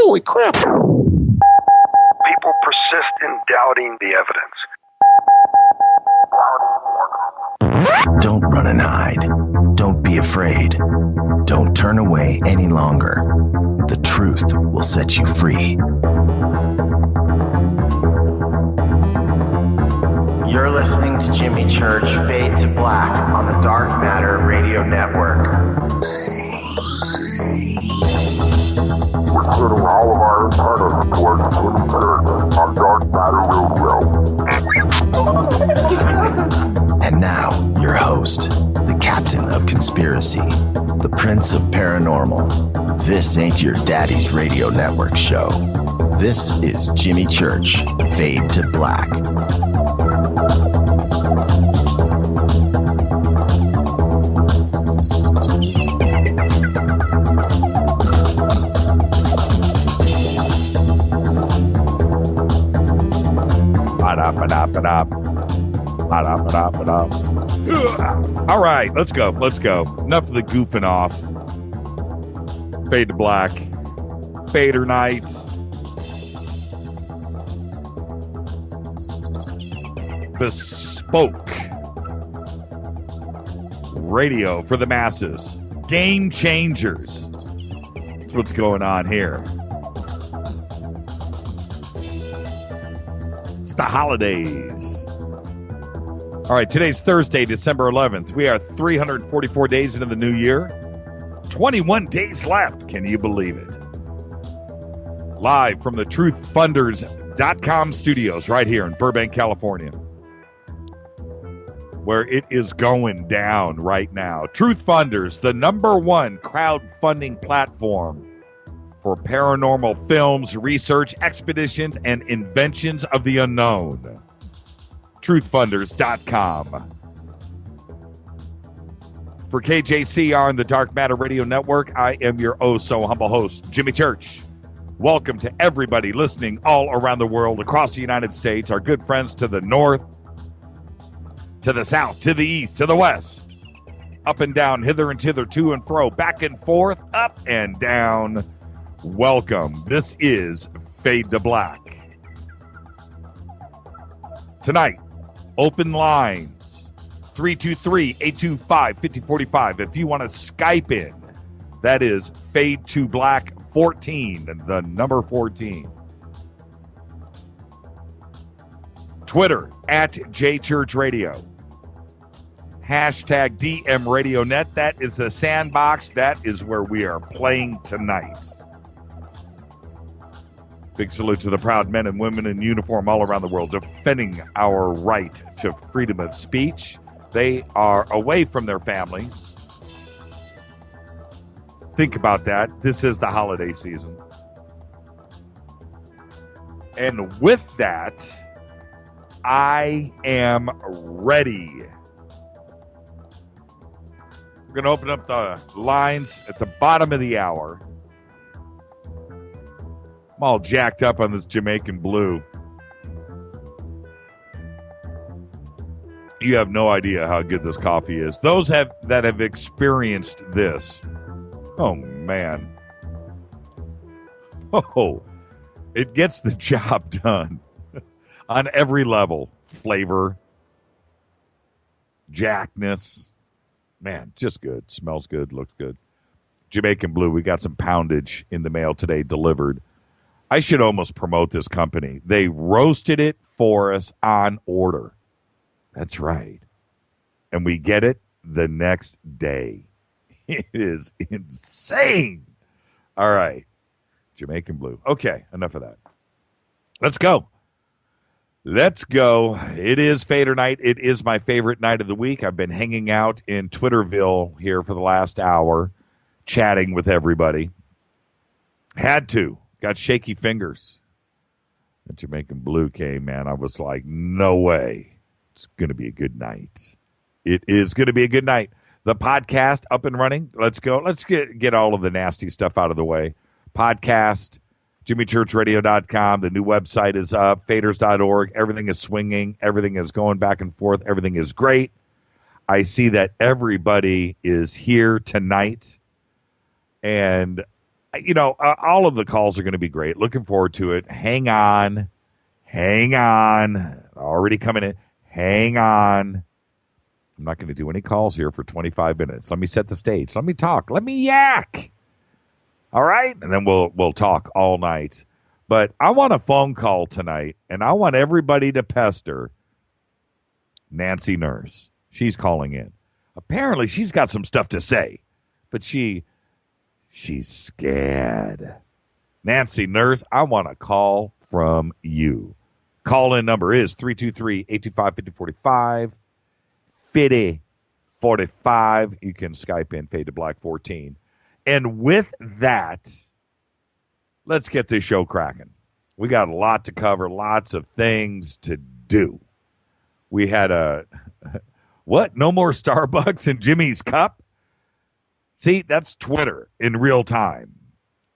Holy crap. People persist in doubting the evidence. Don't run and hide. Don't be afraid. Don't turn away any longer. The truth will set you free. You're listening to Jimmy Church Fade to Black on the Dark Matter Radio Network. We're turning all of our antennas towards Jimmy Church on Dark Matter Radio. And now, your host, the captain of conspiracy, the prince of paranormal. This ain't your daddy's radio network show. This is Jimmy Church, Fade to Black. All right, let's go. Enough of the goofing off. Fade to Black. FADERNIGHT. Bespoke radio for the masses. Game changers. That's what's going on here. It's the holidays. All right, today's Thursday, December 11th. We are 344 days into the new year. 21 days left. Can you believe it? Live from the truthfunders.com studios right here in Burbank, California, where it is going down right now. Truth Funders, the #1 crowdfunding platform for paranormal films, research, expeditions, and inventions of the unknown. Truthfunders.com. For KJCR and the Dark Matter Radio Network, I am your oh-so-humble host, Jimmy Church. Welcome to everybody listening all around the world, across the United States, our good friends to the north, to the south, to the east, to the west, up and down, hither and thither, to and fro, back and forth, up and down. Welcome. This is Fade to Black. Tonight, open lines, 323-825-5045. If you want to Skype in, that is Fade to Black 14, the number 14. Twitter, @JChurchRadio. Hashtag DMRadioNet. That is the sandbox. That is where we are playing tonight. Big salute to the proud men and women in uniform all around the world defending our right to freedom of speech. They are away from their families. Think about that. This is the holiday season. And with that, I am ready. We're going to open up the lines at the bottom of the hour. I'm all jacked up on this Jamaican blue. You have no idea how good this coffee is. Those that have experienced this, oh man. Oh, it gets the job done on every level. Flavor, jackness, man, just good. Smells good, looks good. Jamaican blue, we got some poundage in the mail today delivered. I should almost promote this company. They roasted it for us on order. That's right. And we get it the next day. It is insane. All right. Jamaican blue. Okay, enough of that. Let's go. It is FADERNIGHT. It is my favorite night of the week. I've been hanging out in Twitterville here for the last hour, chatting with everybody. Had to. Got shaky fingers. That Jamaican blue came, man. I was like, no way. It's going to be a good night. It is going to be a good night. The podcast up and running. Let's go. Let's get all of the nasty stuff out of the way. Podcast, JimmyChurchRadio.com. The new website is up, faders.org. Everything is swinging. Everything is going back and forth. Everything is great. I see that everybody is here tonight. And all of the calls are going to be great. Looking forward to it. Hang on. Already coming in. Hang on. I'm not going to do any calls here for 25 minutes. Let me set the stage. Let me talk. Let me yak. All right? And then we'll talk all night. But I want a phone call tonight, and I want everybody to pester Nancy Nurse. She's calling in. Apparently, she's got some stuff to say, but she's scared. Nancy Nurse, I want a call from you. Call-in number is 323-825-5045. 5045. You can Skype in Fade to Black 14. And with that, let's get this show cracking. We got a lot to cover, lots of things to do. We had what? No more Starbucks in Jimmy's cup? See, that's Twitter in real time.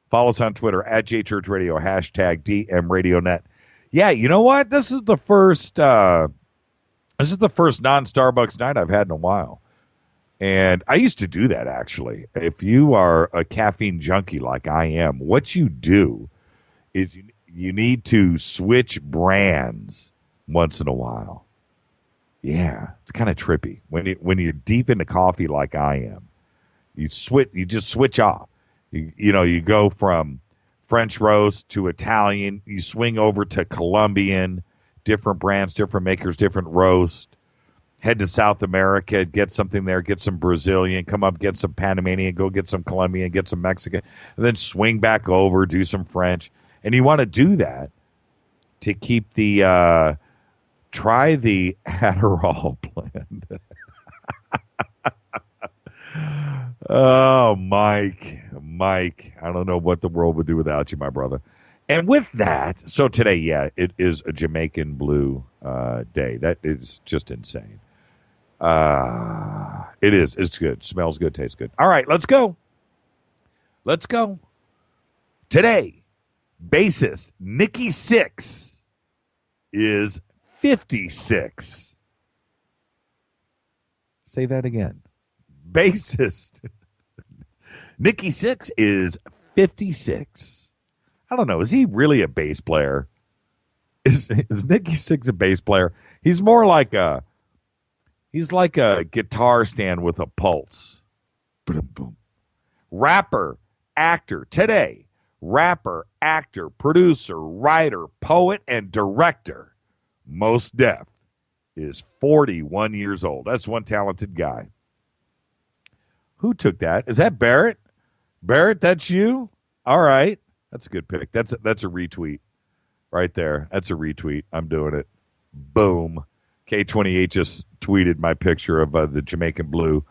Follow us on Twitter at JChurchRadio, hashtag DMRadioNet. Yeah, you know what? This is the first non-Starbucks night I've had in a while. And I used to do that, actually. If you are a caffeine junkie like I am, what you do is you need to switch brands once in a while. Yeah, it's kind of trippy. When you're deep into coffee like I am, you just switch off. You go from French roast to Italian, you swing over to Colombian, different brands, different makers, different roast. Head to South America, get something there, get some Brazilian, come up, get some Panamanian, go get some Colombian, get some Mexican, and then swing back over, do some French. And you want to do that to keep the, try the Adderall blend. Oh, Mike, I don't know what the world would do without you, my brother. And with that, so today, yeah, it is a Jamaican Blue day. That is just insane. It is. It's good. Smells good. Tastes good. All right, let's go. Today, bassist Nikki Sixx is 56. Say that again. Bassist Nikki Sixx is 56. I don't know. Is he really a bass player? Is Nikki Sixx a bass player? He's more like a guitar stand with a pulse. Boom, boom. Rapper, actor today. Rapper, actor, producer, writer, poet, and director. Mos Def is 41 years old. That's one talented guy. Who took that? Is that Barrett? Barrett, that's you? All right. That's a good pick. That's a retweet right there. That's a retweet. I'm doing it. Boom. K28 just tweeted my picture of the Jamaican Blue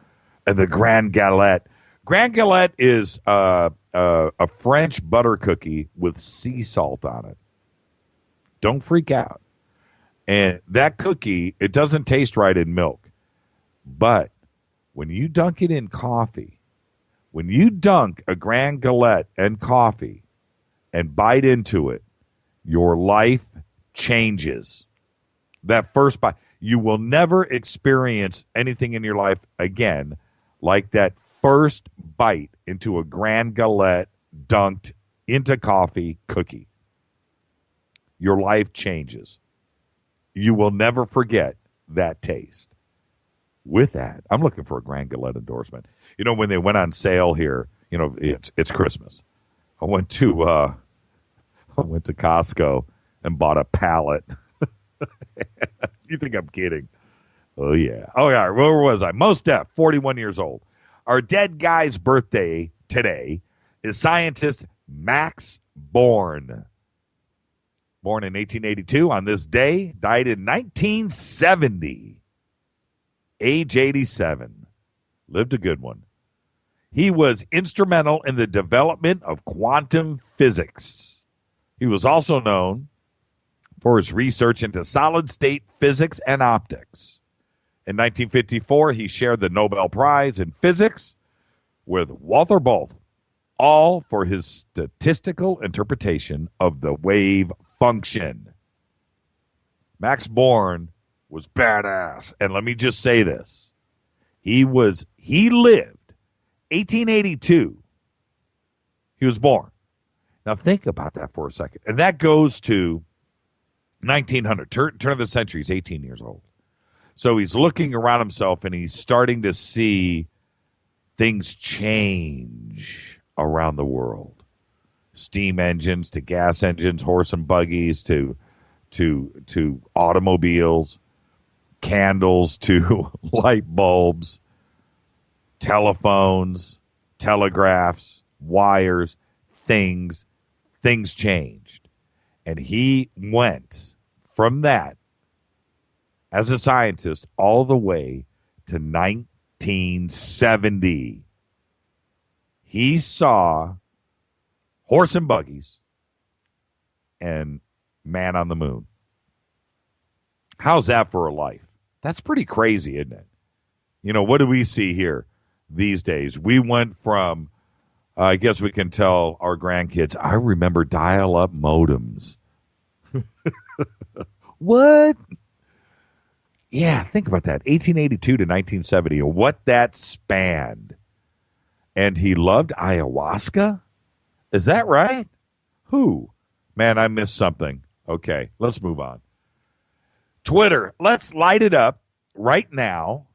and the Grand Galette. Grand Galette is a French butter cookie with sea salt on it. Don't freak out. And that cookie, it doesn't taste right in milk. But when you dunk it in coffee, when you dunk a Grand Galette and coffee and bite into it, your life changes. That first bite, you will never experience anything in your life again like that first bite into a Grand Galette dunked into coffee cookie. Your life changes. You will never forget that taste. With that, I'm looking for a Grand Galette endorsement. You know, when they went on sale here, you know, it's Christmas. I went to Costco and bought a pallet. You think I'm kidding? Oh yeah. Where was I? Mos Def, 41 years old. Our dead guy's birthday today is scientist Max Born. Born in 1882 on this day, died in 1970. Age 87. Lived a good one. He was instrumental in the development of quantum physics. He was also known for his research into solid-state physics and optics. In 1954, he shared the Nobel Prize in Physics with Walther Both, all for his statistical interpretation of the wave function. Max Born was badass. And let me just say this. He lived 1882. He was born. Now think about that for a second. And that goes to 1900, turn of the century. He's 18 years old. So he's looking around himself and he's starting to see things change around the world. Steam engines to gas engines, horse and buggies to automobiles, candles to light bulbs, telephones, telegraphs, wires, things changed. And he went from that as a scientist all the way to 1970. He saw horse and buggies and man on the moon. How's that for a life? That's pretty crazy, isn't it? You know, what do we see here these days? We went from, I guess we can tell our grandkids, I remember dial-up modems. What? Yeah, think about that. 1882 to 1970, what that spanned. And he loved ayahuasca? Is that right? Who? Man, I missed something. Okay, let's move on. Twitter, let's light it up right now.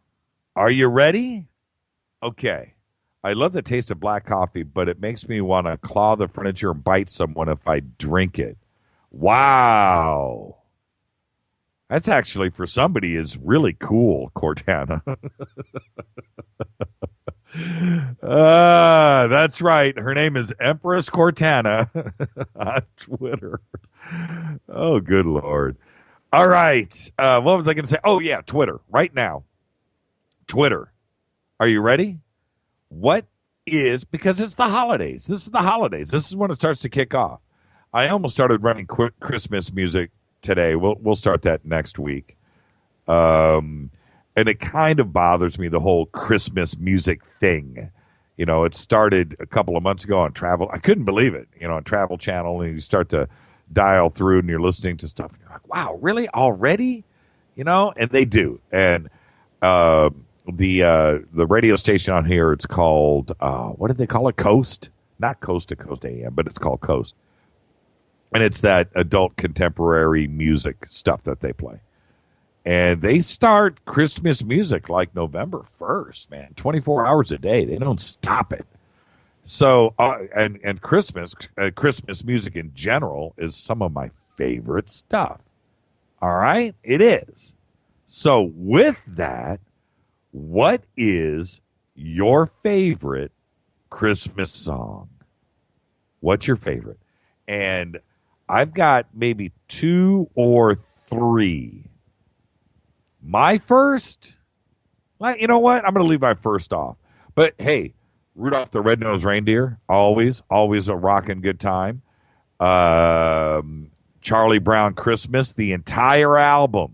Are you ready? Okay. I love the taste of black coffee, but it makes me want to claw the furniture and bite someone if I drink it. Wow. That's actually, for somebody, is really cool, Cortana. That's right. Her name is Empress Cortana on Twitter. Oh, good Lord. All right. What was I going to say? Oh, yeah, Twitter. Right now. Twitter. Are you ready? What is, because it's the holidays. This is the holidays. This is when it starts to kick off. I almost started running Christmas music today. We'll start that next week. And it kind of bothers me, the whole Christmas music thing. You know, it started a couple of months ago on Travel. I couldn't believe it, you know, on Travel Channel, and you start to dial through and you're listening to stuff. And you're like, wow, really? Already? You know, and they do. And the radio station on here, it's called, what did they call it? Coast? Not Coast to Coast AM, but it's called Coast. And it's that adult contemporary music stuff that they play. And they start Christmas music like November 1st, man. 24 hours a day. They don't stop it. So, and Christmas music in general is some of my favorite stuff. All right? It is. So with that, what is your favorite Christmas song? What's your favorite? And I've got maybe 2 or 3. My first, you know what? I'm going to leave my first off. But hey, Rudolph the Red-Nosed Reindeer, always a rockin' good time. Charlie Brown Christmas, the entire album.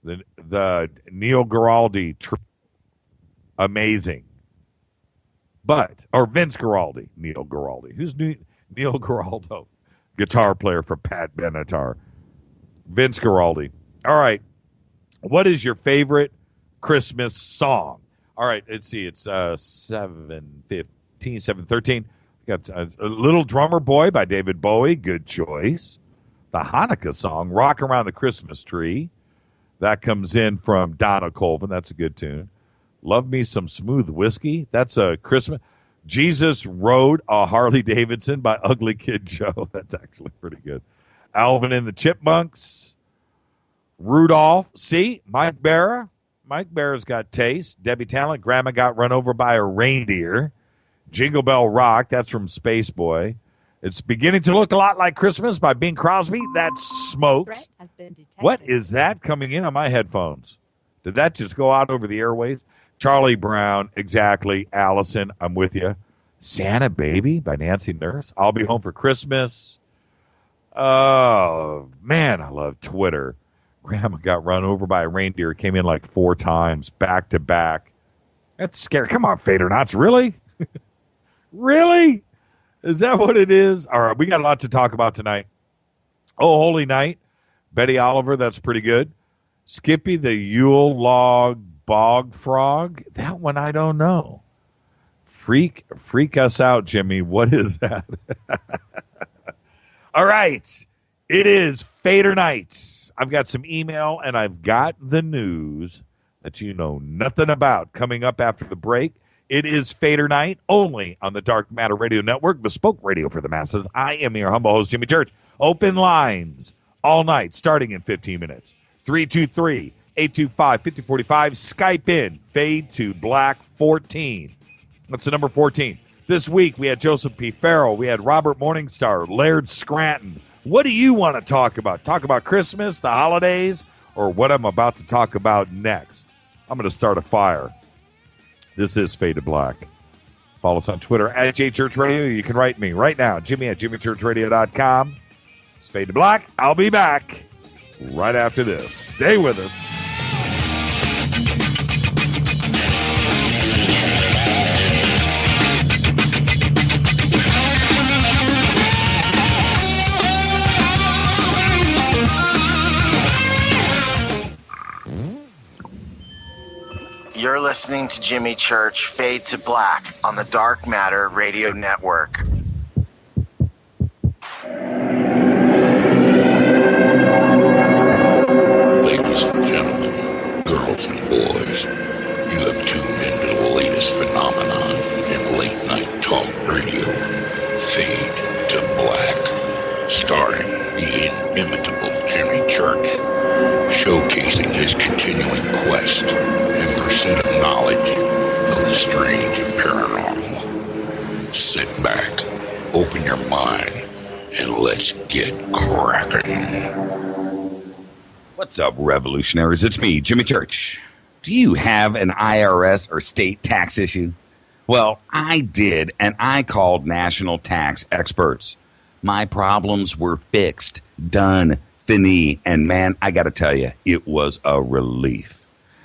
The Neil Giraldi, amazing. Or Vince Giraldi, Neil Giraldi. Who's Neil Giraldo? Guitar player for Pat Benatar. Vince Giraldi. All right. What is your favorite Christmas song? All right, let's see. It's 7:15, 7:13. Got a Little Drummer Boy by David Bowie. Good choice. The Hanukkah song, Rock Around the Christmas Tree. That comes in from Donna Colvin. That's a good tune. Love Me Some Smooth Whiskey. That's a Christmas. Jesus Rode a Harley Davidson by Ugly Kid Joe. That's actually pretty good. Alvin and the Chipmunks. Rudolph. See, Mike Barra. Mike Barra's got taste. Debbie Talent. Grandma Got Run Over by a Reindeer. Jingle Bell Rock. That's from Space Boy. It's Beginning to Look a Lot Like Christmas by Bing Crosby. That's Smoked. What is that coming in on my headphones? Did that just go out over the airways? Charlie Brown. Exactly. Allison, I'm with you. Santa Baby by Nancy Nurse. I'll Be Home for Christmas. Oh, man, I love Twitter. Grandma Got Run Over by a Reindeer. Came in like 4 times, back to back. That's scary. Come on, Fadernauts. Really? Really? Is that what it is? All right, we got a lot to talk about tonight. Oh, Holy Night. Betty Oliver, that's pretty good. Skippy the Yule Log Bog Frog. That one I don't know. Freak us out, Jimmy. What is that? All right. It is Fader Nights. I've got some email and I've got the news that you know nothing about coming up after the break. It is Fader Night only on the Dark Matter Radio Network, bespoke radio for the masses. I am your humble host, Jimmy Church. Open lines all night, starting in 15 minutes. 323-825-5045. Skype in, Fade to Black 14. That's the number 14. This week, we had Joseph P. Farrell. We had Robert Morningstar, Laird Scranton. What do you want to talk about? Talk about Christmas, the holidays, or what I'm about to talk about next? I'm going to start a fire. This is Fade to Black. Follow us on Twitter at JChurchRadio. You can write me right now, Jimmy at JimmyChurchRadio.com. It's Fade to Black. I'll be back right after this. Stay with us. You're listening to Jimmy Church Fade to Black on the Dark Matter Radio Network. Ladies and gentlemen, girls and boys, you have tuned into the latest phenomenon in late night talk radio, Fade to Black, starring the inimitable Jimmy Church, showcasing his continuing quest in pursuit of knowledge of the strange and paranormal. Sit back, open your mind, and let's get cracking. What's up, revolutionaries? It's me, Jimmy Church. Do you have an IRS or state tax issue? Well, I did, and I called national tax experts. My problems were fixed, done, fini, and man, I got to tell you, it was a relief.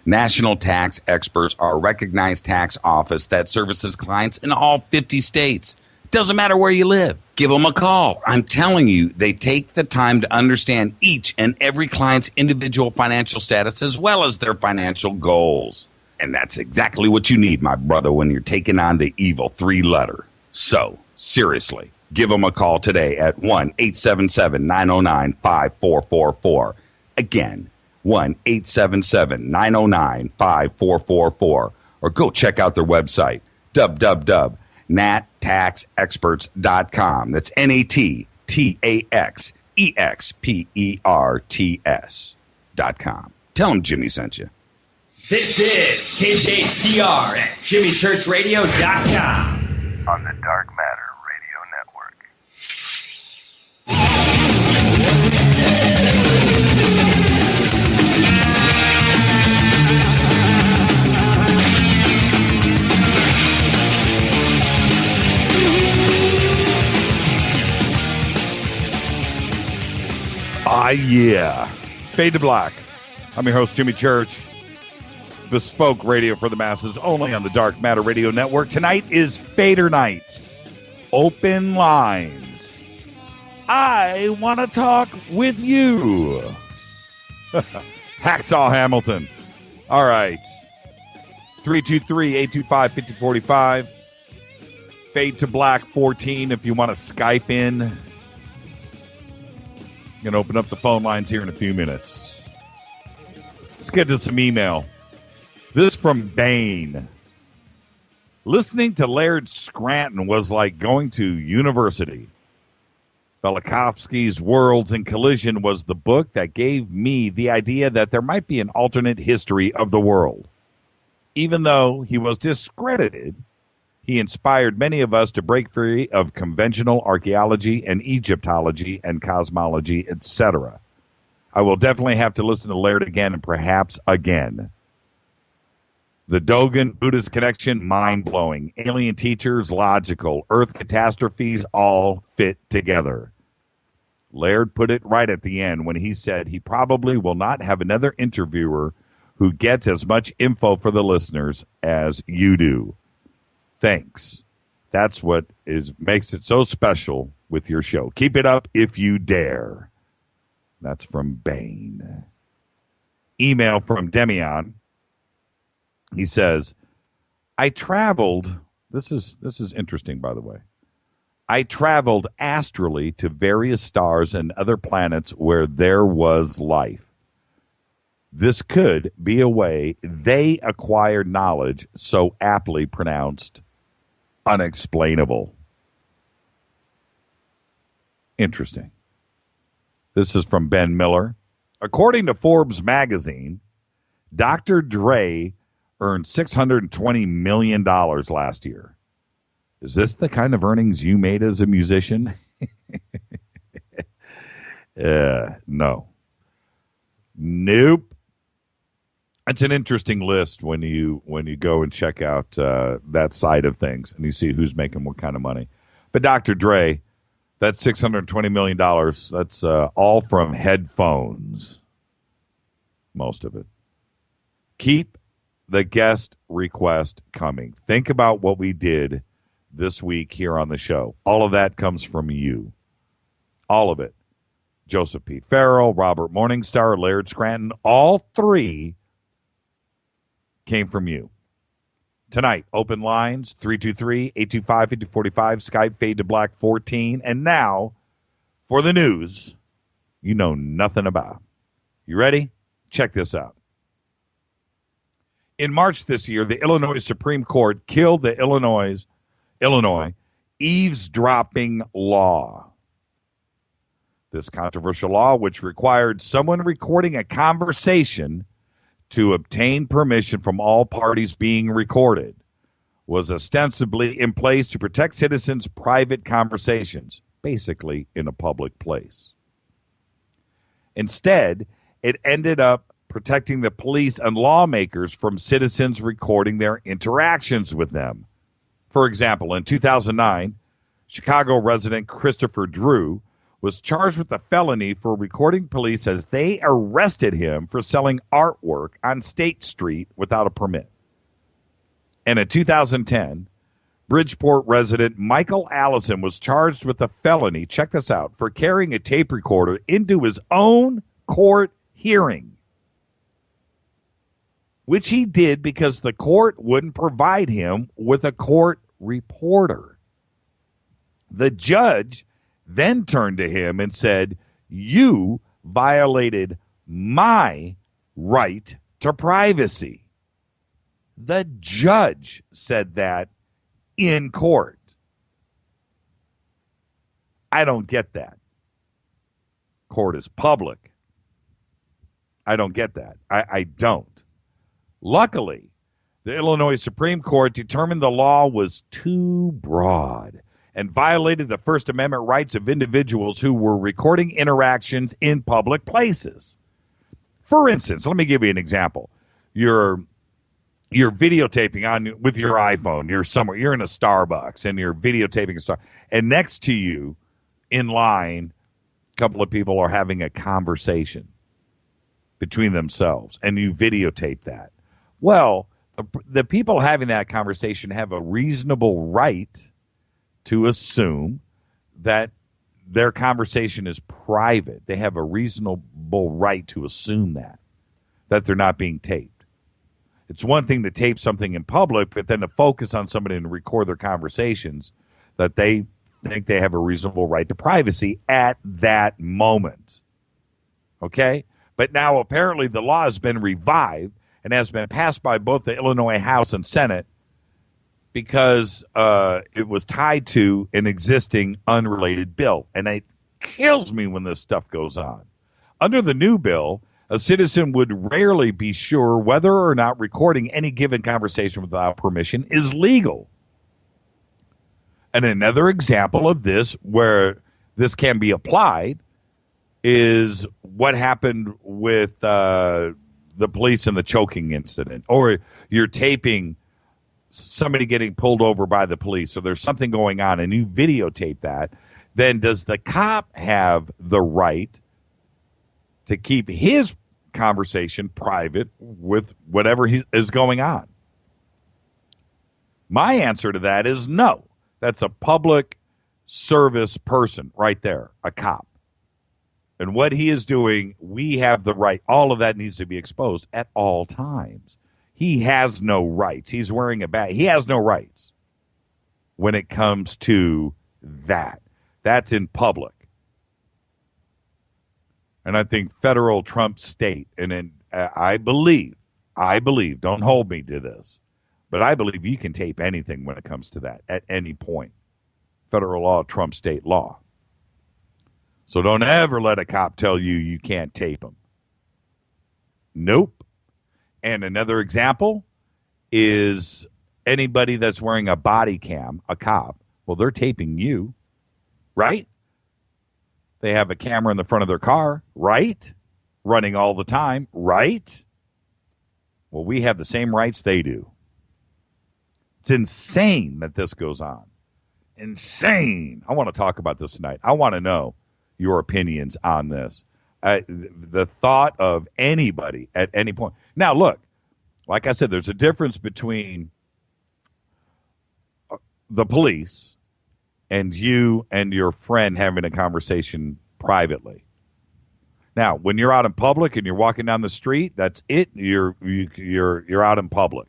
National Tax Experts are a recognized tax office that services clients in all 50 states. Doesn't matter where you live. Give them a call. I'm telling you, they take the time to understand each and every client's individual financial status as well as their financial goals. And that's exactly what you need, my brother, when you're taking on the evil three-letter. So, seriously, give them a call today at 1-877-909-5444. Again, 1-877-909-5444. Or go check out their website, www.nattaxexperts.com. That's NATTAXEXPERTS.com. Tell them Jimmy sent you. This is KJCR at JimmyChurchRadio.com. On the Dark Matter Radio Network. Yeah. Fade to Black. I'm your host, Jimmy Church. Bespoke radio for the masses, only on the Dark Matter Radio Network. Tonight is Fader Night. Open lines. I want to talk with you. Hacksaw Hamilton. All right. 323-825-5045. Fade to Black 14 if you want to Skype in. Going to open up the phone lines here in a few minutes. Let's get to some email. This from Bain. Listening to Laird Scranton was like going to university. Velikovsky's Worlds in Collision was the book that gave me the idea that there might be an alternate history of the world. Even though he was discredited, he inspired many of us to break free of conventional archaeology and Egyptology and cosmology, etc. I will definitely have to listen to Laird again and perhaps again. The Dogen Buddhist connection, mind-blowing. Alien teachers, logical. Earth catastrophes, all fit together. Laird put it right at the end when he said he probably will not have another interviewer who gets as much info for the listeners as you do. Thanks. That's what makes it so special with your show. Keep it up if you dare. That's from Bain. Email from Demian. He says, I traveled This is interesting, by the way. I traveled astrally to various stars and other planets where there was life. This could be a way they acquired knowledge so aptly pronounced unexplainable. Interesting. This is from Ben Miller. According to Forbes magazine, Dr. Dre earned $620 million last year. Is this the kind of earnings you made as a musician? No. Nope. It's an interesting list when you go and check out that side of things and you see who's making what kind of money. But Dr. Dre, that's $620 million. That's all from headphones. Most of it. Keep the guest request coming. Think about what we did this week here on the show. All of that comes from you. All of it. Joseph P. Farrell, Robert Morningstar, Laird Scranton, all three came from you. Tonight, open lines, 323-825-5045, Skype Fade to Black 14. And now, for the news you know nothing about. You ready? Check this out. In March this year, the Illinois Supreme Court killed the Illinois eavesdropping law. This controversial law, which required someone recording a conversation to obtain permission from all parties being recorded, was ostensibly in place to protect citizens' private conversations, basically in a public place. Instead, it ended up protecting the police and lawmakers from citizens recording their interactions with them. For example, in 2009, Chicago resident Christopher Drew was charged with a felony for recording police as they arrested him for selling artwork on State Street without a permit. And in 2010, Bridgeport resident Michael Allison was charged with a felony, check this out, for carrying a tape recorder into his own court hearing, which he did because the court wouldn't provide him with a court reporter. The judge then turned to him and said, "You violated my right to privacy." The judge said that in court. I don't get that. Court is public. I don't get that. I don't. Luckily, the Illinois Supreme Court determined the law was too broad and violated the First Amendment rights of individuals who were recording interactions in public places. For instance, let me give you an example. You're videotaping on with your iPhone. You're in a Starbucks and you're videotaping a star. And next to you, in line, a couple of people are having a conversation between themselves, and you videotape that. Well, the people having that conversation have a reasonable right to assume that their conversation is private. They have a reasonable right to assume that they're not being taped. It's one thing to tape something in public, but then to focus on somebody and record their conversations, that they think they have a reasonable right to privacy at that moment. Okay? But now apparently the law has been revived and has been passed by both the Illinois House and Senate because it was tied to an existing unrelated bill. And it kills me when this stuff goes on. Under the new bill, a citizen would rarely be sure whether or not recording any given conversation without permission is legal. And another example of this where this can be applied is what happened with the police in the choking incident. Or you're taping somebody getting pulled over by the police, or there's something going on and you videotape that. Then does the cop have the right to keep his conversation private with whatever is going on? My answer to that is no. That's a public service person right there, a cop. And what he is doing, we have the right. All of that needs to be exposed at all times. He has no rights. He's wearing a badge. He has no rights. when it comes to that. That's in public. And I think federal trumps state, and then I believe, don't hold me to this, but I believe you can tape anything when it comes to that at any point. Federal law trumps state law. So don't ever let a cop tell you you can't tape them. Nope. And another example is anybody that's wearing a body cam, a cop, well, they're taping you, right? They have a camera in the front of their car, right? Running all the time, right? Well, we have the same rights they do. It's insane that this goes on. Insane. I want to talk about this tonight. I want to know your opinions on this. The thought of anybody at any point. Now, look, like I said, there's a difference between the police and you and your friend having a conversation privately. Now, when you're out in public and you're walking down the street, that's it. You're out in public.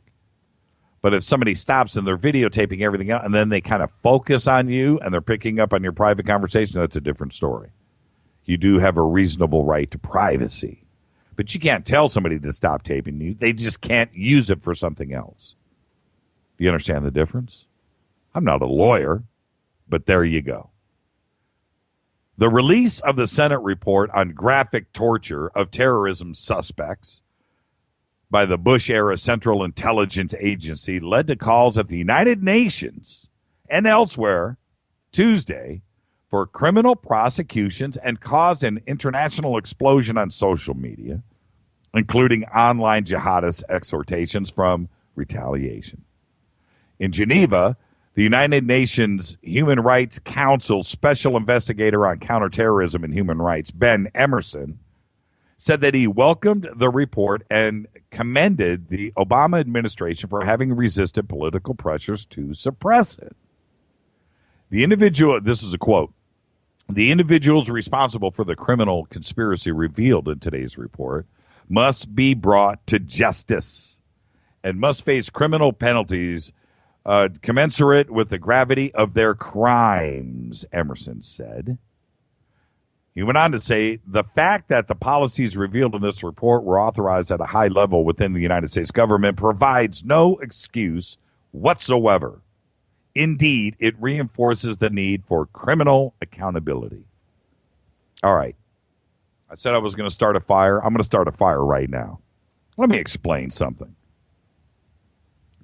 But if somebody stops and they're videotaping everything out and then they kind of focus on you and they're picking up on your private conversation, that's a different story. You do have a reasonable right to privacy. But you can't tell somebody to stop taping you. They just can't use it for something else. Do you understand the difference? I'm not a lawyer, but there you go. The release of the Senate report on graphic torture of terrorism suspects by the Bush-era Central Intelligence Agency led to calls at the United Nations and elsewhere Tuesday for criminal prosecutions and caused an international explosion on social media, including online jihadist exhortations from retaliation. In Geneva, the United Nations Human Rights Council Special Investigator on Counterterrorism and Human Rights, Ben Emerson, said that he welcomed the report and commended the Obama administration for having resisted political pressures to suppress it. The individual, this is a quote, the individuals responsible for the criminal conspiracy revealed in today's report must be brought to justice and must face criminal penalties commensurate with the gravity of their crimes, Emerson said. He went on to say, the fact that the policies revealed in this report were authorized at a high level within the United States government provides no excuse whatsoever. Indeed, it reinforces the need for criminal accountability. All right. I said I was going to start a fire. I'm going to start a fire right now. Let me explain something.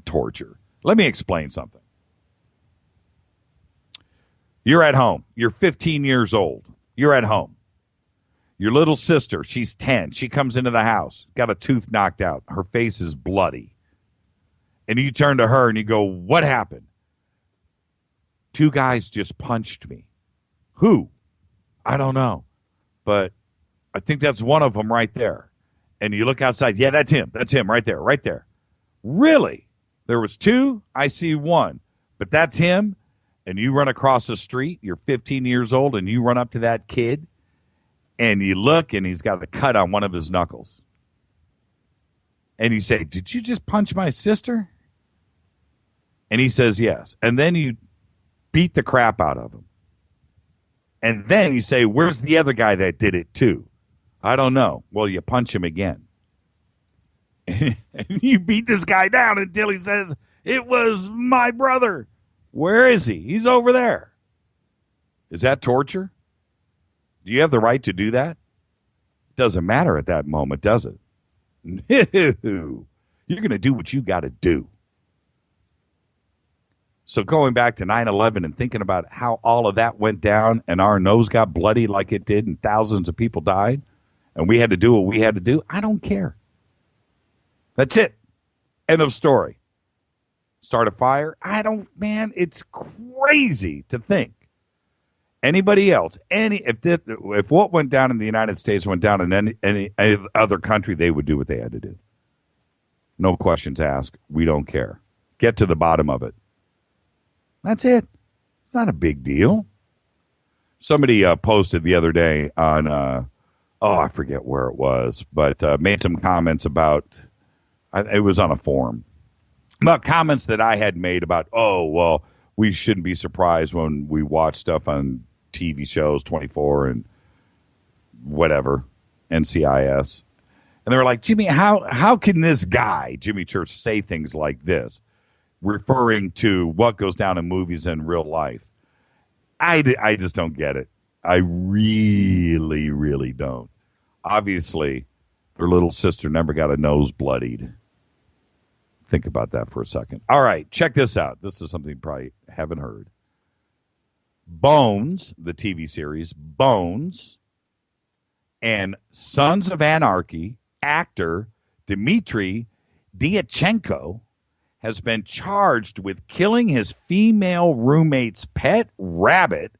Torture. Let me explain something. You're at home. You're 15 years old. You're at home. Your little sister, she's 10. She comes into the house, got a tooth knocked out. Her face is bloody. And you turn to her and you go, what happened? 2 guys just punched me. Who? I don't know. But I think that's one of them right there. And you look outside. Yeah, that's him. That's him right there. Right there. Really? There was 2. I see 1. But that's him. And you run across the street. You're 15 years old. And you run up to that kid. And you look. And he's got a cut on one of his knuckles. And you say, did you just punch my sister? And he says, yes. And then you beat the crap out of him. And then you say, where's the other guy that did it too? I don't know. Well, you punch him again. And you beat this guy down until he says, it was my brother. Where is he? He's over there. Is that torture? Do you have the right to do that? Doesn't matter at that moment, does it? No. You're going to do what you got to do. So going back to 9/11 and thinking about how all of that went down and our nose got bloody like it did and thousands of people died and we had to do what we had to do, I don't care. That's it. End of story. Start a fire? It's crazy to think. Anybody else, if what went down in the United States went down in any other country, they would do what they had to do. No questions asked. We don't care. Get to the bottom of it. That's it. It's not a big deal. Somebody posted the other day on, I forget where it was, but made some comments about, it was on a forum, about comments that I had made about, we shouldn't be surprised when we watch stuff on TV shows, 24 and whatever, NCIS. And they were like, Jimmy, how can this guy, Jimmy Church, say things like this, referring to what goes down in movies and real life? I just don't get it. I really, really don't. Obviously, their little sister never got a nose bloodied. Think about that for a second. All right, check this out. This is something you probably haven't heard. Bones, the TV series, Bones, and Sons of Anarchy actor Dmitry Dyachenko has been charged with killing his female roommate's pet rabbit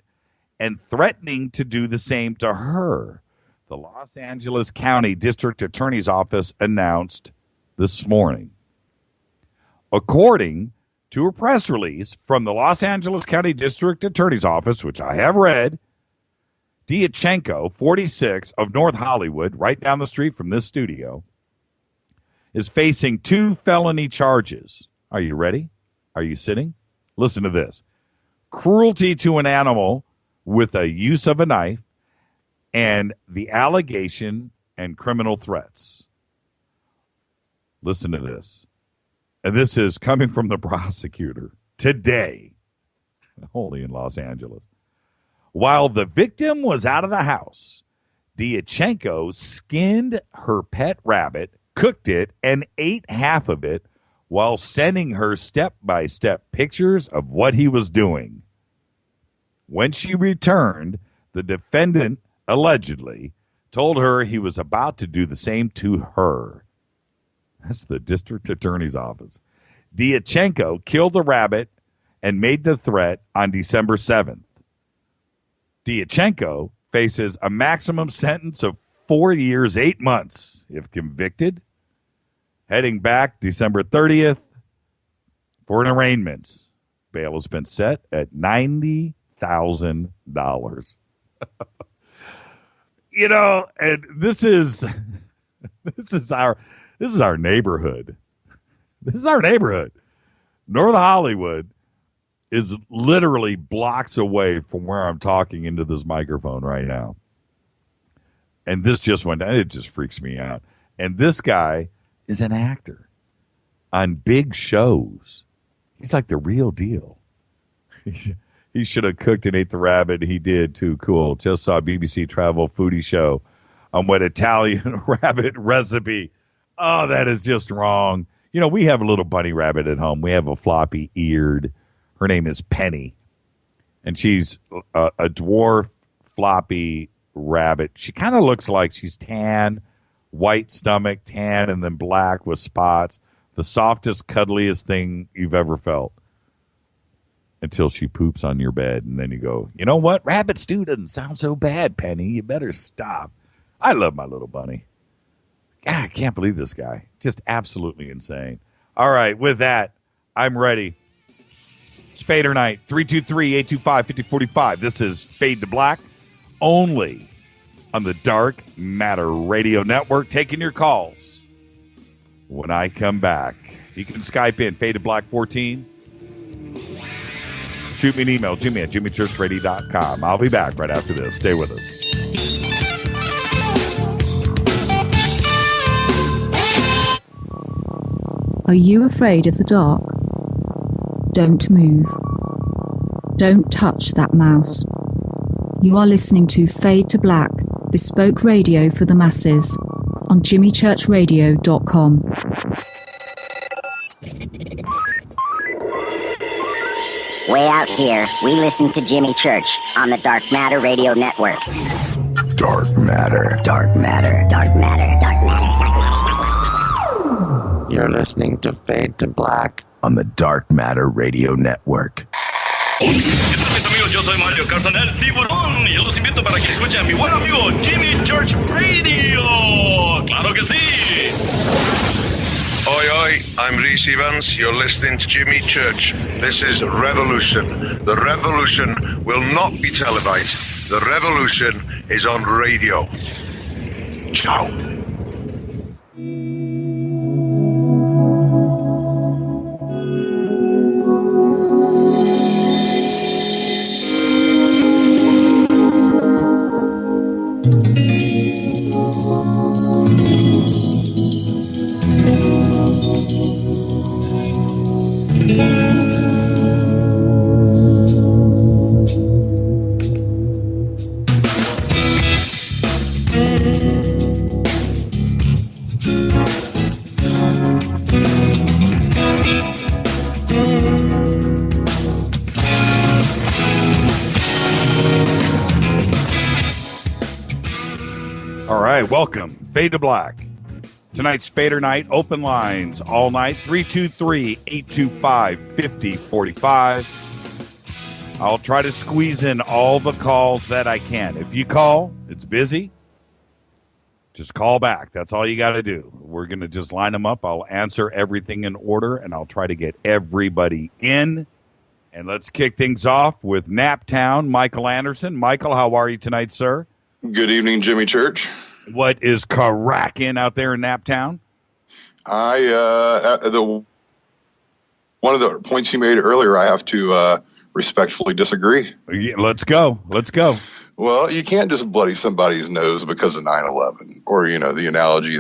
and threatening to do the same to her. The Los Angeles County District Attorney's Office announced this morning. According to a press release from the Los Angeles County District Attorney's Office, which I have read, Dyachenko, 46, of North Hollywood, right down the street from this studio, is facing 2 felony charges. Are you ready? Are you sitting? Listen to this. Cruelty to an animal with the use of a knife and the allegation and criminal threats. Listen to this. And this is coming from the prosecutor today, only in Los Angeles. While the victim was out of the house, Dyachenko skinned her pet rabbit, cooked it, and ate half of it while sending her step-by-step pictures of what he was doing. When she returned, the defendant allegedly told her he was about to do the same to her. That's the district attorney's office. Dyachenko killed the rabbit and made the threat on December 7th. Dyachenko faces a maximum sentence of 4 years, 8 months if convicted, heading back December 30th for an arraignment. Bail has been set at $90,000. You know, and this is our neighborhood. This is our neighborhood. North Hollywood is literally blocks away from where I'm talking into this microphone right now. And this just went down. It just freaks me out. And this guy is an actor on big shows. He's like the real deal. He should have cooked and ate the rabbit. He did too. Cool. Just saw a BBC travel foodie show on what Italian rabbit recipe. Oh, that is just wrong. You know, we have a little bunny rabbit at home. We have a floppy eared. Her name is Penny. And she's a dwarf floppy rabbit. She kind of looks like she's tan, white stomach, tan, and then black with spots. The softest, cuddliest thing you've ever felt. Until she poops on your bed. And then you go, you know what? Rabbit stew doesn't sound so bad, Penny. You better stop. I love my little bunny. God, I can't believe this guy. Just absolutely insane. All right, with that, I'm ready. It's Fader Night, 323-825-5045. This is Fade to Black, only on the Dark Matter Radio Network, taking your calls. When I come back, you can Skype in, Fade to Black 14. Shoot me an email, Jimmy@jimmychurchradio.com. I'll be back right after this. Stay with us. Are you afraid of the dark? Don't move. Don't touch that mouse. You are listening to Fade to Black, bespoke radio for the masses, on jimmychurchradio.com. Way out here, we listen to Jimmy Church on the Dark Matter Radio Network. Dark Matter. Dark Matter. Dark Matter. Dark Matter. Dark Matter. You're listening to Fade to Black on the Dark Matter Radio Network. ¿Qué tal mis amigos? Yo soy Mario Carzan, el tiburón, y los invito para que escuchen a mi buen amigo Jimmy Church Radio. ¡Claro que sí! Oi, oi, I'm Reese Evans. You're listening to Jimmy Church. This is Revolution. The revolution will not be televised. The revolution is on radio. Ciao. All right, welcome. Fade to Black. Tonight's Fader Night, open lines all night, 323-825-5045. I'll try to squeeze in all the calls that I can. If you call, it's busy, just call back. That's all you got to do. We're going to just line them up. I'll answer everything in order, and I'll try to get everybody in. And let's kick things off with Naptown, Michael Anderson. Michael, how are you tonight, sir? Good evening, Jimmy Church. What is cracking out there in Naptown? One of the points you made earlier, I have to respectfully disagree. Yeah, let's go. Well, you can't just bloody somebody's nose because of 9/11, or the analogy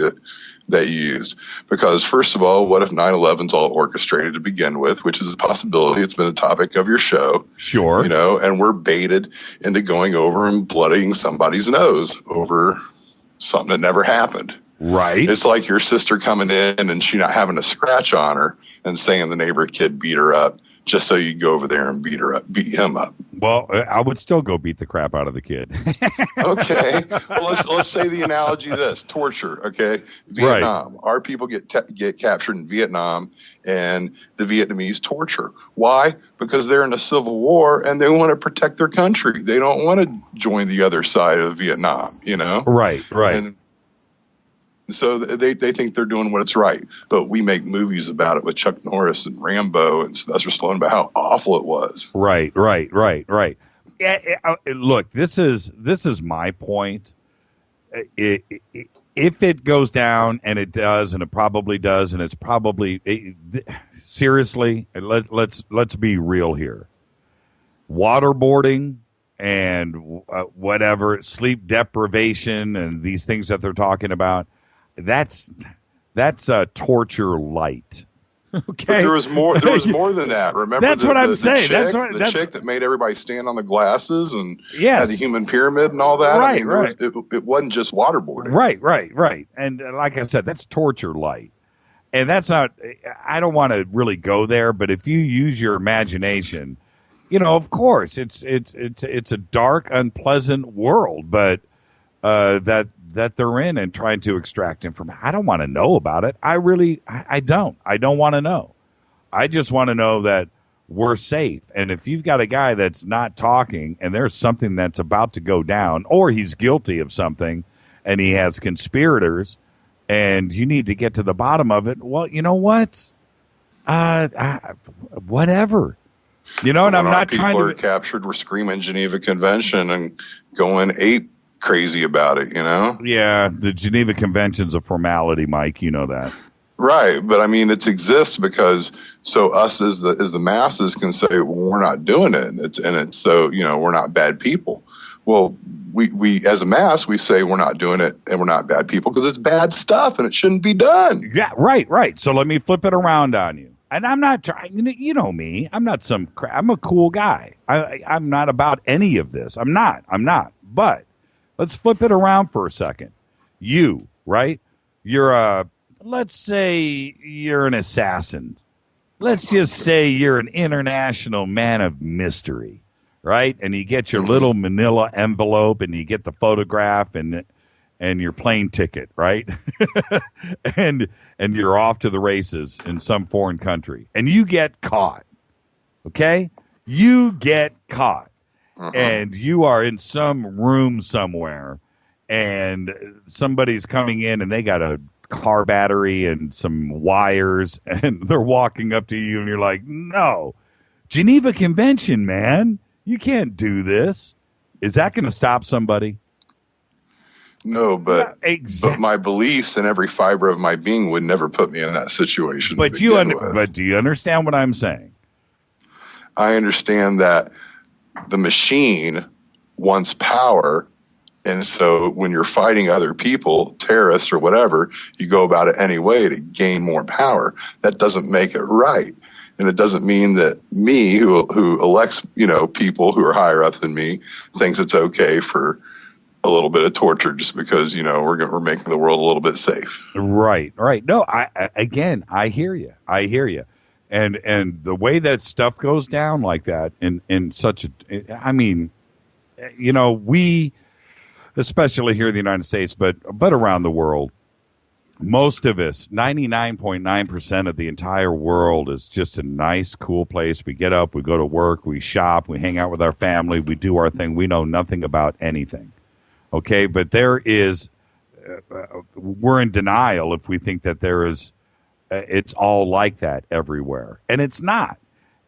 that you used. Because first of all, what if 9/11's all orchestrated to begin with, which is a possibility. It's been the topic of your show. Sure. And we're baited into going over and bloodying somebody's nose over something that never happened. Right. It's like your sister coming in and she not having a scratch on her and saying the neighbor kid beat her up just so you go over there and beat him up. Well, I would still go beat the crap out of the kid. Okay. Well, let's say the analogy this torture. Okay. Vietnam. Right. Our people get captured in Vietnam, and the Vietnamese torture. Why? Because they're in a civil war and they want to protect their country. They don't want to join the other side of Vietnam, Right. And so they think they're doing what's right. But we make movies about it with Chuck Norris and Rambo and Sylvester Stallone about how awful it was. Right. Look, this is my point. If it goes down, and it does, and it probably does, and it's probably seriously, let's be real here. Waterboarding and whatever, sleep deprivation, and these things that they're talking about. That's torture light. Okay. But there was more than that. Remember, that's what I'm saying. The chick that made everybody stand on the glasses and had the human pyramid and all that. Right, it wasn't just waterboarding. Right. And like I said, that's torture light. And that's not. I don't want to really go there, but if you use your imagination, of course, it's a dark, unpleasant world, but that they're in and trying to extract information. I don't want to know about it. I don't. I don't want to know. I just want to know that we're safe. And if you've got a guy that's not talking and there's something that's about to go down, or he's guilty of something and he has conspirators and you need to get to the bottom of it, well, you know what? Whatever. And I'm not trying to... People are captured, we're screaming Geneva Convention and going ape crazy about it, Yeah, the Geneva Convention's a formality, Mike. You know that. Right, but I mean, it exists because so us as the masses can say, well, we're not doing it, and it's so we're not bad people. Well, we as a mass we say we're not doing it and we're not bad people because it's bad stuff and it shouldn't be done. Yeah, right. So let me flip it around on you. And I'm not trying. You know me. I'm not I'm a cool guy. I'm not about any of this. I'm not. But let's flip it around for a second. You, right? You're let's say you're an assassin. Let's just say you're an international man of mystery, right? And you get your little manila envelope and you get the photograph and your plane ticket, right? and you're off to the races in some foreign country. And you get caught, okay? You get caught. And you are in some room somewhere, and somebody's coming in, and they got a car battery and some wires, and they're walking up to you, and you're like, no, Geneva Convention, man. You can't do this. Is that going to stop somebody? No, but my beliefs and every fiber of my being would never put me in that situation. But do you understand what I'm saying? I understand that the machine wants power, and so when you're fighting other people, terrorists or whatever, you go about it anyway to gain more power. That doesn't make it right. And it doesn't mean that me, who elects, people who are higher up than me, thinks it's okay for a little bit of torture just because, we're making the world a little bit safe. Right. No, I hear you. And the way that stuff goes down like that in such a, I mean, especially here in the United States, but around the world. Most of us, 99.9% of the entire world, is just a nice, cool place. We get up, we go to work, we shop, we hang out with our family, we do our thing. We know nothing about anything. Okay, but there is, we're in denial if we think that there is, it's all like that everywhere. And it's not.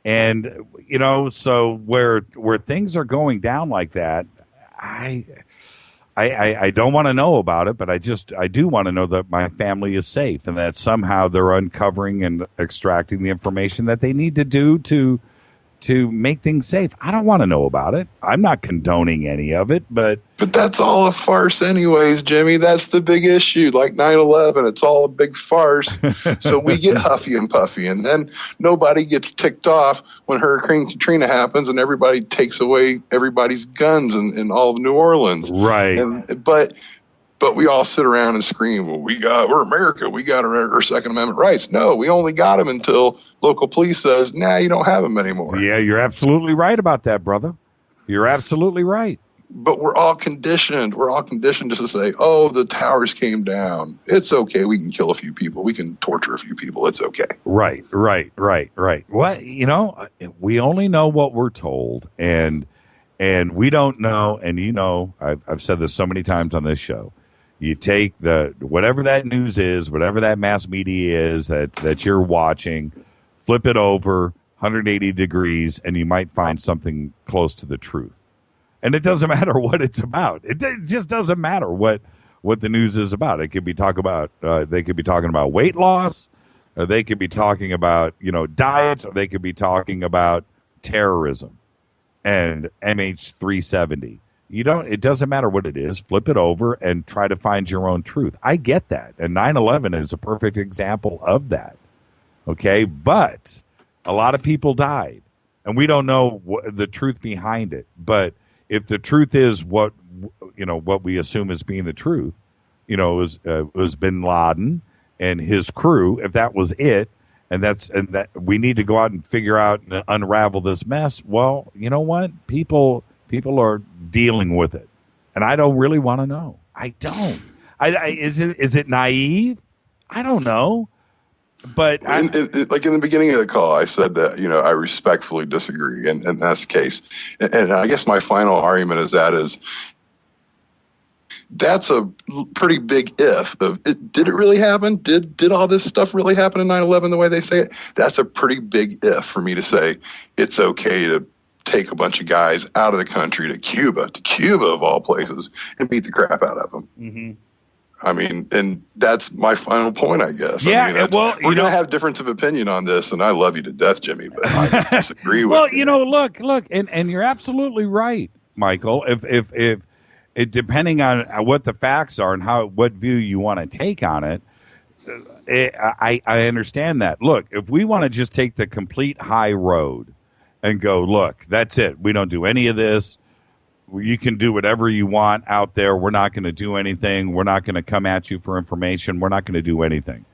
And, you know, so where things are going down like that, I don't want to know about it, but I do want to know that my family is safe and that somehow they're uncovering and extracting the information that they need to do to make things safe. I don't want to know about it. I'm not condoning any of it, but that's all a farce anyways, Jimmy. That's the big issue. Like 9/11, it's all a big farce. So we get huffy and puffy, and then nobody gets ticked off when Hurricane Katrina happens and everybody takes away everybody's guns in all of New Orleans. Right. But we all sit around and scream, well, we're America. We got our Second Amendment rights. No, we only got them until local police says, nah, you don't have them anymore. Yeah, you're absolutely right about that, brother. You're absolutely right. But we're all conditioned. We're all conditioned just to say, oh, the towers came down. It's okay. We can kill a few people. We can torture a few people. It's okay. Right. Well, you know, we only know what we're told, and we don't know. And you know, I've said this so many times on this show. You take whatever that news is, whatever that mass media is that you're watching, flip it over 180 degrees, and you might find something close to the truth. And it doesn't matter what it's about. It just doesn't matter what the news is about. It could be talking about weight loss, or they could be talking about, you know, diets, or they could be talking about terrorism and MH370. It doesn't matter what it is. Flip it over and try to find your own truth. I get that. And 9/11 is a perfect example of that. Okay. But a lot of people died, and we don't know the truth behind it. But if the truth is what we assume as being the truth, you know, it was bin Laden and his crew, if that was it, and that we need to go out and figure out and unravel this mess. Well, you know what? People are dealing with it, and I don't really want to know. I don't. Is it naive? I don't know. But like in the beginning of the call, I said that, you know, I respectfully disagree, and that's the case. And I guess my final argument is that's a pretty big if. Did it really happen? Did all this stuff really happen in 9/11 the way they say it? That's a pretty big if for me to say it's okay to take a bunch of guys out of the country to Cuba of all places, and beat the crap out of them. Mm-hmm. I mean, and that's my final point, I guess. Yeah, I mean, we're going to have difference of opinion on this, and I love you to death, Jimmy, but I just disagree with you. Well, you know, look, and you're absolutely right, Michael. If it depending on what the facts are and what view you want to take on it, I understand that. Look, if we want to just take the complete high road and go, look, that's it. We don't do any of this. You can do whatever you want out there. We're not going to do anything. We're not going to come at you for information. We're not going to do anything.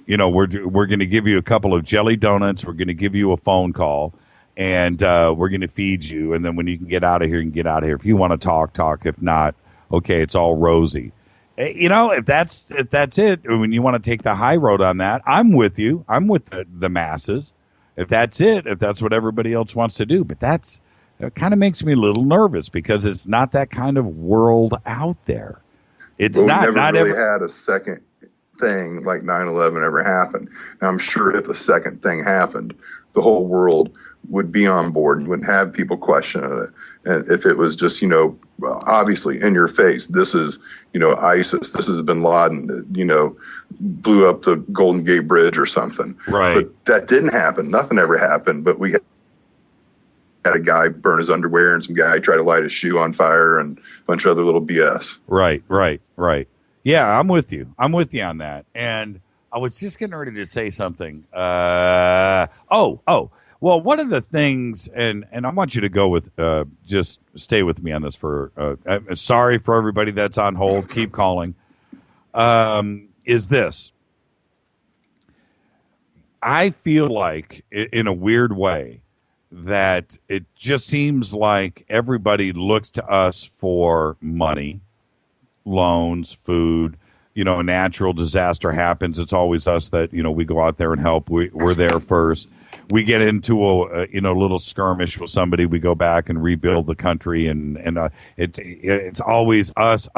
You know, we're going to give you a couple of jelly donuts. We're going to give you a phone call, and we're going to feed you. And then when you can get out of here, you can get out of here. If you want to talk. If not, okay, it's all rosy. You know, if that's it, when you want to take the high road on that, I'm with you. I'm with the masses. If that's it, if that's what everybody else wants to do. But that kind of makes me a little nervous because it's not that kind of world out there. It's We not. never Not really every, had a second thing like 9/11 ever happened. And I'm sure if a second thing happened, the whole world would be on board and wouldn't have people questioning it. And if it was just, you know, obviously in your face, this is, you know, ISIS, this is bin Laden, you know, blew up the Golden Gate Bridge or something. Right. But that didn't happen. Nothing ever happened. But we had a guy burn his underwear and some guy try to light his shoe on fire and a bunch of other little BS. Right. Yeah, I'm with you. I'm with you on that. And I was just getting ready to say something. Well, one of the things, and I want you to go with, just stay with me on this for, sorry for everybody that's on hold, keep calling, is this. I feel like, in a weird way, that it just seems like everybody looks to us for money, loans, food. A natural disaster happens. It's always us that, we go out there and help. We're there first. We get into a little skirmish with somebody. We go back and rebuild the country, and it's always us,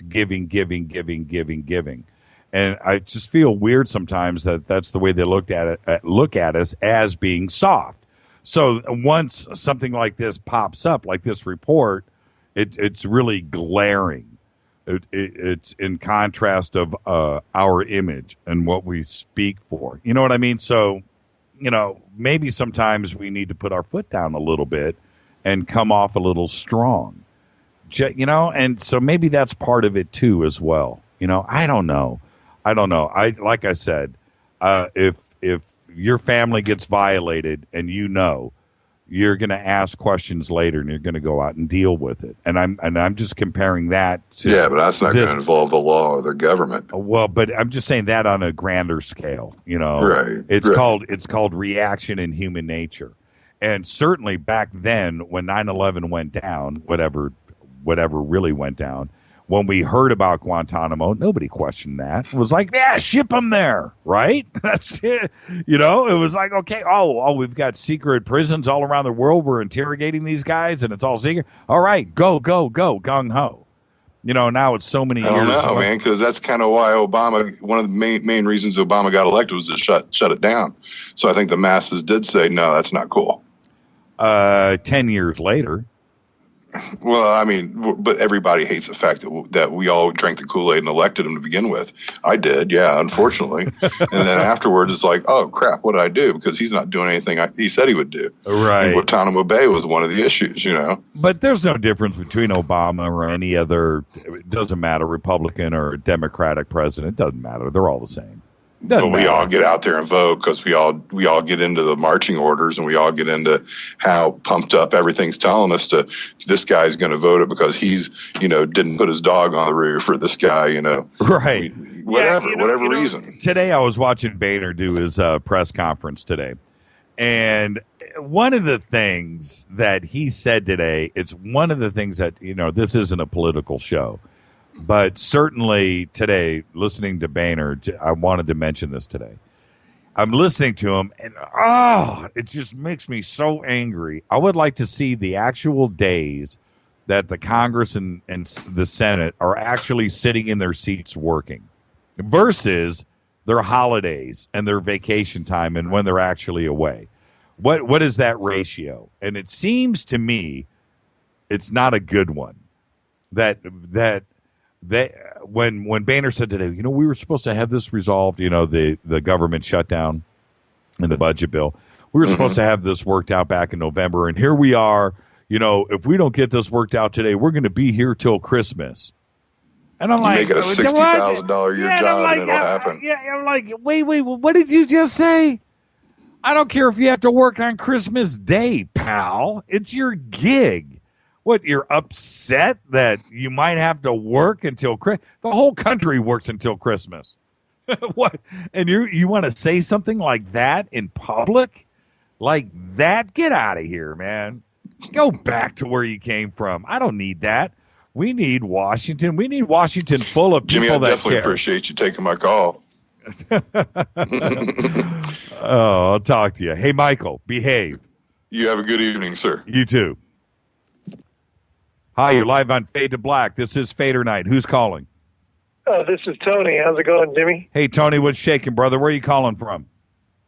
giving. And I just feel weird sometimes that that's the way they look at us as being soft. So once something like this pops up, like this report, it's really glaring. It's in contrast of our image and what we speak for. You know what I mean? So, maybe sometimes we need to put our foot down a little bit and come off a little strong. And so maybe that's part of it too as well. I don't know. Like I said, if your family gets violated and you're going to ask questions later, and you're going to go out and deal with it. And I'm just comparing that to but that's not going to involve the law or the government. Well, but I'm just saying that on a grander scale. Right? It's called reaction in human nature, and certainly back then when 9/11 went down, whatever really went down. When we heard about Guantanamo, nobody questioned that. It was like, yeah, ship them there, right? That's it. It was like, okay, we've got secret prisons all around the world. We're interrogating these guys, and it's all secret. All right, go, gung-ho. Now it's so many years. I don't know, man, because that's kind of why Obama, one of the main reasons Obama got elected was to shut it down. So I think the masses did say, no, that's not cool. 10 years later. Well, I mean, but everybody hates the fact that we all drank the Kool-Aid and elected him to begin with. I did, yeah, unfortunately. And then afterwards, it's like, oh, crap, what did I do? Because he's not doing anything he said he would do. Right. And Guantanamo Bay was one of the issues, But there's no difference between Obama or any other, it doesn't matter, Republican or Democratic president. It doesn't matter. They're all the same. But we all get out there and vote because we all get into the marching orders, and we all get into how pumped up everything's telling us to. This guy's going to vote it because he's didn't put his dog on the roof, or this guy right, whatever reason. Today I was watching Boehner do his press conference today, and one of the things that he said today, it's one of the things that this isn't a political show. But certainly today, listening to Boehner, I wanted to mention this today. I'm listening to him, and it just makes me so angry. I would like to see the actual days that the Congress and the Senate are actually sitting in their seats working versus their holidays and their vacation time and when they're actually away. What is that ratio? And it seems to me it's not a good one. That when Boehner said today, we were supposed to have this resolved, the government shutdown and the budget bill. We were supposed to have this worked out back in November, and here we are. If we don't get this worked out today, we're going to be here till Christmas. And I'm like, make it a $60,000 a year job, and it'll happen. Yeah, I'm like, wait, what did you just say? I don't care if you have to work on Christmas Day, pal. It's your gig. What, you're upset that you might have to work until Christmas? The whole country works until Christmas. What? And you want to say something like that in public? Like that? Get out of here, man. Go back to where you came from. I don't need that. We need Washington. We need Washington full of people Jimmy, I that definitely care. Appreciate you taking my call. I'll talk to you. Hey, Michael, behave. You have a good evening, sir. You too. Hi, you're live on Fade to Black. This is Fader Night. Who's calling? This is Tony. How's it going, Jimmy? Hey, Tony, what's shaking, brother? Where are you calling from?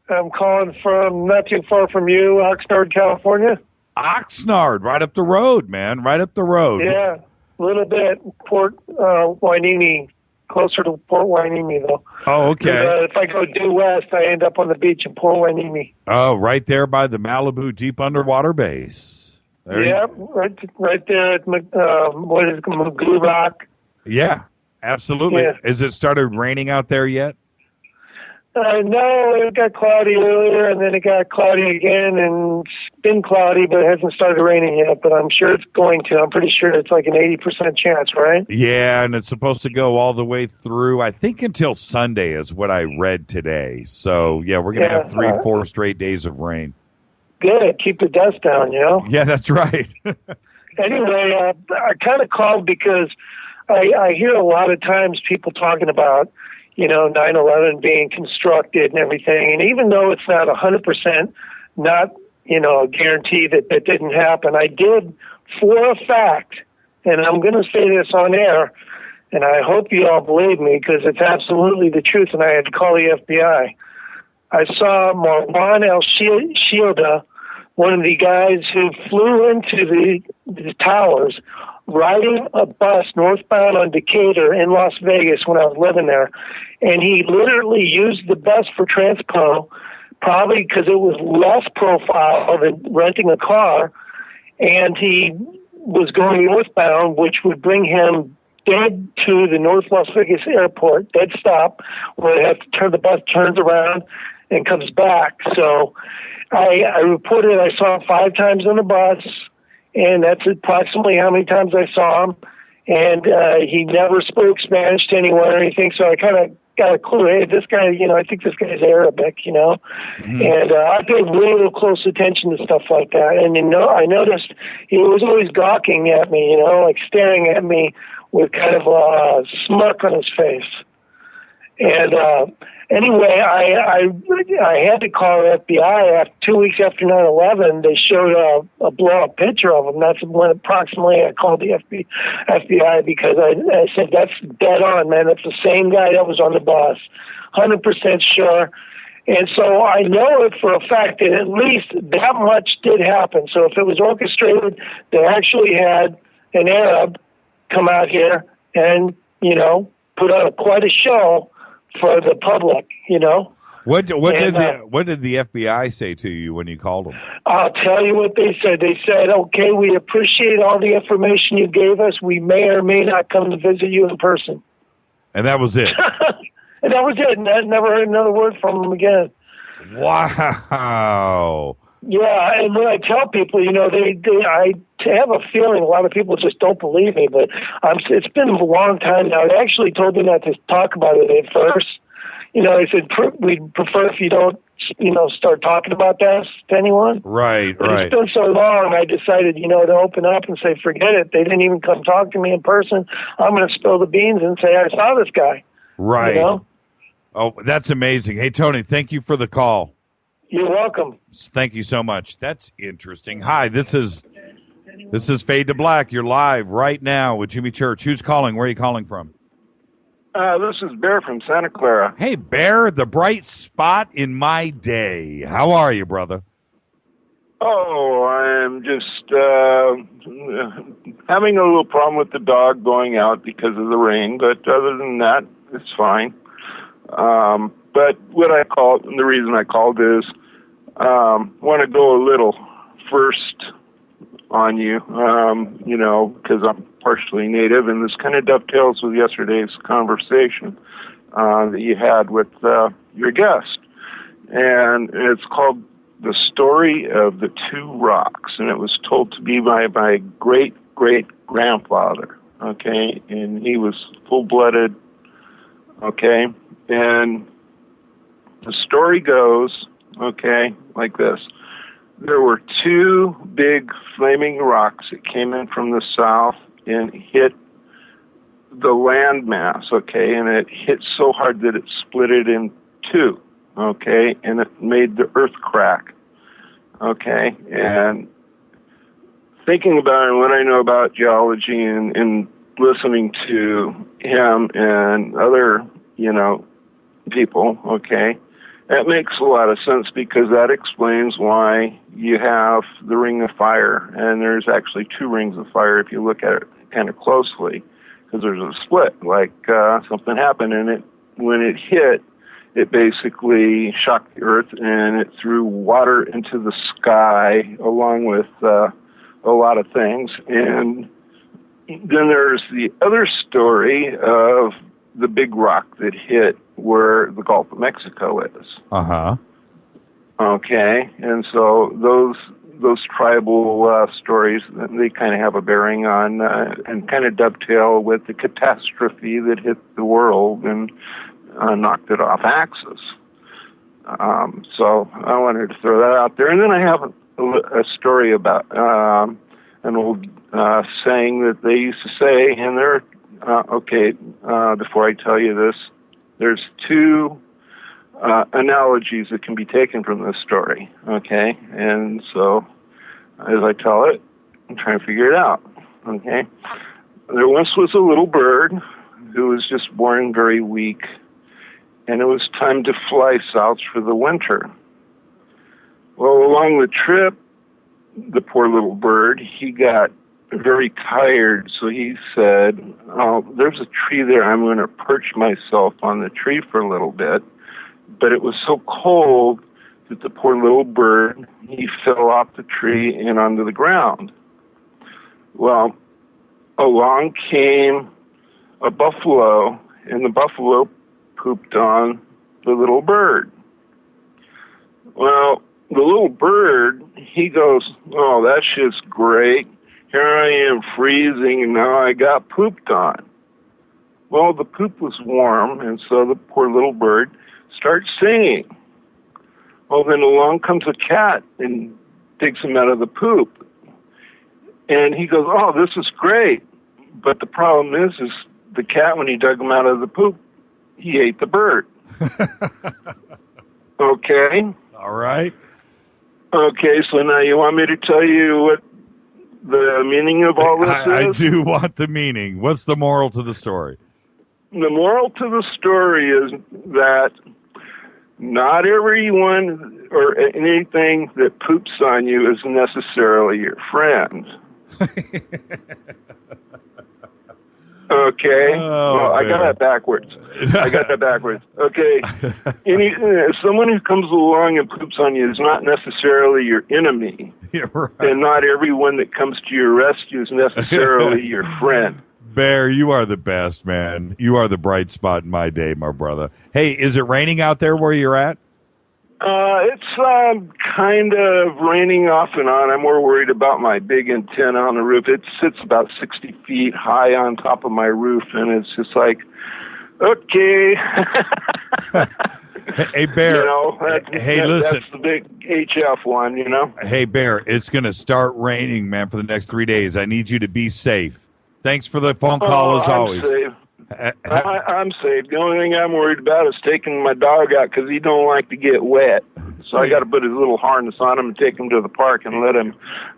I'm calling from not too far from you, Oxnard, California. Oxnard, right up the road, man. Right up the road. Yeah, a little bit. Port Hueneme, closer to Port Hueneme, though. Oh, okay. If I go due west, I end up on the beach in Port Hueneme. Oh, right there by the Malibu Deep Underwater Base. Yeah, right there at what is it, Magoo Rock. Yeah, absolutely. Yeah. Has it started raining out there yet? No, it got cloudy earlier, and then it got cloudy again, and it's been cloudy, but it hasn't started raining yet, but I'm sure it's going to. I'm pretty sure it's like an 80% chance, right? Yeah, and it's supposed to go all the way through, I think, until Sunday is what I read today. So, yeah, we're going to have 3-4 straight days of rain. Good. Keep the dust down, Yeah, that's right. Anyway, I kind of called because I hear a lot of times people talking about, 9/11 being constructed and everything. And even though it's not 100% not, a guarantee that didn't happen, I did for a fact, and I'm going to say this on air, and I hope you all believe me because it's absolutely the truth, and I had to call the FBI. I saw Marwan El-Shilda, one of the guys who flew into the towers, riding a bus northbound on Decatur in Las Vegas when I was living there. And he literally used the bus for transpo, probably because it was less profile than renting a car. And he was going northbound, which would bring him dead to the North Las Vegas airport, dead stop, where they have to turn, the bus turns around and comes back. So I reported I saw him 5 times on the bus, and that's approximately how many times I saw him. And he never spoke Spanish to anyone or anything, so I kind of got a clue. Hey, this guy, I think this guy's Arabic, Mm-hmm. And I paid real close attention to stuff like that. And I noticed he was always gawking at me, like staring at me with kind of a smirk on his face. And anyway, I had to call the FBI 2 weeks after 9/11. They showed a blow-up picture of him. That's when approximately I called the FBI because I said, that's dead on, man. That's the same guy that was on the bus, 100% sure. And so I know it for a fact that at least that much did happen. So if it was orchestrated, they actually had an Arab come out here and, put on quite a show for the public, What did the FBI say to you when you called them? I'll tell you what they said. They said, okay, we appreciate all the information you gave us. We may or may not come to visit you in person. And that was it. And that was it. And I never heard another word from them again. Wow. Yeah, and when I tell people, I have a feeling a lot of people just don't believe me, but it's been a long time now. They actually told me not to talk about it at first. They said we'd prefer if you don't, start talking about this to anyone. Right, but right. It's been so long, I decided, to open up and say, forget it. They didn't even come talk to me in person. I'm going to spill the beans and say I saw this guy. Right. Oh, that's amazing. Hey, Tony, thank you for the call. You're welcome. Thank you so much. That's interesting. Hi, this is Fade to Black. You're live right now with Jimmy Church. Who's calling? Where are you calling from? This is Bear from Santa Clara. Hey, Bear, the bright spot in my day. How are you, brother? Oh, I'm just having a little problem with the dog going out because of the rain, but other than that, it's fine. But what I called, and the reason I called is, want to go a little first on you, because I'm partially native, and this kind of dovetails with yesterday's conversation that you had with your guest. And it's called The Story of the Two Rocks, and it was told to be by my great-great-grandfather, okay? And he was full-blooded, okay? And the story goes, okay, like this. There were 2 big flaming rocks that came in from the south and hit the landmass, okay, and it hit so hard that it split it in 2, okay, and it made the earth crack, okay, and thinking about it and what I know about geology and listening to him and other, people, okay, that makes a lot of sense because that explains why you have the Ring of Fire, and there's actually 2 rings of fire if you look at it kind of closely, because there's a split, like something happened, and when it hit, it basically shocked the earth, and it threw water into the sky along with a lot of things. And then there's the other story of the big rock that hit where the Gulf of Mexico is. Uh-huh. Okay, and so those tribal stories, they kind of have a bearing on and kind of dovetail with the catastrophe that hit the world and knocked it off axis. So I wanted to throw that out there. And then I have a story about an old saying that they used to say, and before I tell you this, there's two analogies that can be taken from this story, okay? And so, as I tell it, I'm trying to figure it out, okay? There once was a little bird who was just born very weak, and it was time to fly south for the winter. Well, along the trip, the poor little bird, he got very tired, so he said, "Oh, there's a tree there. I'm going to perch myself on the tree for a little bit." But it was so cold that the poor little bird, he fell off the tree and onto the ground. Well, along came a buffalo, and the buffalo pooped on the little bird. Well, the little bird, he goes, "Oh, that's just great. Here I am freezing, and now I got pooped on." Well, the poop was warm, and so the poor little bird starts singing. Well, then along comes a cat and digs him out of the poop. And he goes, "Oh, this is great." But the problem is the cat, when he dug him out of the poop, he ate the bird. Okay? All right. Okay, so now you want me to tell you what the meaning of all this is? I do want the meaning. What's the moral to the story? The moral to the story is that not everyone or anything that poops on you is necessarily your friend. Okay. Well, I got that backwards. Okay. Someone who comes along and poops on you is not necessarily your enemy. Yeah, right. And not everyone that comes to your rescue is necessarily your friend. Bear, you are the best, man. You are the bright spot in my day, my brother. Hey, is it raining out there where you're at? It's kind of raining off and on. I'm more worried about my big antenna on the roof. It sits about 60 feet high on top of my roof, and it's just like, okay. Hey, Bear. You know, listen. That's the big HF one, you know? Hey, Bear, it's going to start raining, man, for the next 3 days. I need you to be safe. Thanks for the phone call, as always. Safe. I'm safe. The only thing I'm worried about is taking my dog out because he don't like to get wet. So I got to put his little harness on him and take him to the park and let him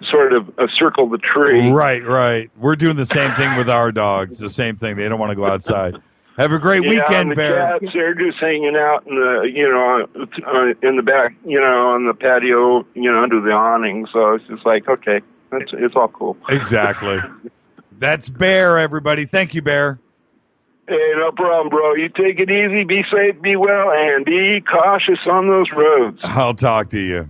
sort of circle the tree. Right. We're doing the same thing with our dogs. The same thing. They don't want to go outside. Have a great weekend, the Bear. Cats, they're just hanging out in the, in the back, on the patio, under the awning. So it's just like, okay, it's all cool. Exactly. That's Bear, everybody. Thank you, Bear. Hey, no problem, bro. You take it easy, be safe, be well, and be cautious on those roads. I'll talk to you.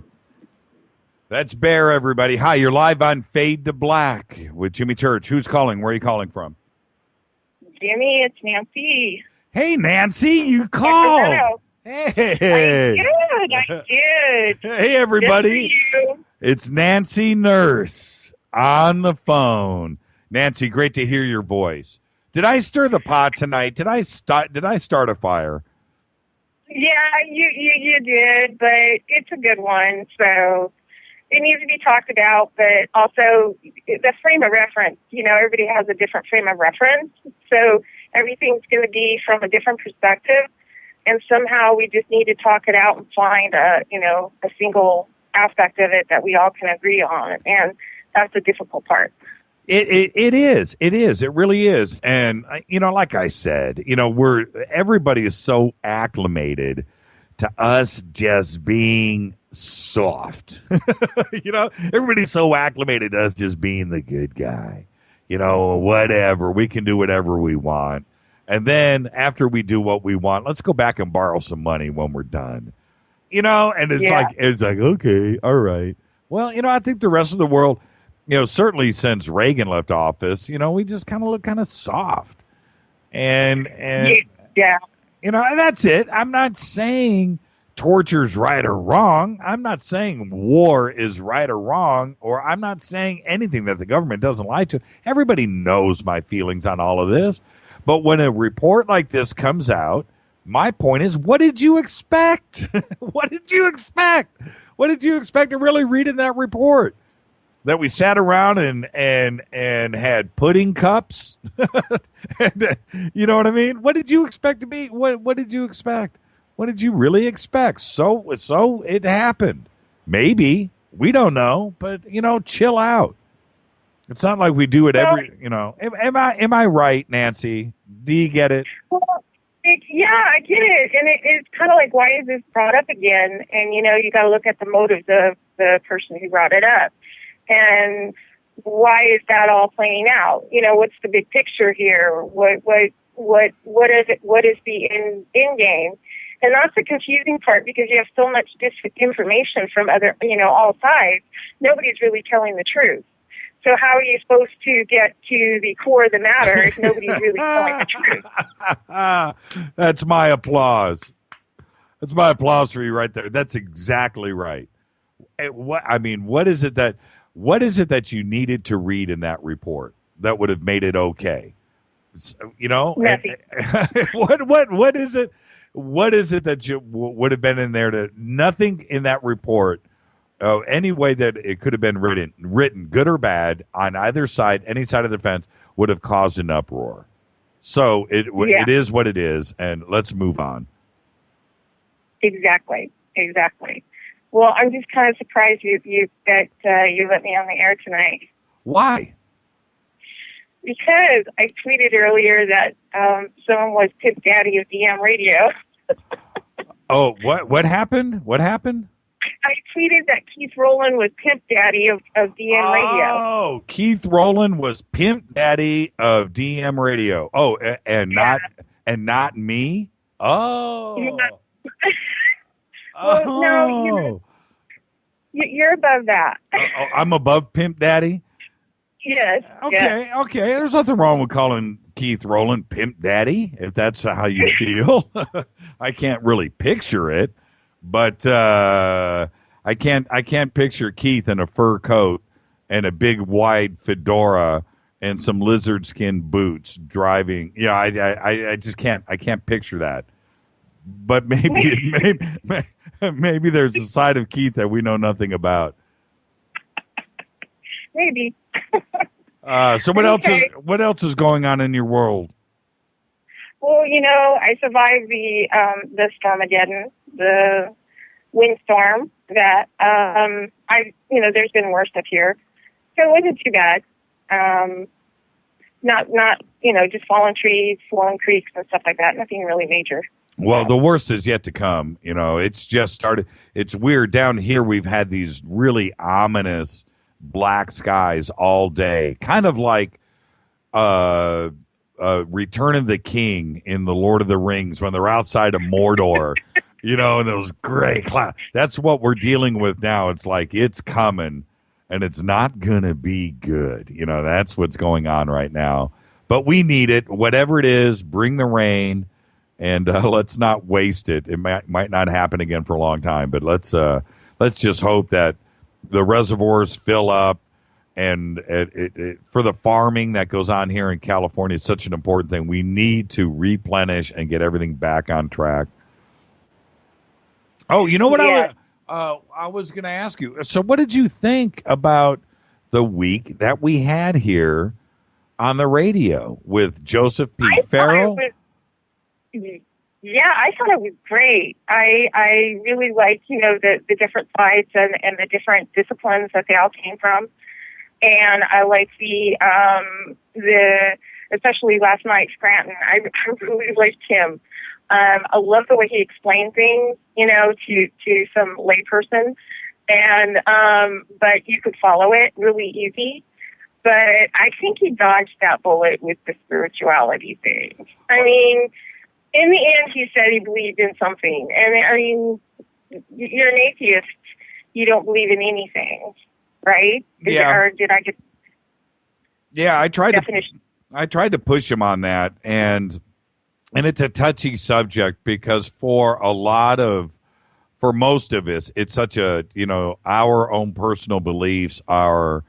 That's Bear, everybody. Hi, you're live on Fade to Black with Jimmy Church. Who's calling? Where are you calling from? Jimmy, it's Nancy. Hey, Nancy, you called. Hey. I did. Hey, everybody. It's Nancy Nurse on the phone. Nancy, great to hear your voice. Did I stir the pot tonight? Did I start a fire? Yeah, you did, but it's a good one. So it needs to be talked about, but also the frame of reference. Everybody has a different frame of reference, so everything's going to be from a different perspective, and somehow we just need to talk it out and find a single aspect of it that we all can agree on, and that's the difficult part. It is. It really is. And, like I said, everybody is so acclimated to us just being soft. Everybody's so acclimated to us just being the good guy. Whatever. We can do whatever we want. And then after we do what we want, let's go back and borrow some money when we're done. And it's like, okay, all right. Well, I think the rest of the world, certainly since Reagan left office, we just kind of look kind of soft. And that's it. I'm not saying torture's right or wrong. I'm not saying war is right or wrong, or I'm not saying anything that the government doesn't like to. Everybody knows my feelings on all of this. But when a report like this comes out, my point is, what did you expect? What did you expect? What did you expect to really read in that report? that we sat around and had pudding cups. And, you know what I mean? What did you expect to be? What did you expect? What did you really expect? So it happened. Maybe. We don't know, but chill out. It's not like we do it every, am I right, Nancy? Do you get it? Well, yeah, I get it. And it's kind of like, why is this brought up again? And, you got to look at the motives of the person who brought it up. And why is that all playing out? What's the big picture here? What is it? What is the end game? And that's the confusing part, because you have so much disinformation from all sides. Nobody's really telling the truth. So how are you supposed to get to the core of the matter if nobody's really telling the truth? That's my applause. That's my applause for you right there. That's exactly right. What is it that you needed to read in that report that would have made it okay? Nothing. What is it? What is it that you would have been in there to nothing in that report? Any way that it could have been written, good or bad, on either side, any side of the fence, would have caused an uproar. So it is what it is, and let's move on. Exactly. Well, I'm just kind of surprised that you let me on the air tonight. Why? Because I tweeted earlier that someone was Pimp Daddy of DM Radio. Oh, what happened? What happened? I tweeted that Keith Rowland was Pimp Daddy of DM Radio. Oh, Keith Rowland was Pimp Daddy of DM Radio. Oh, and not me. Oh. Well, no, you're above that. I'm above Pimp Daddy. Yes. Okay. There's nothing wrong with calling Keith Rowland Pimp Daddy if that's how you feel. I can't really picture it, but I can't picture Keith in a fur coat and a big wide fedora and some lizard skin boots driving. I just can't. I can't picture that. But maybe there's a side of Keith that we know nothing about. Maybe. So what else is going on in your world? Well, I survived the Stormageddon, the windstorm that there's been worse up here, so it wasn't too bad. Not just fallen trees, flowing creeks, and stuff like that. Nothing really major. Well, the worst is yet to come. It's just started. It's weird down here. We've had these really ominous black skies all day, kind of like Return of the King in the Lord of the Rings when they're outside of Mordor, and those gray clouds. That's what we're dealing with now. It's like it's coming, and it's not gonna be good. That's what's going on right now. But we need it, whatever it is. Bring the rain, and let's not waste it. It might not happen again for a long time, but let's just hope that the reservoirs fill up, and it for the farming that goes on here in California is such an important thing. We need to replenish and get everything back on track. Oh, you know what? Yeah. I was going to ask you. So, what did you think about the week that we had here on the radio with Joseph P. Farrell? Yeah, I thought it was great. I really liked, the different sides and the different disciplines that they all came from. And I liked the especially last night, Scranton. I really liked him. I love the way he explained things, to some layperson. And, but you could follow it really easy. But I think he dodged that bullet with the spirituality thing. I mean, in the end, he said he believed in something. And, you're an atheist. You don't believe in anything, right? Or did I get... Yeah, I tried to push him on that, and it's a touchy subject because for most of us, it's such a, our own personal beliefs are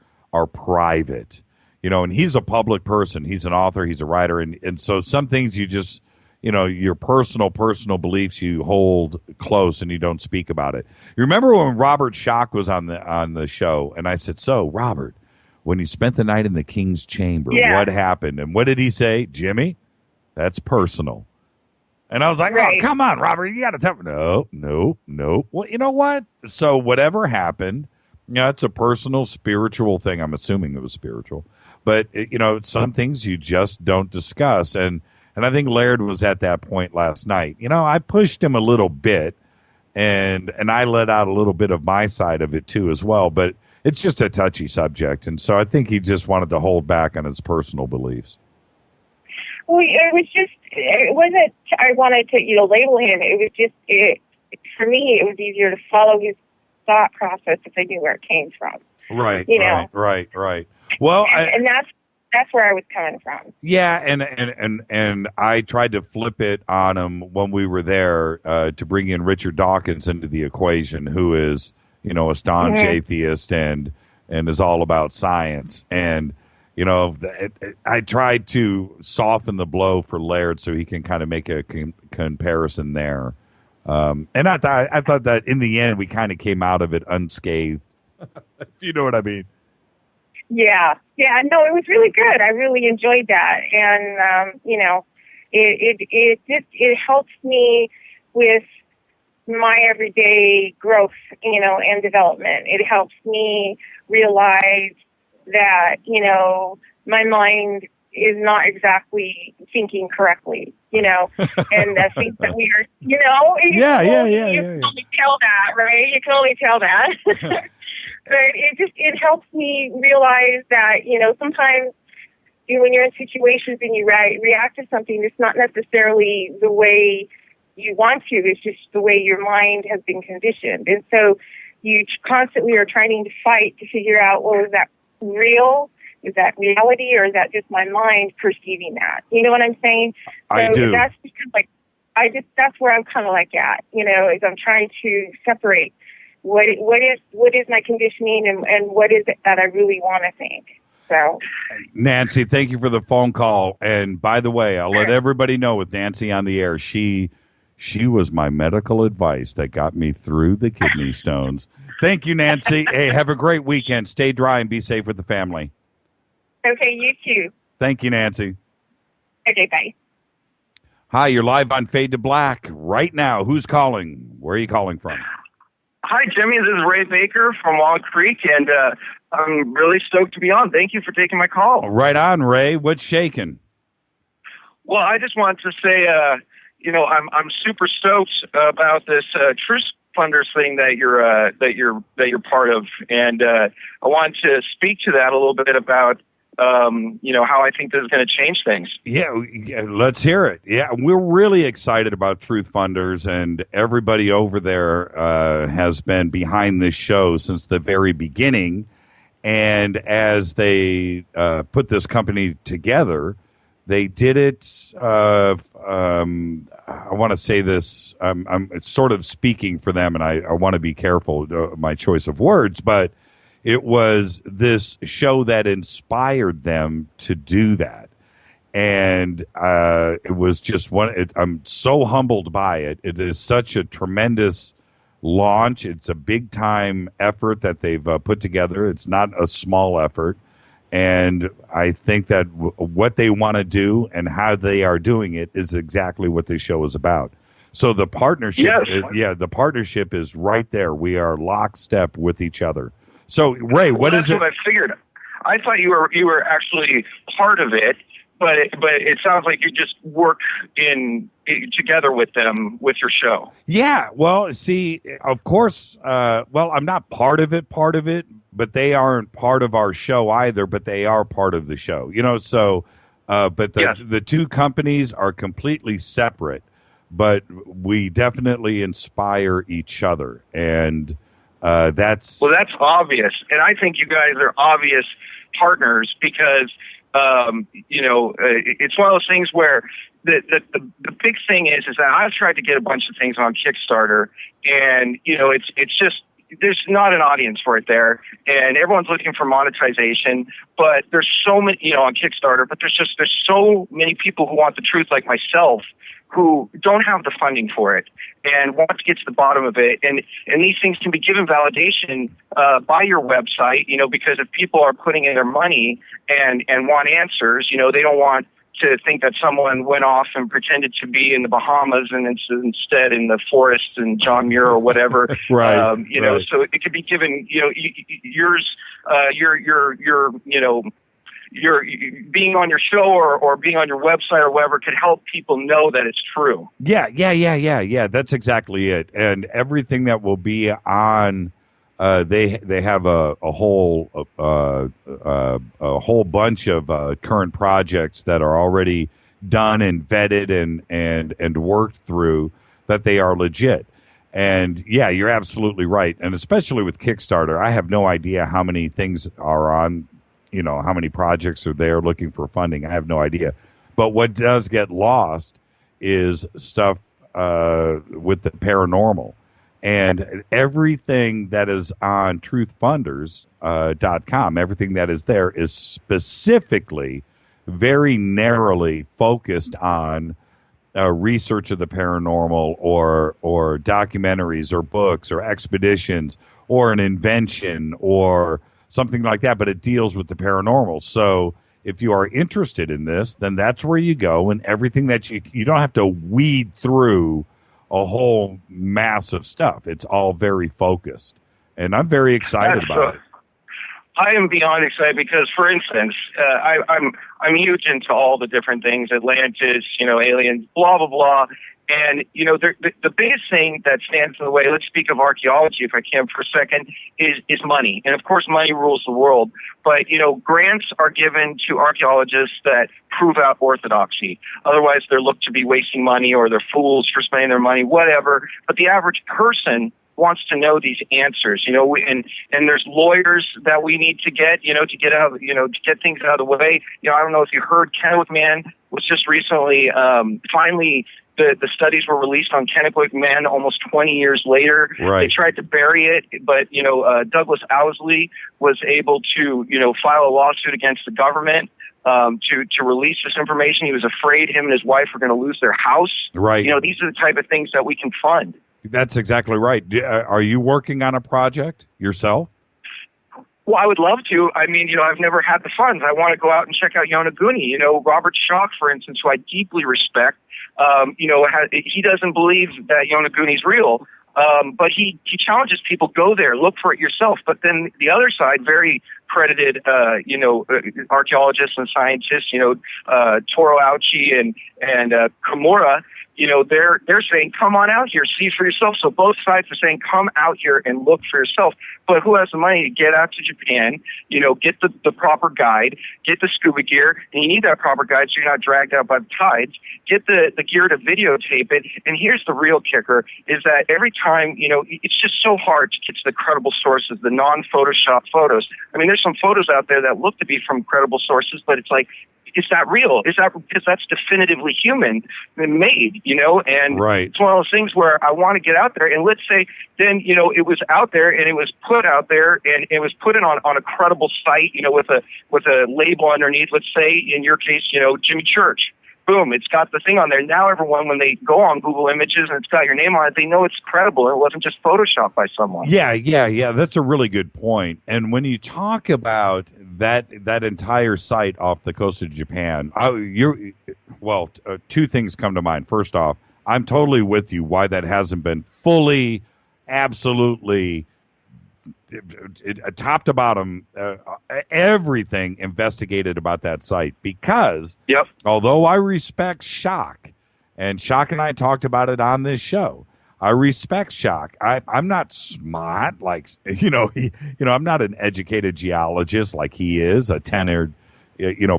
private, and he's a public person. He's an author. He's a writer. And so some things you just your personal beliefs you hold close and you don't speak about it. You remember when Robert Schoch was on the show, and I said, "So, Robert, when you spent the night in the King's Chamber, what happened?" And what did he say? "Jimmy, that's personal." And I was like, "Oh, come on, Robert, you got to tell me." No. Well, you know what? So whatever happened, it's a personal, spiritual thing. I'm assuming it was spiritual, but some things you just don't discuss. And I think Laird was at that point last night. I pushed him a little bit, and I let out a little bit of my side of it too as well. But it's just a touchy subject, and so I think he just wanted to hold back on his personal beliefs. Well, it wasn't, I wanted to, label him. It was just, for me, it was easier to follow his thought process if I knew where it came from. Right. Well, and that's where I was coming from. Yeah, and I tried to flip it on him when we were there to bring in Richard Dawkins into the equation, who is, a staunch atheist and is all about science. And I tried to soften the blow for Laird so he can kind of make a comparison there. And I thought that in the end we kind of came out of it unscathed, if you know what I mean. Yeah, no, it was really good. I really enjoyed that, and it helps me with my everyday growth, and development. It helps me realize that my mind is not exactly thinking correctly, and the things that we are, you can only tell that, right? You can only tell that. But it helps me realize that, sometimes when you're in situations and you react to something, it's not necessarily the way you want to. It's just the way your mind has been conditioned. And so you constantly are trying to fight to figure out, well, is that real? Is that reality? Or is that just my mind perceiving that? You know what I'm saying? I do. That's just that's where I'm kind of like at, is I'm trying to separate what is my conditioning and what is it that I really want to think. So, Nancy, thank you for the phone call. And by the way, I'll let everybody know with Nancy on the air, she was my medical advice that got me through the kidney stones. Thank you, Nancy. Hey, have a great weekend. Stay dry and be safe with the family. Okay, you too. Thank you, Nancy. Okay, bye. Hi, you're live on Fade to Black right now. Who's calling? Where are you calling from? Hi, Jimmy. This is Ray Baker from Long Creek, and I'm really stoked to be on. Thank you for taking my call. Right on, Ray. What's shaking? Well, I just wanted to say, I'm super stoked about this Truth Funders thing that you're part of, and I wanted to speak to that a little bit about how I think this is going to change things. Yeah, let's hear it. Yeah, we're really excited about Truth Funders, and everybody over there has been behind this show since the very beginning. And as they put this company together, they did it. I want to say this. I'm sort of speaking for them, and I want to be careful my choice of words, but it was this show that inspired them to do that. And it was just I'm so humbled by it. It is such a tremendous launch. It's a big time effort that they've put together. It's not a small effort. And I think that what they want to do and how they are doing it is exactly what this show is about. So the partnership, the partnership is right there. We are lockstep with each other. So, Ray, what is it? That's what I figured. I thought you were actually part of it, but it sounds like you just work together with them with your show. Yeah. Well, see, of course. I'm not part of it, but they aren't part of our show either. But they are part of the show. So, but the two companies are completely separate, but we definitely inspire each other, and that's obvious. And I think you guys are obvious partners because it's one of those things where the big thing is that I've tried to get a bunch of things on Kickstarter, and it's just there's not an audience for it there, and everyone's looking for monetization. But there's so many, on Kickstarter. But there's so many people who want the truth, like myself, who don't have the funding for it and want to get to the bottom of it. And these things can be given validation by your website, because if people are putting in their money and want answers, they don't want to think that someone went off and pretended to be in the Bahamas and it's instead in the forest in John Muir or whatever. Right. Right. So it could be given, yours, your being on your show or being on your website or whatever could help people know that it's true. Yeah. That's exactly it. And everything that will be on, they have a whole bunch of current projects that are already done and vetted and worked through that they are legit. And yeah, you're absolutely right. And especially with Kickstarter, I have no idea how many things are on. How many projects are there looking for funding? I have no idea. But what does get lost is stuff with the paranormal. And everything that is on truthfunders.com, everything that is there is specifically very narrowly focused on research of the paranormal or documentaries or books or expeditions or an invention or something like that, but it deals with the paranormal. So if you are interested in this, then that's where you go, and everything that you don't have to weed through a whole mass of stuff. It's all very focused, and I'm very excited about it. I am beyond excited because, for instance, I'm huge into all the different things, Atlantis, aliens, blah blah blah. And, the biggest thing that stands in the way, let's speak of archaeology, if I can, for a second, is money. And, of course, money rules the world. But, grants are given to archaeologists that prove out orthodoxy. Otherwise, they're looked to be wasting money or they're fools for spending their money, whatever. But the average person wants to know these answers, and there's lawyers that we need to get, to get out, to get things out of the way. I don't know if you heard, Kennewick Man was just recently, finally, the studies were released on Kennewick Man almost 20 years later. Right. They tried to bury it, but, Douglas Owsley was able to, file a lawsuit against the government to release this information. He was afraid him and his wife were going to lose their house. Right. These are the type of things that we can fund. That's exactly right. Are you working on a project yourself? Well, I would love to. I mean, I've never had the funds. I want to go out and check out Yonaguni. Robert Schock, for instance, who I deeply respect, he doesn't believe that Yonaguni is real, but he challenges people, go there, look for it yourself. But then the other side, very credited, archaeologists and scientists, Toro Auchi and Kimura, they're saying, come on out here, see for yourself. So both sides are saying, come out here and look for yourself. But who has the money to get out to Japan, get the proper guide, get the scuba gear, and you need that proper guide so you're not dragged out by the tides, get the gear to videotape it. And here's the real kicker, is that every time, it's just so hard to get to the credible sources, the non-Photoshop photos. I mean, there's some photos out there that look to be from credible sources, but it's like, is that real? Is that because that's definitively human and made, And right. It's one of those things where I want to get out there, and let's say then, it was out there and it was put out there and it was put in on a credible site, with a label underneath, let's say in your case, Jimmy Church. Boom, it's got the thing on there. Now everyone, when they go on Google Images and it's got your name on it, they know it's credible. It wasn't just Photoshopped by someone. Yeah. That's a really good point. And when you talk about that entire site off the coast of Japan, two things come to mind. First off, I'm totally with you why that hasn't been fully, absolutely, top to bottom, everything investigated about that site, because although I respect Schock, and Schock and I talked about it on this show, I respect Schock. I'm not smart I'm not an educated geologist like he is, a tenured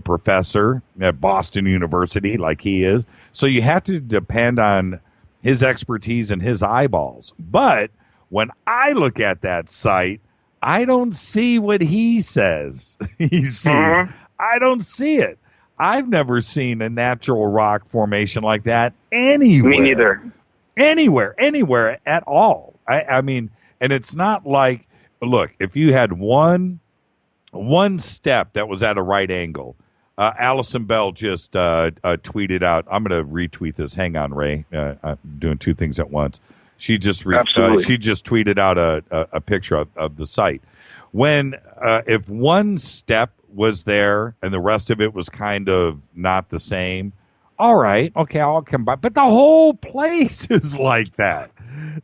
professor at Boston University like he is. So you have to depend on his expertise and his eyeballs. But when I look at that site, I don't see what he says he sees. Mm-hmm. I don't see it. I've never seen a natural rock formation like that anywhere. Me neither. Anywhere at all. I mean, And it's not like, look, if you had one step that was at a right angle, Allison Bell just tweeted out. I'm going to retweet this. Hang on, Ray. I'm doing two things at once. She just tweeted out a picture of the site. When if one step was there and the rest of it was kind of not the same, all right, okay, I'll come by. But the whole place is like that.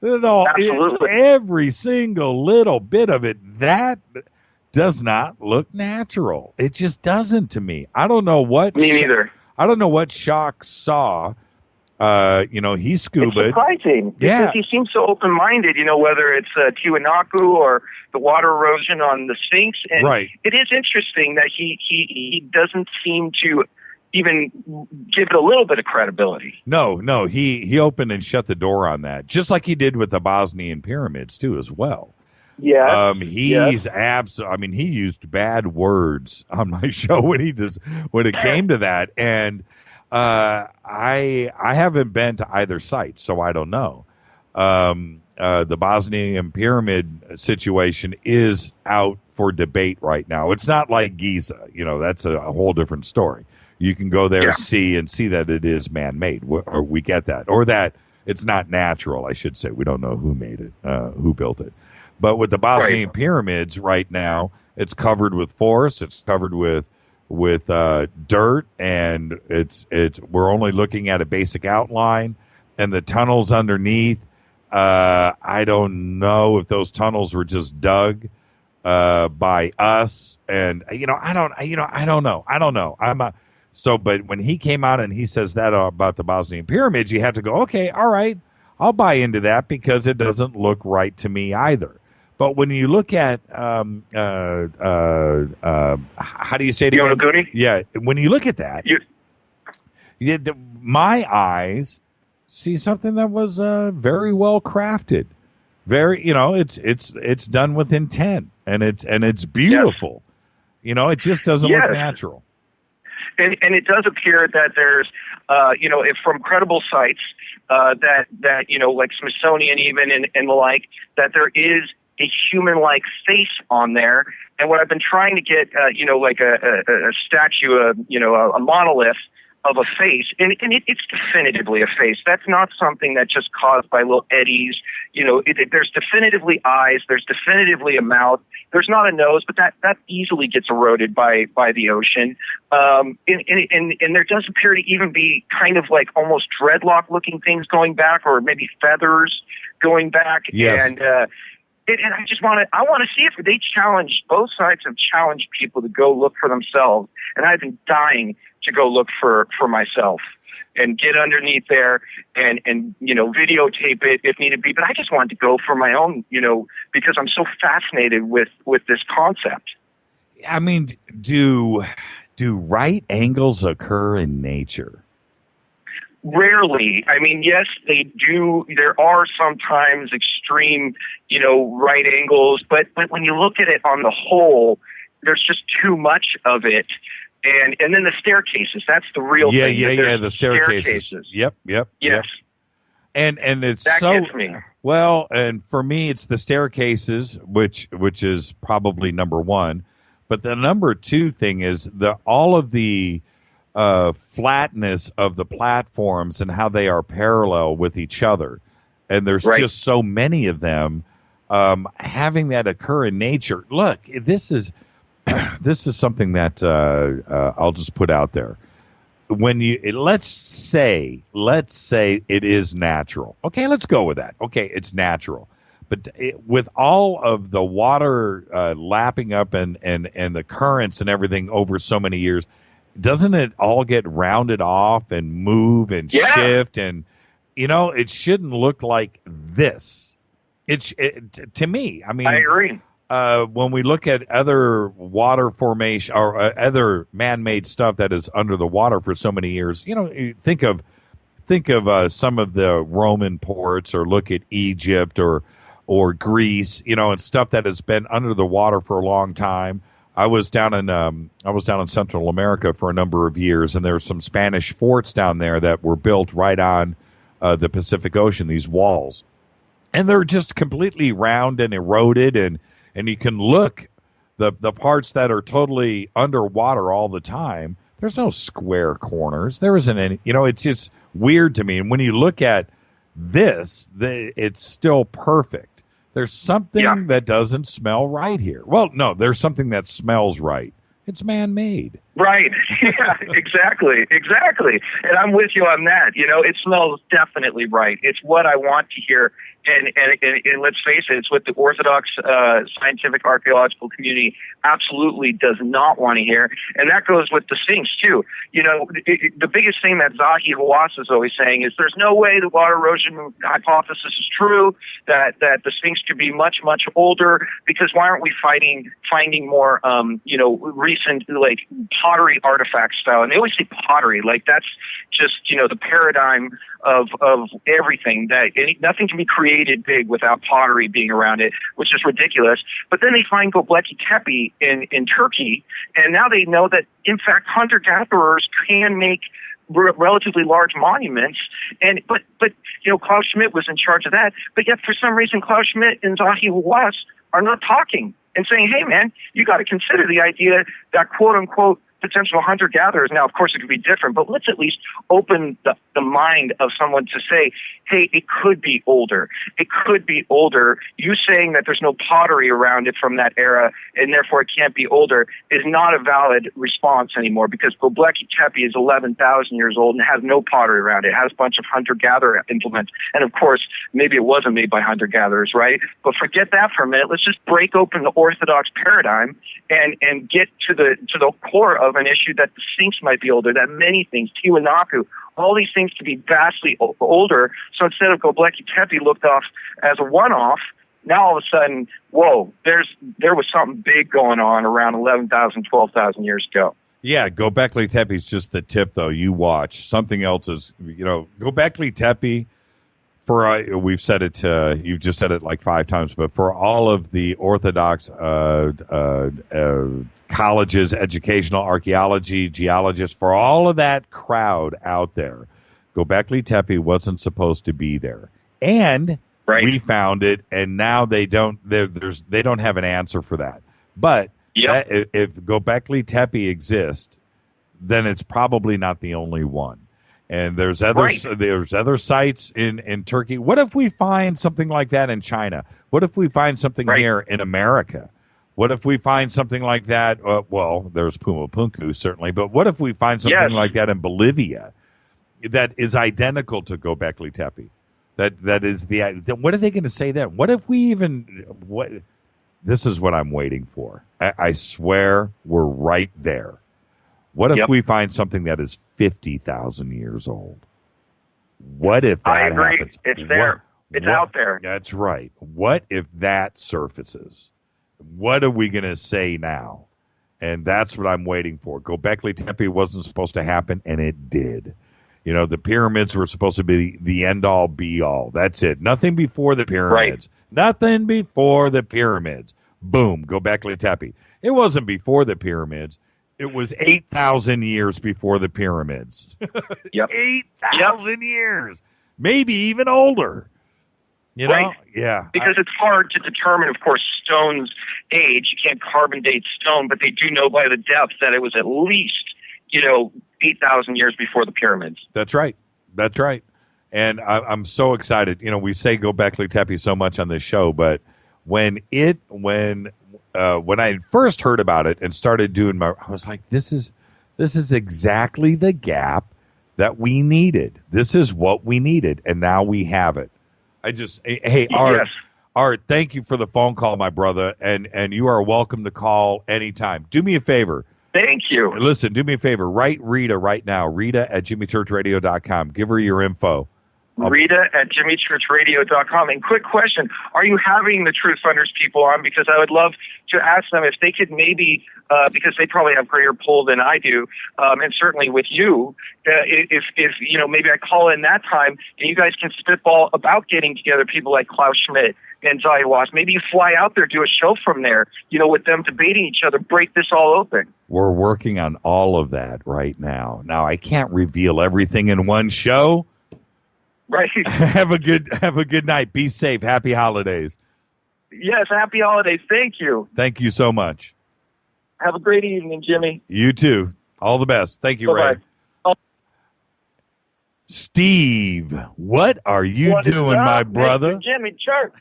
Absolutely. Every single little bit of it, that does not look natural. It just doesn't to me. I don't know what. Me neither. I don't know what Shock saw. He scuba. It's surprising because he seems so open-minded. Whether it's Tiwanaku or the water erosion on the Sphinx. And right. It is interesting that he doesn't seem to even give it a little bit of credibility. No, he opened and shut the door on that, just like he did with the Bosnian pyramids too, as well. Yeah, he used bad words on my show when it came to that, and I haven't been to either site, so I don't know. The Bosnian pyramid situation is out for debate right now. It's not like Giza, that's a whole different story. You can go there, see that it is man-made, or we get that, or that it's not natural. I should say we don't know who made it, who built it. But with the Bosnian pyramids right now, it's covered with forests. It's covered with dirt, and we're only looking at a basic outline, and the tunnels underneath. I don't know if those tunnels were just dug by us, and I don't know. But when he came out and he says that about the Bosnian pyramids, you have to go, okay, all right, I'll buy into that because it doesn't look right to me either. But when you look at how do you say it? Yonaguni? Yeah, when you look at that, my eyes see something that was very well crafted. Very, it's done with intent, and it's beautiful. Yes. It just doesn't look natural. And it does appear that there's, if from credible sites that like Smithsonian even and the like, that there is a human-like face on there. And what I've been trying to get, like a statue, a monolith of a face, and it's definitively a face. That's not something that's just caused by little eddies. There's definitively eyes. There's definitively a mouth. There's not a nose, but that easily gets eroded by the ocean. And there does appear to even be kind of like almost dreadlock-looking things going back, or maybe feathers going back. Yes. And I just want to see if they challenge, both sides have challenged people to go look for themselves. And I've been dying to go look for myself and get underneath there and videotape it if needed be. But I just wanted to go for my own, because I'm so fascinated with this concept. I mean, do right angles occur in nature? Rarely. I mean, yes, they do. There are sometimes extreme, right angles, but when you look at it on the whole, there's just too much of it. And then the staircases, that's the real thing. Yeah, the staircases. Yep. Yes. And it's that so gets me. Well, and for me it's the staircases, which is probably number one. But the number two thing is all of the flatness of the platforms and how they are parallel with each other. And there's just so many of them. Having that occur in nature. Look, this is something that I'll just put out there. When let's say it is natural. Okay, let's go with that. Okay, it's natural. But with all of the water lapping up and the currents and everything over so many years, doesn't it all get rounded off and move and shift? And, it shouldn't look like this. To me, I mean, I agree. When we look at other water formation or other man-made stuff that is under the water for so many years, you think of some of the Roman ports, or look at Egypt or Greece, and stuff that has been under the water for a long time. I was down in Central America for a number of years, and there were some Spanish forts down there that were built right on the Pacific Ocean. These walls. And they're just completely round and eroded, and you can look the parts that are totally underwater all the time. There's no square corners. There isn't any. It's just weird to me. And when you look at this, it's still perfect. There's something that doesn't smell right here. Well, no, there's something that smells right. It's man-made. Right. Yeah, exactly. And I'm with you on that. It smells definitely right. It's what I want to hear. And let's face it, it's what the Orthodox scientific archaeological community absolutely does not want to hear. And that goes with the Sphinx, too. The biggest thing that Zahi Hawass is always saying is there's no way the water erosion hypothesis is true, that the Sphinx could be much, much older, because why aren't we finding more, recent, like, pottery artifact style? And they always say pottery, like that's just, the paradigm of everything, that nothing can be created big without pottery being around it, which is ridiculous. But then they find Göbekli Tepe in Turkey, and now they know that, in fact, hunter-gatherers can make relatively large monuments, but Klaus Schmidt was in charge of that, but yet for some reason Klaus Schmidt and Zahi Hawass are not talking and saying, hey man, you got to consider the idea that quote-unquote potential hunter-gatherers, now of course it could be different, but let's at least open the mind of someone to say, hey, it could be older. It could be older. You saying that there's no pottery around it from that era and therefore it can't be older is not a valid response anymore, because Göbekli Tepe is 11,000 years old and has no pottery around it. It has a bunch of hunter-gatherer implements. And of course, maybe it wasn't made by hunter-gatherers, right? But forget that for a minute. Let's just break open the Orthodox paradigm and get to the core of an issue that the Sphinx might be older, that many things, Tiwanaku, all these things to be vastly older. So instead of Göbekli Tepe looked off as a one-off, now all of a sudden, whoa, there was something big going on around 11,000, 12,000 years ago. Yeah, Göbekli Tepe is just the tip, though. You watch. Something else is, Göbekli Tepe, we've said it, you've just said it like 5 times, but for all of the Orthodox colleges, educational archaeology, geologists, for all of that crowd out there, Göbekli Tepe wasn't supposed to be there. And we found it, and now they don't have an answer for that. But if Göbekli Tepe exists, then it's probably not the only one. And there's other sites in Turkey. What if we find something like that in China? What if we find something here in America? What if we find something like that? Well, there's Pumapunku, certainly. But what if we find something like that in Bolivia that is identical to Göbekli Tepe? That is what are they going to say then? What if we this is what I'm waiting for. I swear we're right there. What if we find something that is 50,000 years old? What if that happens? It's there. It's out there. That's right. What if that surfaces? What are we going to say now? And that's what I'm waiting for. Göbekli Tepe wasn't supposed to happen, and it did. The pyramids were supposed to be the end-all, be-all. That's it. Nothing before the pyramids. Nothing before the pyramids. Boom, Göbekli Tepe. It wasn't before the pyramids. It was 8,000 years before the pyramids. 8,000 years. Maybe even older. Yeah. Because it's hard to determine, of course, stone's age. You can't carbon date stone, but they do know by the depth that it was at least, 8,000 years before the pyramids. That's right. And I'm so excited. We say Göbekli Tepe so much on this show, but when I first heard about it and started doing I was like, this is exactly the gap that we needed. This is what we needed, and now we have it. Art, thank you for the phone call, my brother, and you are welcome to call anytime. Do me a favor. Thank you. Listen, do me a favor. Write Rita right now, Rita@jimmychurchradio.com. Give her your info. Rita@jimmychurchradio.com. And quick question, are you having the Truth Funders people on? Because I would love to ask them if they could maybe, because they probably have greater pull than I do, and certainly with you, if maybe I call in that time and you guys can spitball about getting together people like Klaus Schmidt and Zahi Hawass. Maybe you fly out there, do a show from there, with them debating each other, break this all open. We're working on all of that right now. Now, I can't reveal everything in one show. great. Have a good night. Be safe. Happy holidays. Yes, happy holidays. Thank you. Thank you so much. Have a great evening, Jimmy. You too. All the best. Thank you, Bye-bye. Ray. Steve, what are you What is doing, up, my brother? Mr. Jimmy Church.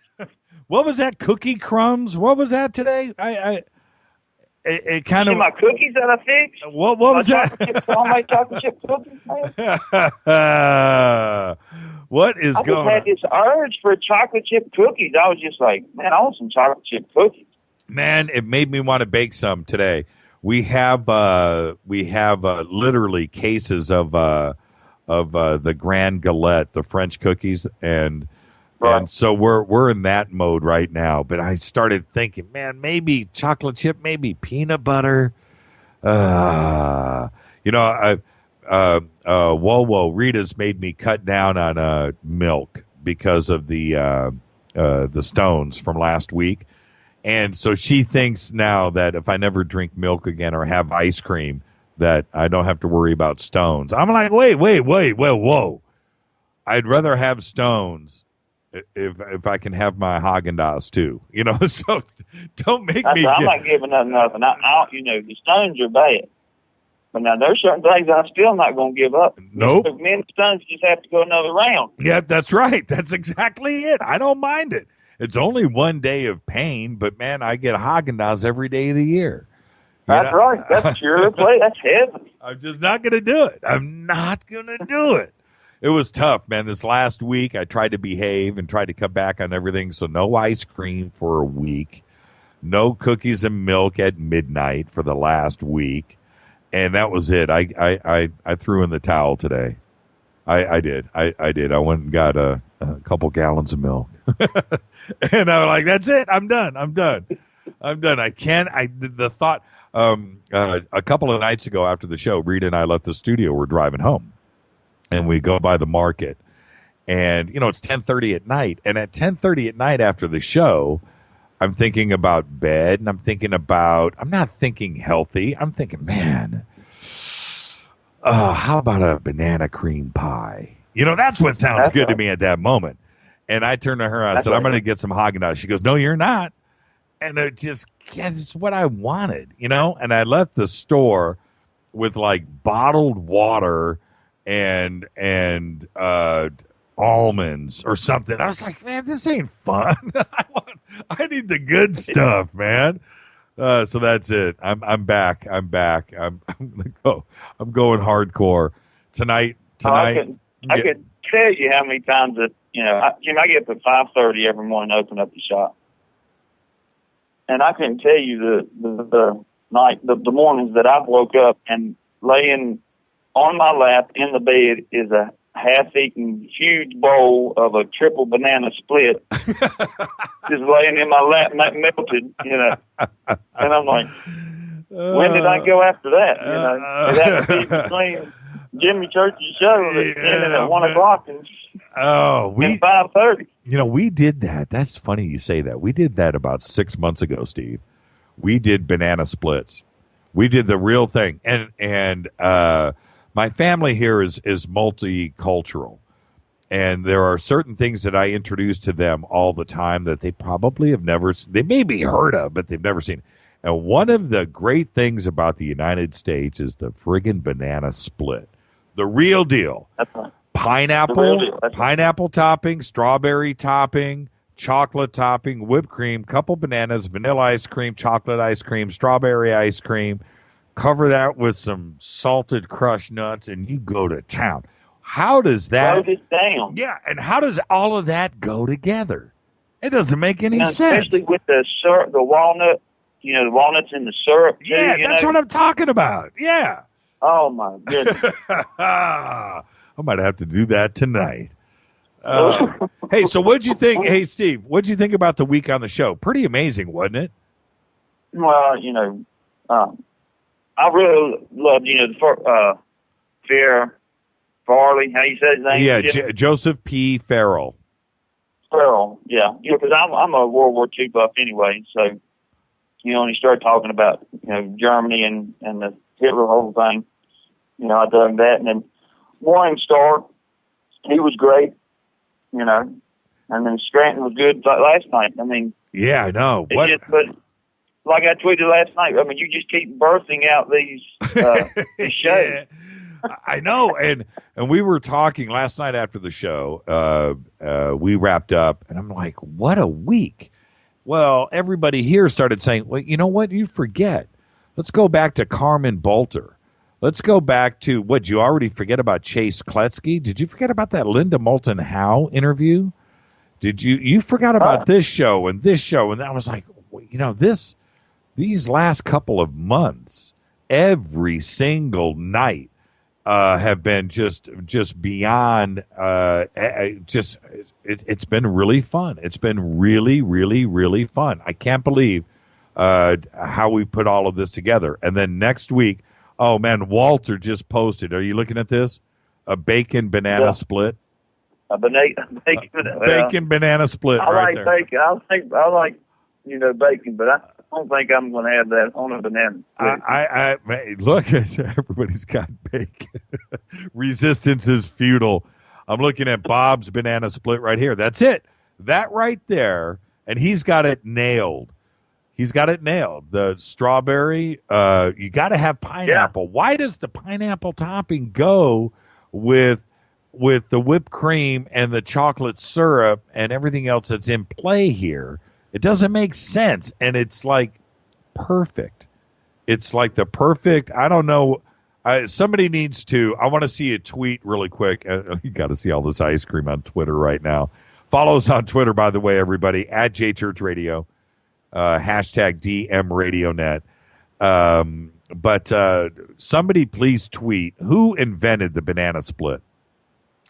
What was that? Cookie crumbs? What was that today? It kind of my cookies that I fixed. What was that? All my chocolate chip cookies, man. What is I going just had this urge for chocolate chip cookies. I was just like, man, I want some chocolate chip cookies. Man, it made me want to bake some today. We have literally cases of the Grand Galette, the French cookies, and so we're in that mode right now. But I started thinking, man, maybe chocolate chip, maybe peanut butter. Whoa, Rita's made me cut down on milk because of the stones from last week. And so she thinks now that if I never drink milk again or have ice cream, that I don't have to worry about stones. I'm like, whoa. I'd rather have stones if I can have my Haagen-Dazs too. So don't make me. I'm not giving up nothing. The stones are bad. But now there's certain things I'm still not going to give up. Nope. Me and the stones just have to go another round. Yeah, that's right. That's exactly it. I don't mind it. It's only one day of pain, but man, I get Haagen-Dazs every day of the year. That's right. That's pure play. That's heaven. I'm just not going to do it. I'm not going to do it. It was tough, man. This last week, I tried to behave and tried to cut back on everything. So no ice cream for a week, no cookies and milk at midnight for the last week, and that was it. I threw in the towel today. I did. I did. I went and got a couple gallons of milk, and I was like, "That's it. I'm done. I can't. The thought. A couple of nights ago after the show, Rita and I left the studio. We're driving home, and we go by the market, and it's 10:30 at night. And at 10:30 at night after the show, I'm thinking about bed, and I'm not thinking healthy. I'm thinking, man, how about a banana cream pie? That's what sounds good to me at that moment. And I turned to her and I said, I'm going to get some Haagen-Dazs. She goes, no, you're not. And it's what I wanted, And I left the store with like bottled water and almonds or something. I was like, man, this ain't fun. I need the good stuff, man. So that's it. I'm back. I'm going hardcore tonight. I could tell you how many times that I get up at 5:30 every morning to open up the shop, and I couldn't tell you the mornings that I've woke up and laying on my lap in the bed is a half-eaten huge bowl of a triple banana split, just laying in my lap, melted, And I'm like, when did I go after that? That would be between Jimmy Church's show that ended at 1 o'clock and 5:30. We did that. That's funny you say that. We did that about 6 months ago, Steve. We did banana splits. We did the real thing, and my family here is multicultural, and there are certain things that I introduce to them all the time that they probably have never seen. They may be heard of, but they've never seen. And one of the great things about the United States is the friggin' banana split. The real deal. That's right. Pineapple topping, strawberry topping, chocolate topping, whipped cream, couple bananas, vanilla ice cream, chocolate ice cream, strawberry ice cream. Cover that with some salted crushed nuts, and you go to town. How does that? Slow this down. Yeah, and how does all of that go together? It doesn't make any sense. Especially with the syrup, the walnut. The walnuts in the syrup. Too, yeah, that's what I'm talking about. Yeah. Oh my goodness. I might have to do that tonight. Hey, so what'd you think? Hey, Steve, what'd you think about the week on the show? Pretty amazing, wasn't it? Well, I really loved, Farley. How you say his name? Yeah, Joseph P. Farrell. Farrell, yeah. Because I'm a World War II buff anyway, so, when he started talking about, Germany and the Hitler whole thing, I dug that. And then Morningstar, he was great. you know. And then Scranton was good last night. I mean, yeah, I know. But like I tweeted last night, I mean, you just keep birthing out these shows. Yeah, I know. And we were talking last night after the show. We wrapped up, and I'm like, what a week. Well, everybody here started saying, well, you know what? You forget. Let's go back to Carmen Bolter. Let's go back to, what, you already forget about Chase Kletzky? Did you forget about that Linda Moulton Howe interview? Did you forgot about this show and this show? And I was like, you know, these last couple of months, every single night have been just beyond, it's been really fun. It's been really, really, really fun. I can't believe how we put all of this together. And then next week, oh man, Walter just posted. Are you looking at this? A bacon banana split. A bacon banana split. I right like there. bacon. I like bacon, but I don't think I'm going to have that on a banana split. I look, everybody's got bacon. Resistance is futile. I'm looking at Bob's banana split right here. That's it. That right there, and he's got it nailed. He's got it nailed. The strawberry, you got to have pineapple. Yeah. Why does the pineapple topping go with the whipped cream and the chocolate syrup and everything else that's in play here? It doesn't make sense, and it's like perfect. It's like the perfect, I don't know, somebody needs to, I want to see a tweet really quick. You got to see all this ice cream on Twitter right now. Follow us on Twitter, by the way, everybody, at JChurchRadio. Hashtag DMRadioNet. But somebody please tweet who invented the banana split.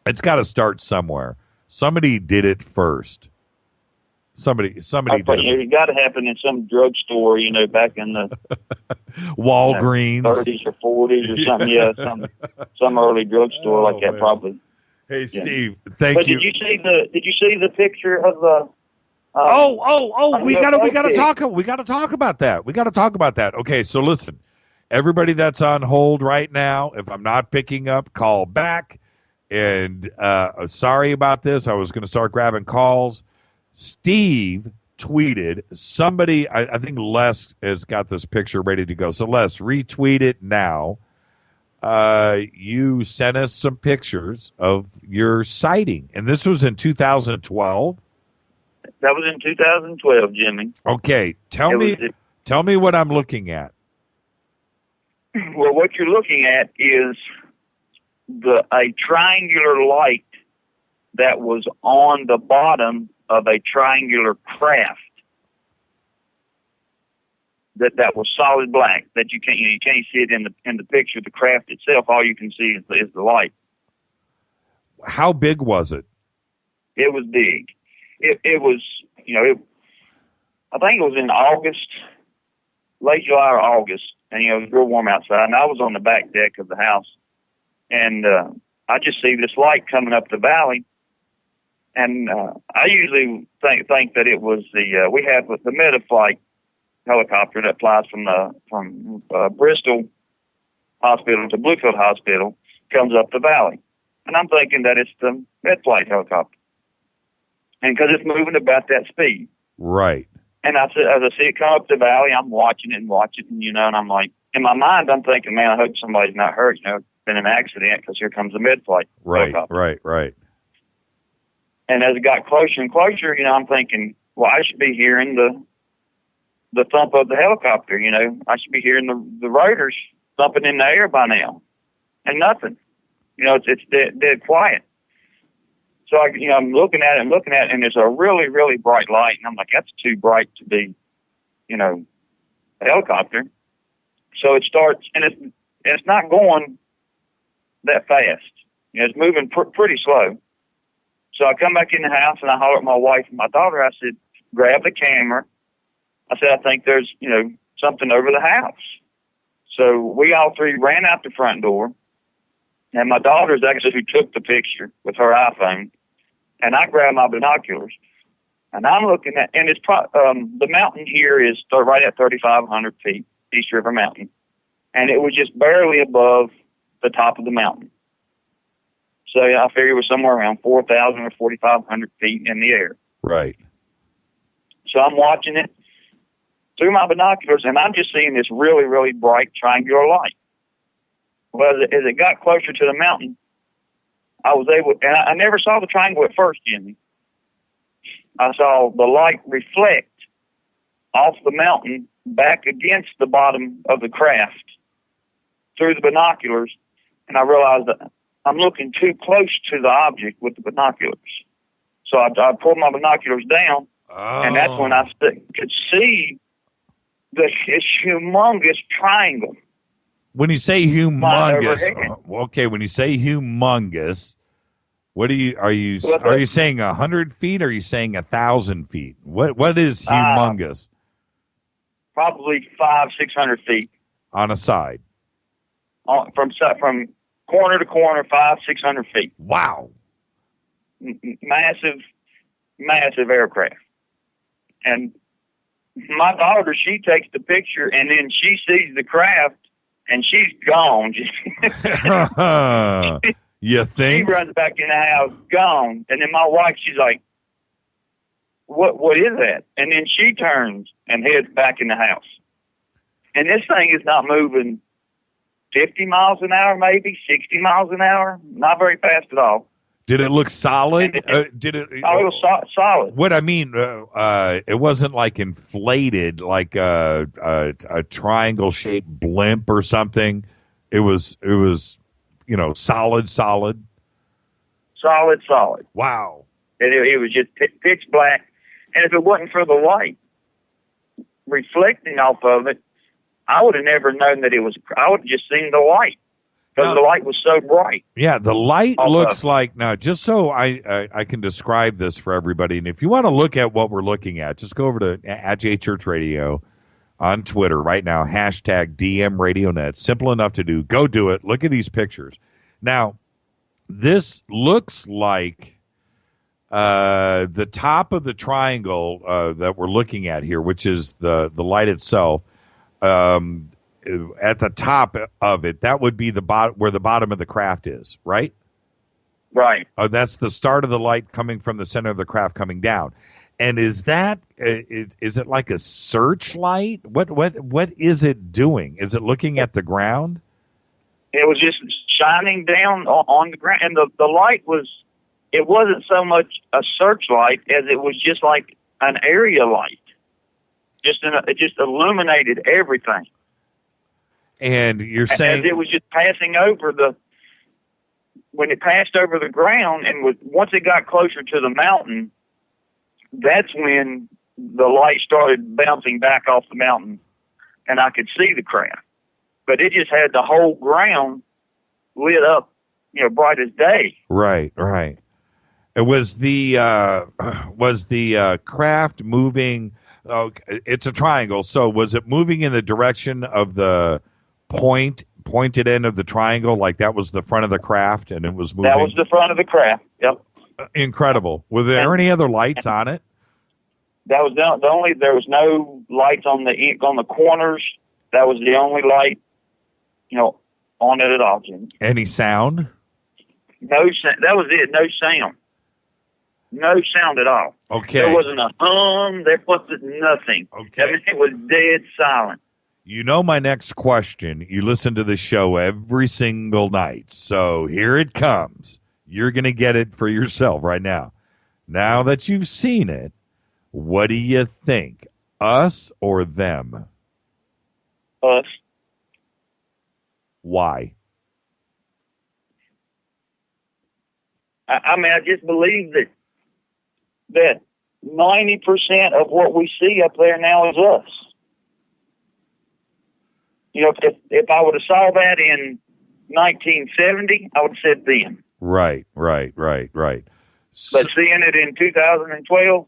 It's got to start somewhere. Somebody did it first. Somebody did it. It got to happen in some drugstore, back in the Walgreens, 30s or 40s or something. Yeah, some early drugstore like that, man. Probably. Hey, Steve, thank you. Did you see the picture of the? We gotta talk about that. Okay, so listen, everybody that's on hold right now, if I'm not picking up, call back. And sorry about this. I was going to start grabbing calls. Steve tweeted somebody. I think Les has got this picture ready to go. So Les, retweet it now. You sent us some pictures of your sighting, and this was in 2012. That was in 2012, Jimmy. Okay, tell me what I'm looking at. Well, what you're looking at is a triangular light that was on the bottom of a triangular craft that was solid black. That you can't see it in the picture. The craft itself, all you can see is the light. How big was it? It was big. It was, I think it was in August, late July or August, and it was real warm outside, and I was on the back deck of the house, and I just see this light coming up the valley, and I usually think that it was we have the Metaflight helicopter that flies from Bristol Hospital to Bluefield Hospital, comes up the valley, and I'm thinking that it's the Metaflight helicopter. And because it's moving about that speed. Right. And as I see it come up the valley, I'm watching it, and I'm like, in my mind, I'm thinking, man, I hope somebody's not hurt. It's been an accident because here comes the mid-flight. Right. And as it got closer and closer, I'm thinking, well, I should be hearing the thump of the helicopter. I should be hearing the rotors thumping in the air by now. And nothing. It's dead quiet. So I'm looking at it, and there's a really, really bright light, and I'm like, that's too bright to be, a helicopter. So it starts, and it's not going that fast. It's moving pretty slow. So I come back in the house, and I holler at my wife and my daughter. I said, grab the camera. I said, I think there's, something over the house. So we all three ran out the front door. And my daughter's actually who took the picture with her iPhone. And I grabbed my binoculars. And I'm looking at, and it's the mountain here is right at 3,500 feet, East River Mountain. And it was just barely above the top of the mountain. So I figure it was somewhere around 4,000 or 4,500 feet in the air. Right. So I'm watching it through my binoculars, and I'm just seeing this really, really bright triangular light. Well, as it got closer to the mountain, I was able, and I never saw the triangle at first, Jimmy. I saw the light reflect off the mountain back against the bottom of the craft through the binoculars, and I realized that I'm looking too close to the object with the binoculars. So I pulled my binoculars down, and that's when I could see this humongous triangle. When you say humongous, okay, when you say humongous, what are you saying 100 feet, or are you saying 1,000 feet? What is humongous? Probably 500-600 feet. On a side. From corner to corner, 500-600 feet. Wow. Massive aircraft. And my daughter, she takes the picture, and then she sees the craft, and she's gone. You think? She runs back in the house, gone. And then my wife, she's like, what is that? And then she turns and heads back in the house. And this thing is not moving 50 miles an hour, maybe 60 miles an hour. Not very fast at all. Did it look solid? It was solid. What I mean, it wasn't like inflated, like a triangle-shaped blimp or something. It was, solid. Solid. Wow. It was just pitch black. And if it wasn't for the light reflecting off of it, I would have never known that it was. I would have just seen the light because the light was so bright. Yeah, the light looks like, now, just so I can describe this for everybody, and if you want to look at what we're looking at, just go over to @JChurchRadio on Twitter right now, #DMRadioNet. Simple enough to do. Go do it. Look at these pictures. Now, this looks like the top of the triangle that we're looking at here, which is the light itself. At the top of it, that would be where the bottom of the craft is, right? Right. That's the start of the light coming from the center of the craft coming down. And is that is it like a searchlight? What is it doing? Is it looking at the ground? It was just shining down on the ground, and the light was. It wasn't so much a searchlight as it was just like an area light. It just illuminated everything. And you're saying as it was just passing over when it passed over the ground, and once it got closer to the mountain, that's when the light started bouncing back off the mountain, and I could see the craft. But it just had the whole ground lit up, bright as day. Right. It was the craft moving? It's a triangle. So was it moving in the direction of the pointed end of the triangle? Like that was the front of the craft, and it was moving. That was the front of the craft. Yep. Incredible. Were there any other lights on it? That was the only. There was no lights on the corners. That was the only light, on it at all, Jimmy. Any sound? No sound. That was it. No sound. No sound at all. Okay. There wasn't a hum. There wasn't nothing. Okay. Everything was dead silent. You know my next question. You listen to the show every single night. So here it comes. You're going to get it for yourself right now. Now that you've seen it, what do you think? Us or them? Us. Why? I just believe that 90% of what we see up there now is us. If I would have saw that in 1970, I would have said them. Right. But seeing it in 2012,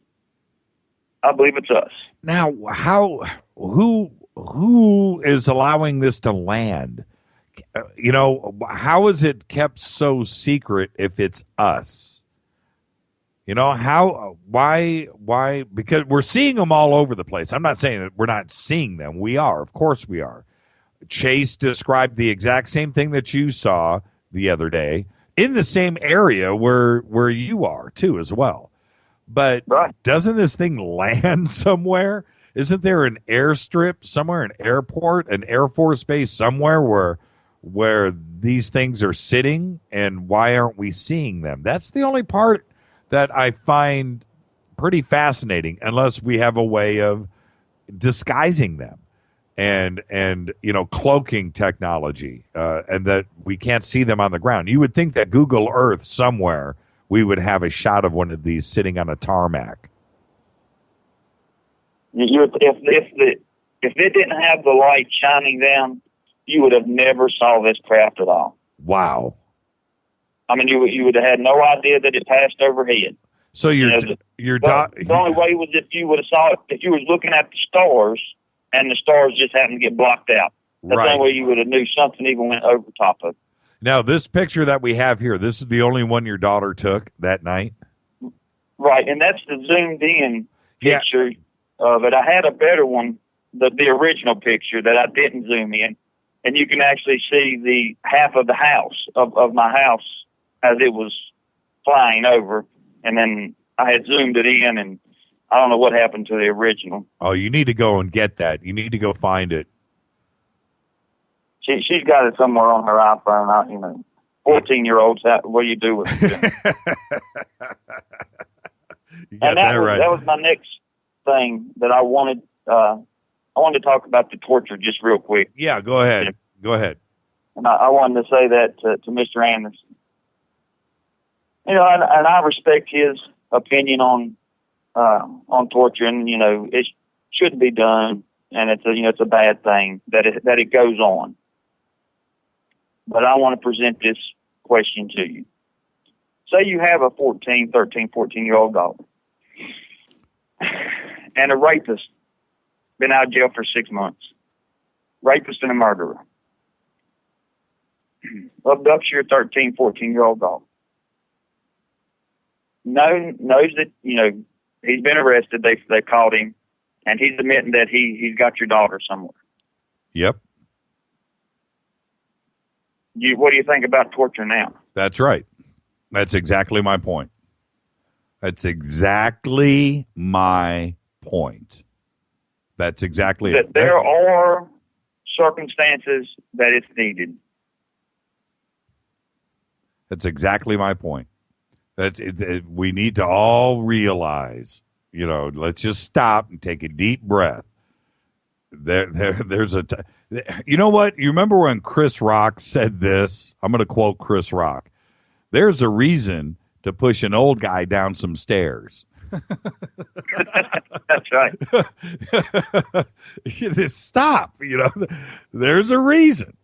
I believe it's us. Now, who is allowing this to land? How is it kept so secret if it's us? Why? Because we're seeing them all over the place. I'm not saying that we're not seeing them. We are. Of course we are. Chase described the exact same thing that you saw the other day. in the same area where you are too as well. But doesn't this thing land somewhere? Isn't there an airstrip somewhere, an airport, an Air Force base somewhere where these things are sitting, and why aren't we seeing them? That's the only part that I find pretty fascinating, unless we have a way of disguising them and cloaking technology, and that we can't see them on the ground. You would think that Google Earth somewhere we would have a shot of one of these sitting on a tarmac. If it didn't have the light shining down, you would have never saw this craft at all. Wow. I mean, you would have had no idea that it passed overhead. So the only way was if you would have saw it if you was looking at the stars and the stars just happened to get blocked out. That's the only way you would have knew something even went over top of it. Now, this picture that we have here, this is the only one your daughter took that night? Right, and that's the zoomed-in picture of it. I had a better one, the original picture that I didn't zoom in, and you can actually see the half of the house, of my house, as it was flying over, and then I had zoomed it in, and I don't know what happened to the original. Oh, you need to go and get that. You need to go find it. She's got it somewhere on her iPhone. 14-year-olds, what do you do with it? That was my next thing that I wanted. I wanted to talk about the torture just real quick. Yeah, go ahead. Go ahead. And I wanted to say that to Mr. Anderson. And I respect his opinion on torture, and it shouldn't be done, and it's a bad thing that it goes on. But I want to present this question to you. Say you have a 14-year-old daughter, and a rapist, been out of jail for 6 months. Rapist and a murderer. Abducts your 14-year-old daughter. Knows that, he's been arrested, they caught him, and he's admitting that he's got your daughter somewhere. Yep. What do you think about torture now? That's right. That's exactly my point. That's exactly my point. That's exactly it. There are circumstances that it's needed. That's exactly my point. We need to all realize, let's just stop and take a deep breath. There's you know what? You remember when Chris Rock said this? I'm going to quote Chris Rock. There's a reason to push an old guy down some stairs. That's right. You just stop. There's a reason.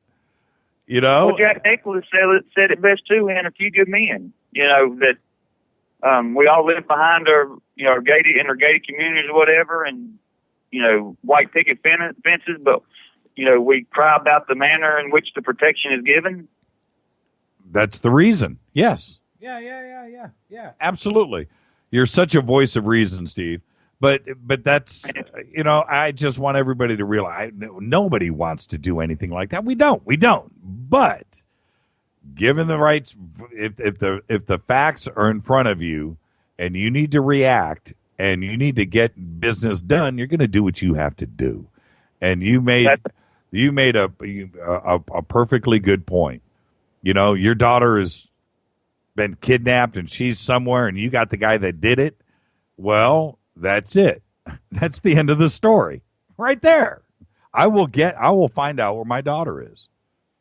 Well, Jack Nicklaus said it best too in A Few Good Men. That we all live behind our gated communities or whatever, and white picket fences, but we cry about the manner in which the protection is given. That's the reason. Yes. Yeah. Absolutely. You're such a voice of reason, Steve. But that's, I just want everybody to realize nobody wants to do anything like that. We don't. But given the rights, if the facts are in front of you and you need to react and you need to get business done, you're going to do what you have to do. And you made a perfectly good point. Your daughter has been kidnapped and she's somewhere and you got the guy that did it. Well, that's it. That's the end of the story right there. I will find out where my daughter is.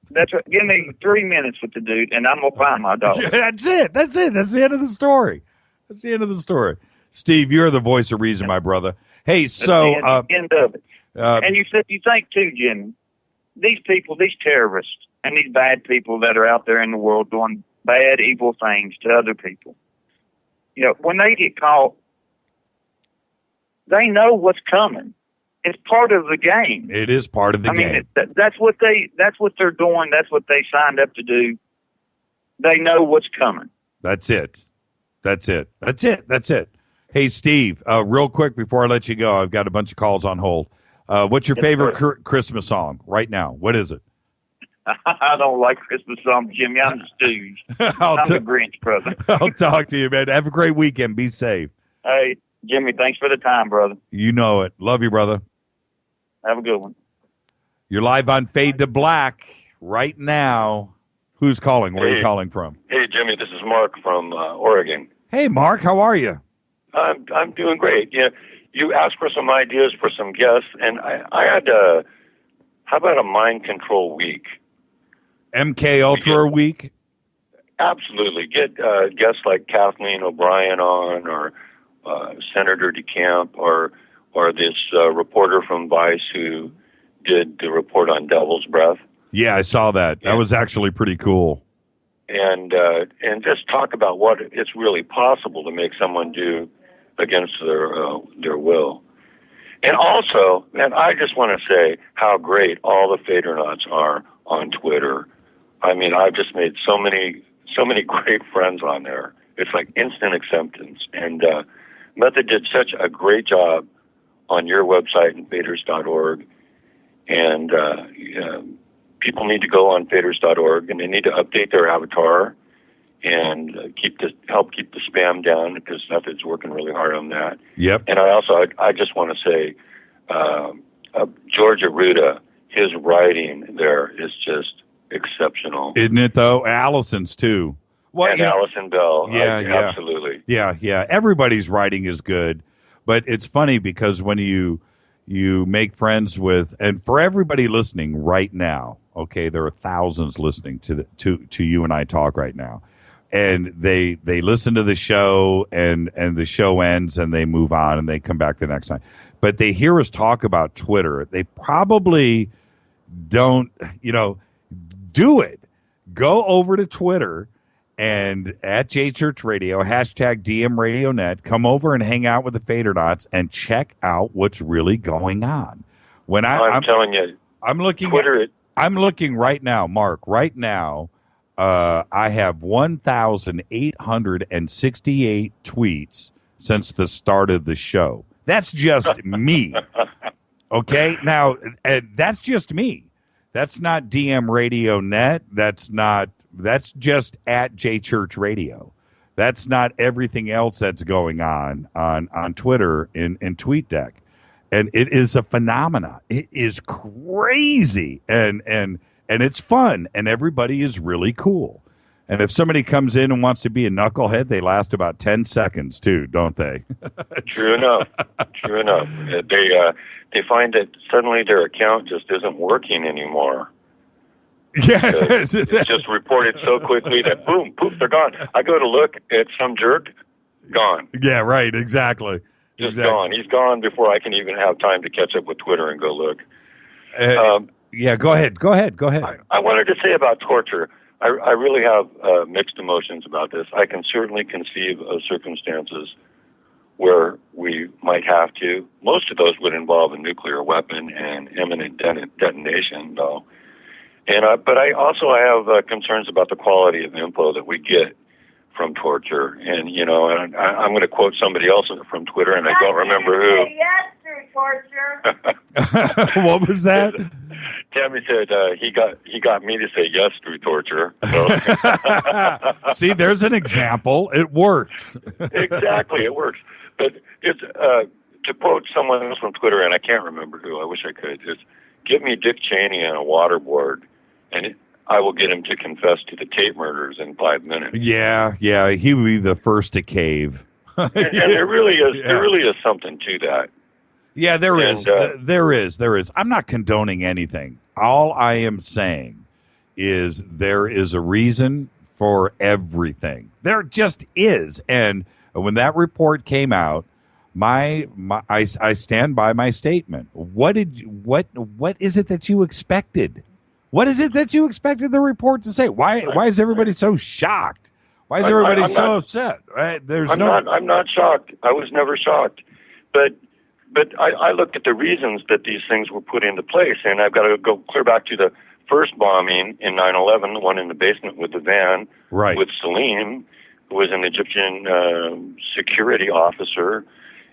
That's right. Give me 3 minutes with the dude and I'm going to find my daughter. That's it. That's the end of the story. That's the end of the story. Steve, you're the voice of reason, my brother. Hey, so end of it. And you think too, Jim, these people, these terrorists, and these bad people that are out there in the world doing bad, evil things to other people. When they get caught, they know what's coming. It's part of the game. It is part of the game. That's what they're doing. That's what they signed up to do. They know what's coming. That's it. Hey, Steve, real quick before I let you go, I've got a bunch of calls on hold. What's your favorite Christmas song right now? What is it? I don't like Christmas songs, Jimmy. I'm the Stooge. I'm the Grinch, brother. I'll talk to you, man. Have a great weekend. Be safe. Hey, Jimmy, thanks for the time, brother. You know it. Love you, brother. Have a good one. You're live on Fade to Black right now. Who's calling? Where are you calling from? Hey, Jimmy, this is Mark from Oregon. Hey, Mark. How are you? I'm doing great. Yeah, you asked for some ideas for some guests, and I had how about a mind control week? MK Ultra week? Absolutely. Get guests like Kathleen O'Brien on, or Senator DeCamp, or this reporter from Vice who did the report on Devil's Breath. Yeah, I saw that. That was actually pretty cool. And just talk about what it's really possible to make someone do against their will. And also, man, I just want to say how great all the Fadernauts are on Twitter. I mean, I've just made so many great friends on there. It's like instant acceptance. And Method did such a great job on your website and faders.org. And people need to go on faders.org, and they need to update their avatar and help keep the spam down, because Method's working really hard on that. Yep. And I just want to say, George Arruda, his writing there is just exceptional. Isn't it, though? Allison's, too. Well, and Allison Bell. Yeah, absolutely. Yeah. Everybody's writing is good. But it's funny because when you make friends with, and for everybody listening right now, okay, there are thousands listening to you and I talk right now. And they listen to the show, and the show ends, and they move on, and they come back the next night. But they hear us talk about Twitter. They probably don't, do it. Go over to Twitter and at JChurch Radio, hashtag DMRadioNet, come over and hang out with the Fadernauts and check out what's really going on. I'm telling you, I'm looking Twitter. I'm looking right now, Mark. Right now, I have 1,868 tweets since the start of the show. That's just me. Okay, now that's just me. That's not DM Radio Net. That's just at JChurch Radio. That's not everything else that's going on Twitter in TweetDeck. And it is a phenomenon. It is crazy. And it's fun, and everybody is really cool. And if somebody comes in and wants to be a knucklehead, they last about 10 seconds too, don't they? True enough. They find that suddenly their account just isn't working anymore. Yeah. It's just reported so quickly that boom, poof, they're gone. I go to look at some jerk, gone. Yeah, right, exactly. Gone. He's gone before I can even have time to catch up with Twitter and go look. Yeah, go ahead. I wanted to say about torture. I really have mixed emotions about this. I can certainly conceive of circumstances where we might have to. Most of those would involve a nuclear weapon and imminent detonation, though. But I also have concerns about the quality of info that we get from torture. And, I'm going to quote somebody else from Twitter, and I don't remember who. Yes through torture. What was that? Tammy said he got me to say yes through torture. So. See, there's an example. It works. Exactly, it works. But it's to quote someone else from Twitter, and I can't remember who. I wish I could. It's give me Dick Cheney and a waterboard, and I will get him to confess to the Tate murders in 5 minutes. Yeah, he would be the first to cave. and there really is something to that. Yeah, there is. I'm not condoning anything. All I am saying is there is a reason for everything. There just is. And when that report came out, I stand by my statement. What is it that you expected? What is it that you expected the report to say? Why is everybody so shocked? Why is everybody so upset? Right? I'm not shocked. I was never shocked. But I looked at the reasons that these things were put into place, and I've got to go clear back to the first bombing in 9/11, the one in the basement with the van, right, with Salim, who was an Egyptian security officer,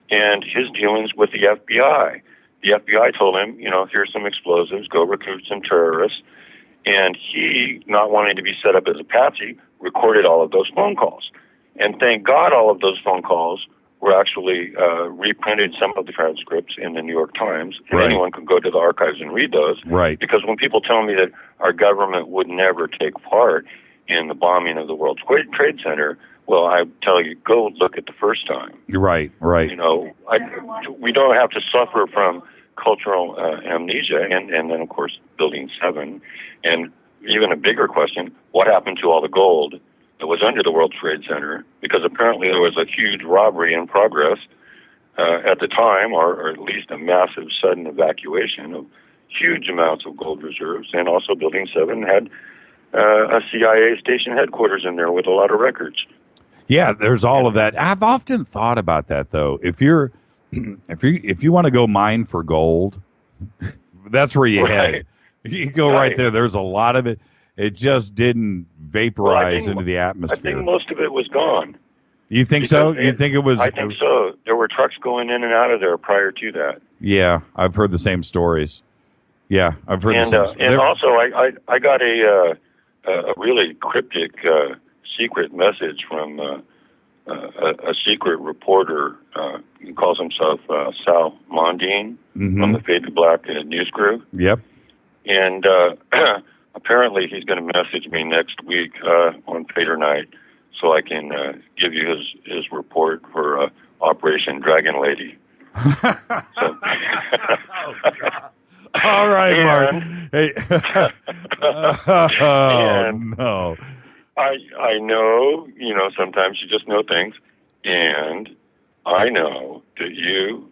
and his dealings with the FBI. The FBI told him, here's some explosives, go recruit some terrorists. And he, not wanting to be set up as a patsy, recorded all of those phone calls. And thank God all of those phone calls were actually reprinted, some of the transcripts, in the New York Times. And Right. anyone can go to the archives and read those. Right. Because when people tell me that our government would never take part in the bombing of the World Trade Center, well, I tell you, go look at the first time. You're right. Right. You know, we don't have to suffer from cultural amnesia, and then, of course, Building 7. And even a bigger question, what happened to all the gold that was under the World Trade Center? Because apparently there was a huge robbery in progress at the time, or at least a massive sudden evacuation of huge amounts of gold reserves. And also Building 7 had a CIA station headquarters in there with a lot of records. Yeah, there's all of that. I've often thought about that, though. If you want to go mine for gold, that's where you head. You go right there. There's a lot of it. It just didn't vaporize into the atmosphere. I think most of it was gone. You think so? You think it was? I think so. There were trucks going in and out of there prior to that. Yeah, I've heard the same stories. Yeah, I've heard the same. And also, I got a really cryptic secret message from a secret reporter. He calls himself Sal Mondine from the Fade to Black news crew. Yep. And apparently he's going to message me next week on FADERNIGHT so I can give you his report for Operation Dragon Lady. Oh, God. All right, Mark. Hey. No. I know, sometimes you just know things, and I know that you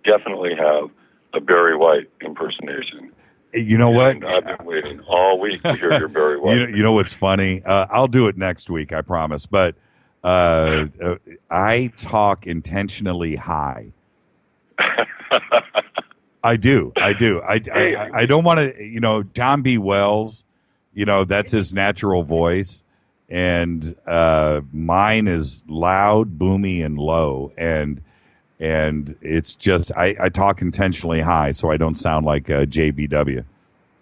definitely have a Barry White impersonation. You know what? And I've been waiting all week to hear your Barry White. You know what's funny? I'll do it next week, I promise. But I talk intentionally high. I do. I don't want to, John B. Wells, that's his natural voice. And mine is loud, boomy, and low. And it's just, I talk intentionally high so I don't sound like JBW.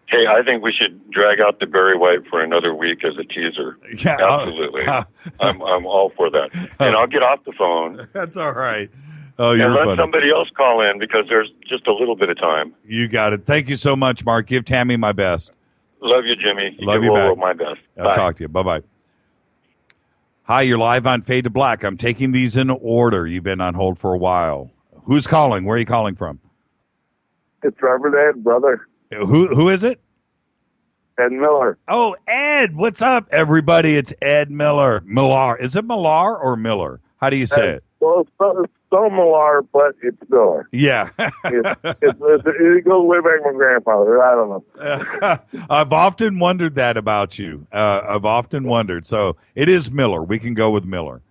Hey, I think we should drag out the Barry White for another week as a teaser. Yeah, absolutely. I'm all for that. And I'll get off the phone. That's all right. Oh, you're and let funny. somebody else call in because there's just a little bit of time. You got it. Thank you so much, Mark. Give Tammy my best. Love you, Jimmy. Love give you Will back. my best. I'll Bye. talk to you. Bye-bye. Hi, you're live on Fade to Black. I'm taking these in order. You've been on hold for a while. Who's calling? Where are you calling from? It's Reverend Ed, brother. Who is it? Ed Miller. Oh, Ed. What's up, everybody? It's Ed Miller. Millar. Is it Millar or Miller? How do you say it? Well, it's so Millar, but it's Miller. Yeah. It goes way back to my grandfather. I don't know. I've often wondered that about you. I've often wondered. So it is Miller. We can go with Miller.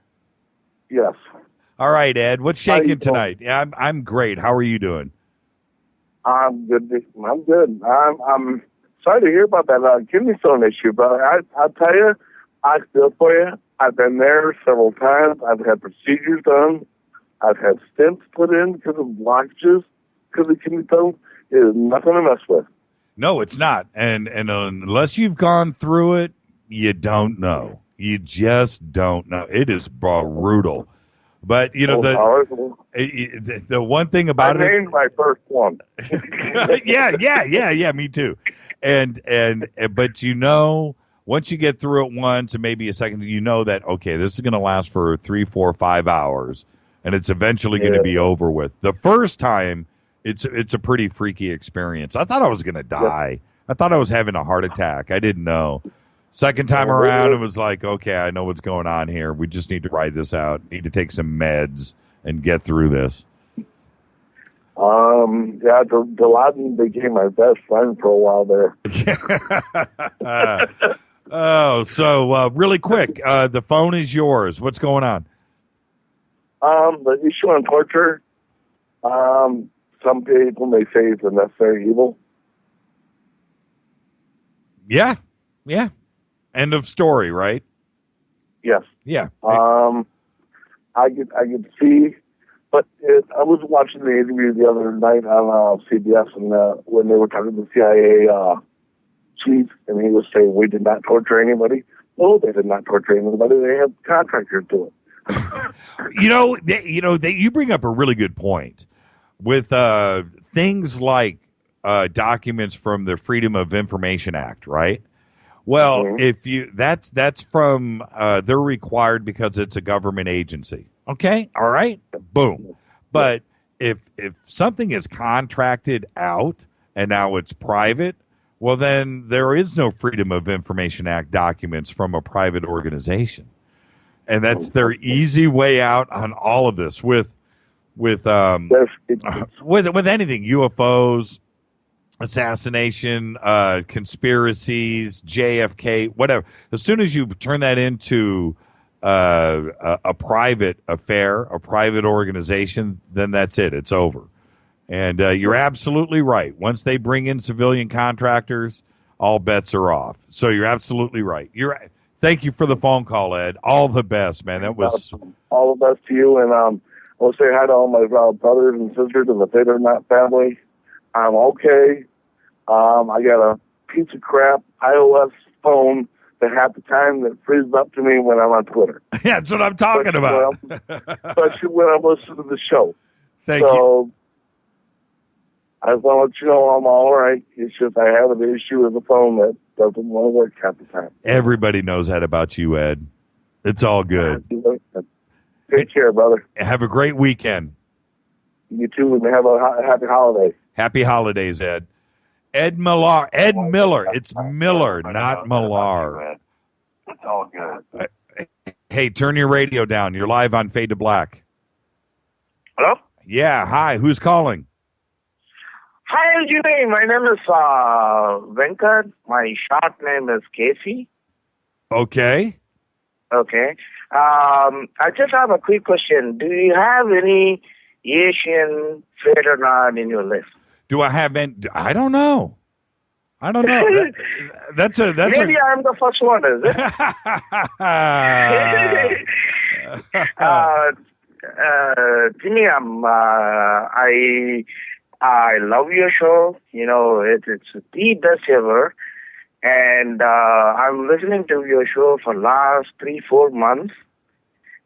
Yes. All right, Ed. What's shaking tonight? Yeah, I'm great. How are you doing? I'm good. I'm good. I'm sorry to hear about that kidney stone issue, but I'll tell you, I feel for you. I've been there several times. I've had procedures done. I've had stents put in because of blockages, because of kidney stone. It is nothing to mess with. No, it's not. And unless you've gone through it, you don't know. You just don't know. It is brutal. But, the one thing about I named my first one. Yeah, me too. But once you get through it once and maybe a second, you know that, okay, this is going to last for 3, 4, 5 hours, and it's eventually going to be over with. The first time, it's a pretty freaky experience. I thought I was going to die. I thought I was having a heart attack. I didn't know. Second time around, it was like, okay, I know what's going on here. We just need to ride this out. Need to take some meds and get through this. Dilaudid became my best friend for a while there. So really quick, the phone is yours. What's going on? The issue on torture, some people may say it's a necessary evil. Yeah. End of story, right? Yes. Yeah. I could see, but I was watching the interview the other night on CBS, and when they were talking to the CIA chief, and he was saying we did not torture anybody. No, they did not torture anybody. They have contractors do it. You bring up a really good point with things like documents from the Freedom of Information Act, right? Well, if you that's from they're required because it's a government agency. Okay, all right, boom. But if something is contracted out and now it's private, well, then there is no Freedom of Information Act documents from a private organization, and that's their easy way out on all of this with anything, UFOs, assassination, conspiracies, JFK, whatever. As soon as you turn that into a private affair, a private organization, then that's it. It's over. And you're absolutely right. Once they bring in civilian contracters, all bets are off. So you're absolutely right. Thank you for the phone call, Ed. All the best, man. That was all the best to you. And I want to say hi to all my brothers and sisters in the FADERNIGHT family. I'm okay. I got a piece of crap iOS phone that half the time that freezes up to me when I'm on Twitter. Yeah, that's what I'm talking about. Especially when I'm listening to the show. Thank you. I just want to let you know I'm all right. It's just I have an issue with the phone that doesn't want to work half the time. Everybody knows that about you, Ed. It's all good. Take care, brother. Have a great weekend. You too, and have a happy holiday. Happy holidays, Ed. Ed Millar. Ed Miller. It's Miller, not Millar. It's all good. Hey, turn your radio down. You're live on Fade to Black. Hello? Yeah, hi. Who's calling? Hi, Jimmy. My name is Venkat. My short name is Casey. Okay. Okay. I just have a quick question. Do you have any Asian FADERNIGHT in your list? Do I have any? I don't know. That's Maybe I'm the first one, is it? Jimmy, I love your show. You know, it's the best ever. And I'm listening to your show for last 3-4 months.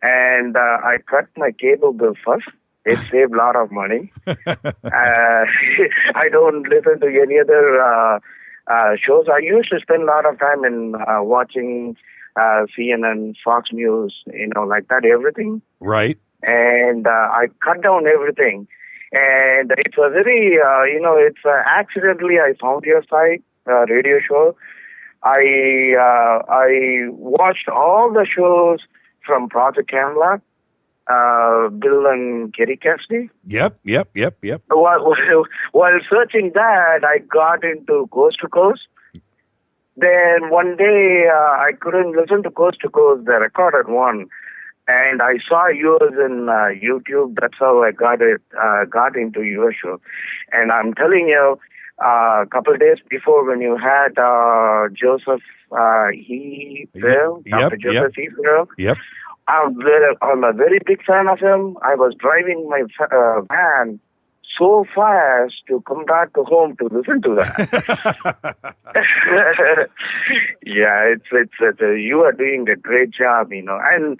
And I cut my cable bill first. It saved a lot of money. I don't listen to any other shows. I used to spend a lot of time in watching CNN, Fox News, like that, everything. Right. And I cut down everything. And it was very, it's accidentally I found your site, radio show. I watched all the shows from Project Camelot, Bill and Kerry Cassidy. Yep. While searching that, I got into Coast to Coast. Then one day, I couldn't listen to Coast to Coast, the recorded one. And I saw yours in YouTube. That's how I got into your show. And I'm telling you, a couple of days before when you had Joseph Dr. Joseph Heathville. Yep. I'm a very big fan of him. I was driving my van so fast to come back to home to listen to that. Yeah, it's you are doing a great job, And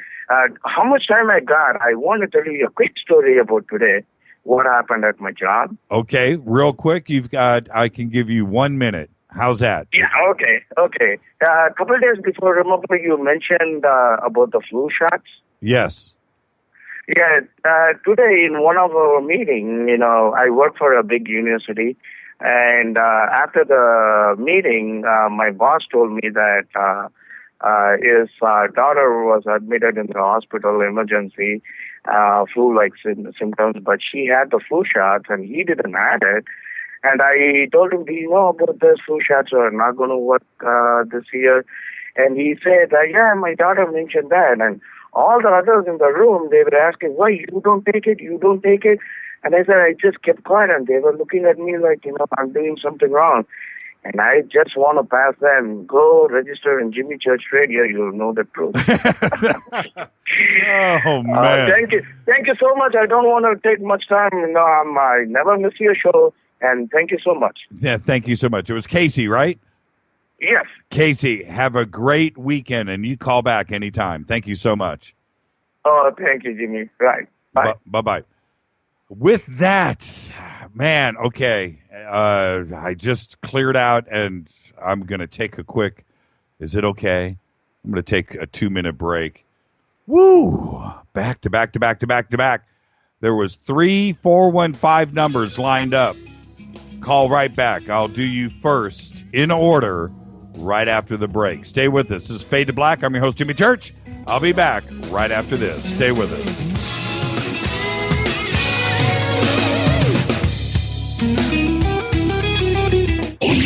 how much time I got? I want to tell you a quick story about today. What happened at my job? Okay, real quick. I can give you 1 minute. How's that? Yeah, okay. A couple of days before, remember you mentioned about the flu shots? Yes. Yeah, today in one of our meetings, I work for a big university, and after the meeting, my boss told me that his daughter was admitted in the hospital emergency, flu-like symptoms, but she had the flu shots, and he didn't have it. And I told him, do you know about the flu shots are not going to work this year? And he said, yeah, my daughter mentioned that. And all the others in the room, they were asking, why you don't take it? And I said, I just kept quiet, and they were looking at me like, I'm doing something wrong. And I just want to pass them, go register in Jimmy Church Radio, you'll know the truth. Oh, man. Thank you so much. I don't want to take much time. I never miss your show, and thank you so much. Yeah, thank you so much. It was Casey, right? Yes. Casey, have a great weekend, and you call back anytime. Thank you so much. Oh, thank you, Jimmy. Right. Bye. Bye-bye. With that, man, okay, I just cleared out, and I'm going to take a quick, is it okay? I'm going to take a 2-minute break. Woo! Back to back to back to back to back. There was 3 415 numbers lined up. Call right back. I'll do you first in order right after the break. Stay with us. This is Fade to Black. I'm your host, Jimmy Church. I'll be back right after this. Stay with us.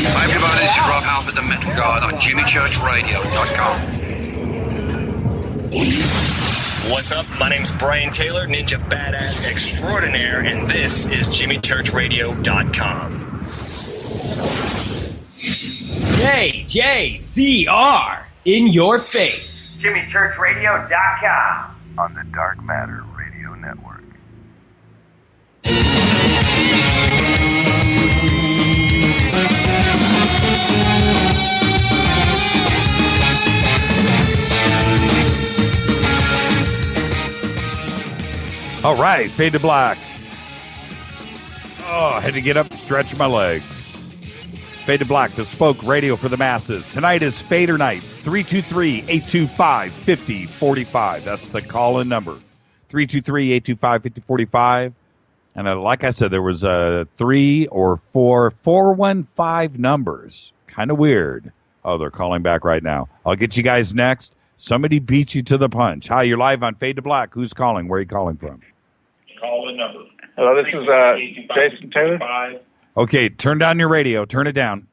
Hi everybody, this is Rob Halford, the Metal Guard on JimmyChurchRadio.com. What's up? My name's Brian Taylor, Ninja Badass Extraordinaire, and this is JimmyChurchRadio.com. JJCR in your face. JimmyChurchRadio.com on the Dark Matter Radio Network. All right, Fade to Black. Oh, I had to get up and stretch my legs. Fade to Black, bespoke radio for the masses. Tonight is FADERNIGHT, 323-825-5045. That's the call-in number, 323-825-5045. And like I said, there was 3 or 4 415 numbers. Kind of weird. Oh, they're calling back right now. I'll get you guys next. Somebody beat you to the punch. Hi, you're live on Fade to Black. Who's calling? Where are you calling from? Call-in number. Hello, this is Jason Taylor. Okay, turn down your radio. Turn it down.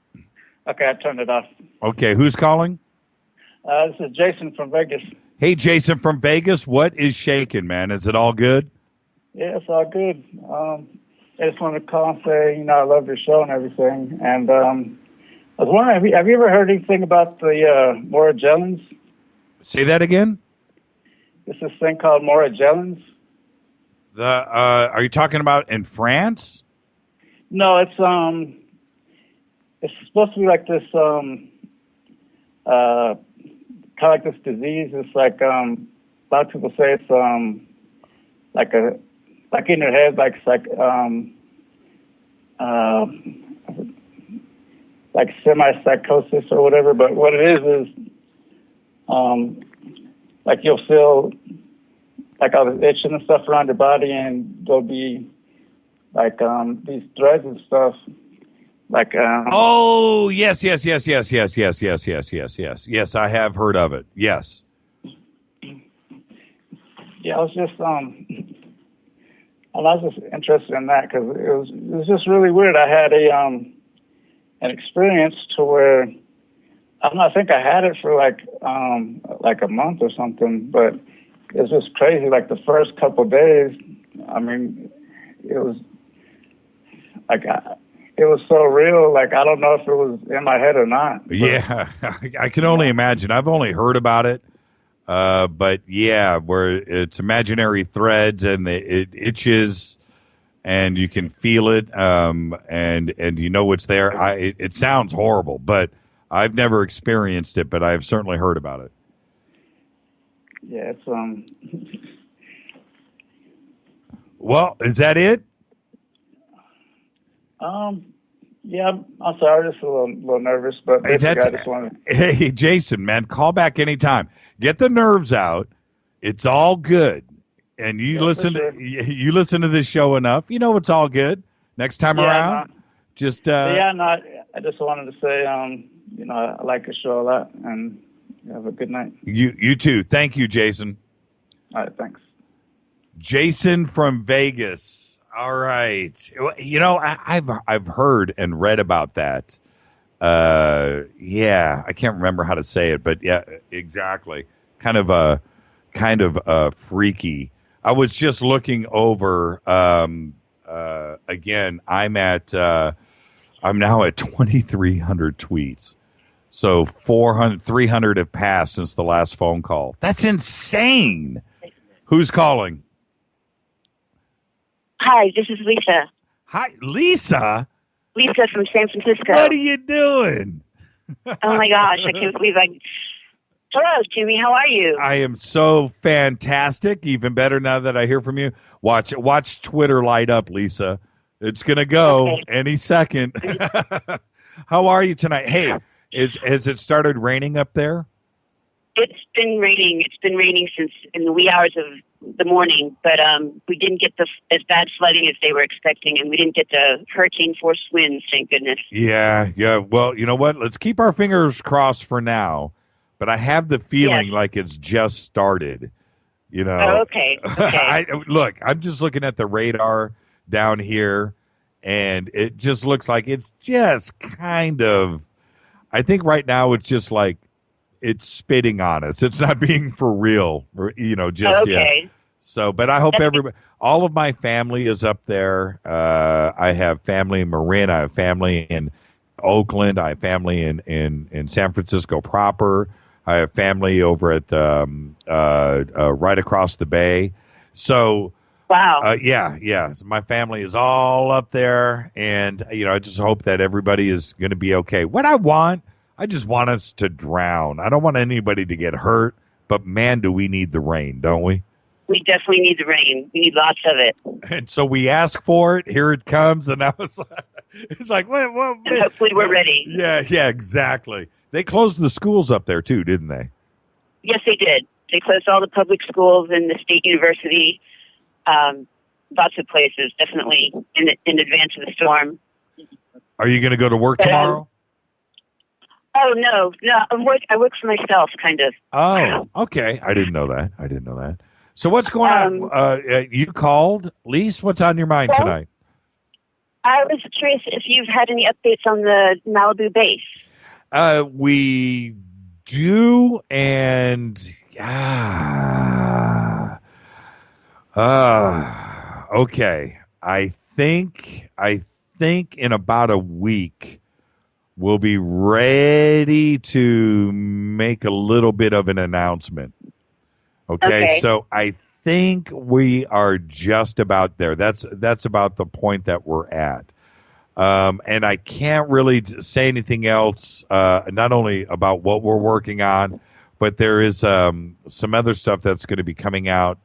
Okay, I turned it off. Okay, who's calling? This is Jason from Vegas. Hey, Jason from Vegas. What is shaking, man? Is it all good? Yeah, it's all good. I just wanted to call and say, I love your show and everything. And I was wondering, have you ever heard anything about the Moragellans? Say that again? It's this thing called Moragellans. Are you talking about in France? No, it's supposed to be like this kind of like this disease. It's like a lot of people say it's like in your head, like it's like semi-psychosis or whatever. But what it is like you'll feel like all this itching and stuff around your body, and there'll be like these threads and stuff. Like oh yes, yes, I have heard of it. Yes. Yeah, I was just interested in that because it was just really weird. I had an experience to where I think I had it for like a month or something, but it was just crazy. Like the first couple of days, I mean, it was like it was so real. Like I don't know if it was in my head or not. Yeah, I can only imagine. I've only heard about it, but yeah, where it's imaginary threads and it itches, and you can feel it, and you know it's there. It sounds horrible, but I've never experienced it, but I've certainly heard about it. Yeah, it's Well, is that it? Yeah, I'm sorry, I'm just a little nervous, but Hey, basically I just wanted. Hey, Jason, man, call back anytime. Get the nerves out. It's all good. And you listen you listen to this show enough. You know it's all good. Next time around, just I just wanted to say I like your show a lot, and have a good night. You too. Thank you, Jason. All right, thanks. Jason from Vegas. All right. I've heard and read about that. Yeah, I can't remember how to say it, but yeah, exactly. Kind of freaky. I was just looking over. Again, I'm now at 2,300 tweets. So 300 have passed since the last phone call. That's insane. Who's calling? Hi, this is Lisa. Hi, Lisa? Lisa from San Francisco. What are you doing? Oh my gosh, I can't believe Hello, Jimmy. How are you? I am so fantastic. Even better now that I hear from you. Watch Twitter light up, Lisa. It's gonna go any second. How are you tonight? Hey, has it started raining up there? It's been raining. It's been raining since in the wee hours of the morning, but we didn't get as bad flooding as they were expecting, and we didn't get the hurricane force winds. Thank goodness. Yeah. Well, you know what? Let's keep our fingers crossed for now. But I have the feeling like it's just started. You know. Oh, okay. Look, I'm just looking at the radar down here, and it just looks like it's just kind of. I think right now it's just like it's spitting on us. It's not being for real, just yet. So, but I hope all of my family is up there. I have family in Marin. I have family in Oakland. I have family in San Francisco proper. I have family over at right across the bay. So, wow. Yeah. So my family is all up there, and I just hope that everybody is going to be okay. What I just want us to drown. I don't want anybody to get hurt, but man, do we need the rain, don't we? We definitely need the rain. We need lots of it. And so we ask for it. Here it comes, and I was like, it's like, what? And hopefully we're ready. Yeah, exactly. They closed the schools up there too, didn't they? Yes, they did. They closed all the public schools and the state university. Lots of places, definitely in advance of the storm. Are you going to go to work tomorrow? Oh no! I work for myself, kind of. Oh, okay. I didn't know that. So what's going on? You called, Lise? What's on your mind tonight? I was curious if you've had any updates on the Malibu base. We do, and okay. I think in about a week we'll be ready to make a little bit of an announcement. Okay. So I think we are just about there. That's about the point that we're at. And I can't really say anything else, not only about what we're working on, but there is some other stuff that's going to be coming out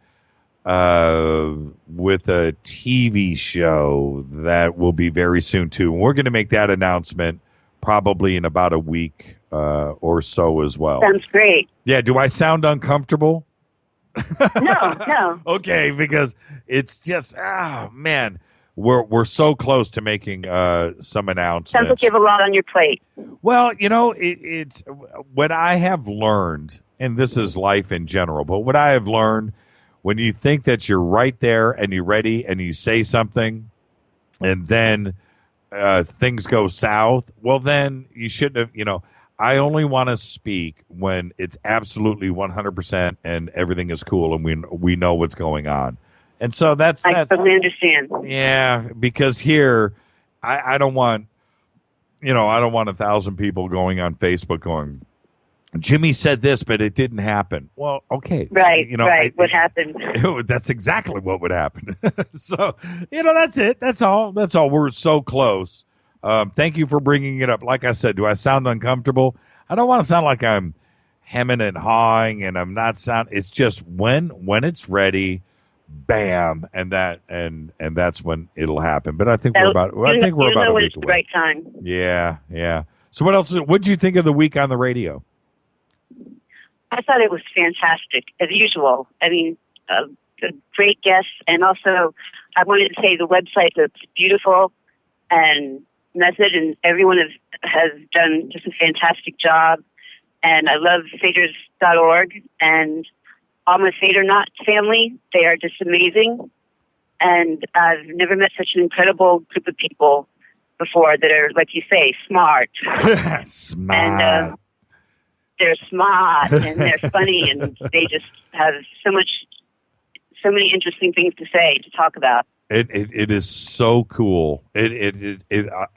with a TV show that will be very soon, too. And we're going to make that announcement probably in about a week or so as well. Sounds great. Yeah. Do I sound uncomfortable? No. Okay, because it's just, man. We're so close to making some announcements. Sounds like you have a lot on your plate. Well, it's what I have learned, and this is life in general, but what I have learned, when you think that you're right there and you're ready and you say something and then things go south, well, then you shouldn't have, I only want to speak when it's absolutely 100% and everything is cool and we know what's going on. And so I totally understand. Yeah, because here, I don't want, I don't want 1,000 people going on Facebook going, Jimmy said this, but it didn't happen. Well, okay. Right, right. What happened? That's exactly what would happen. So, that's it. That's all. We're so close. Thank you for bringing it up. Like I said, do I sound uncomfortable? I don't want to sound like I'm hemming and hawing, and I'm not it's just when it's ready, bam, and that's when it'll happen. But I think we're about a week away. It's the right time. Yeah. So what else? What did you think of the week on the radio? I thought it was fantastic, as usual. I mean, great guests, and also I wanted to say the website looks beautiful and method, and everyone has done just a fantastic job. And I love faders.org and all my FADERNIGHT family. They are just amazing. And I've never met such an incredible group of people before that are, like you say, smart. Smart. And they're smart and they're funny and they just have so many interesting things to say, to talk about. It is so cool.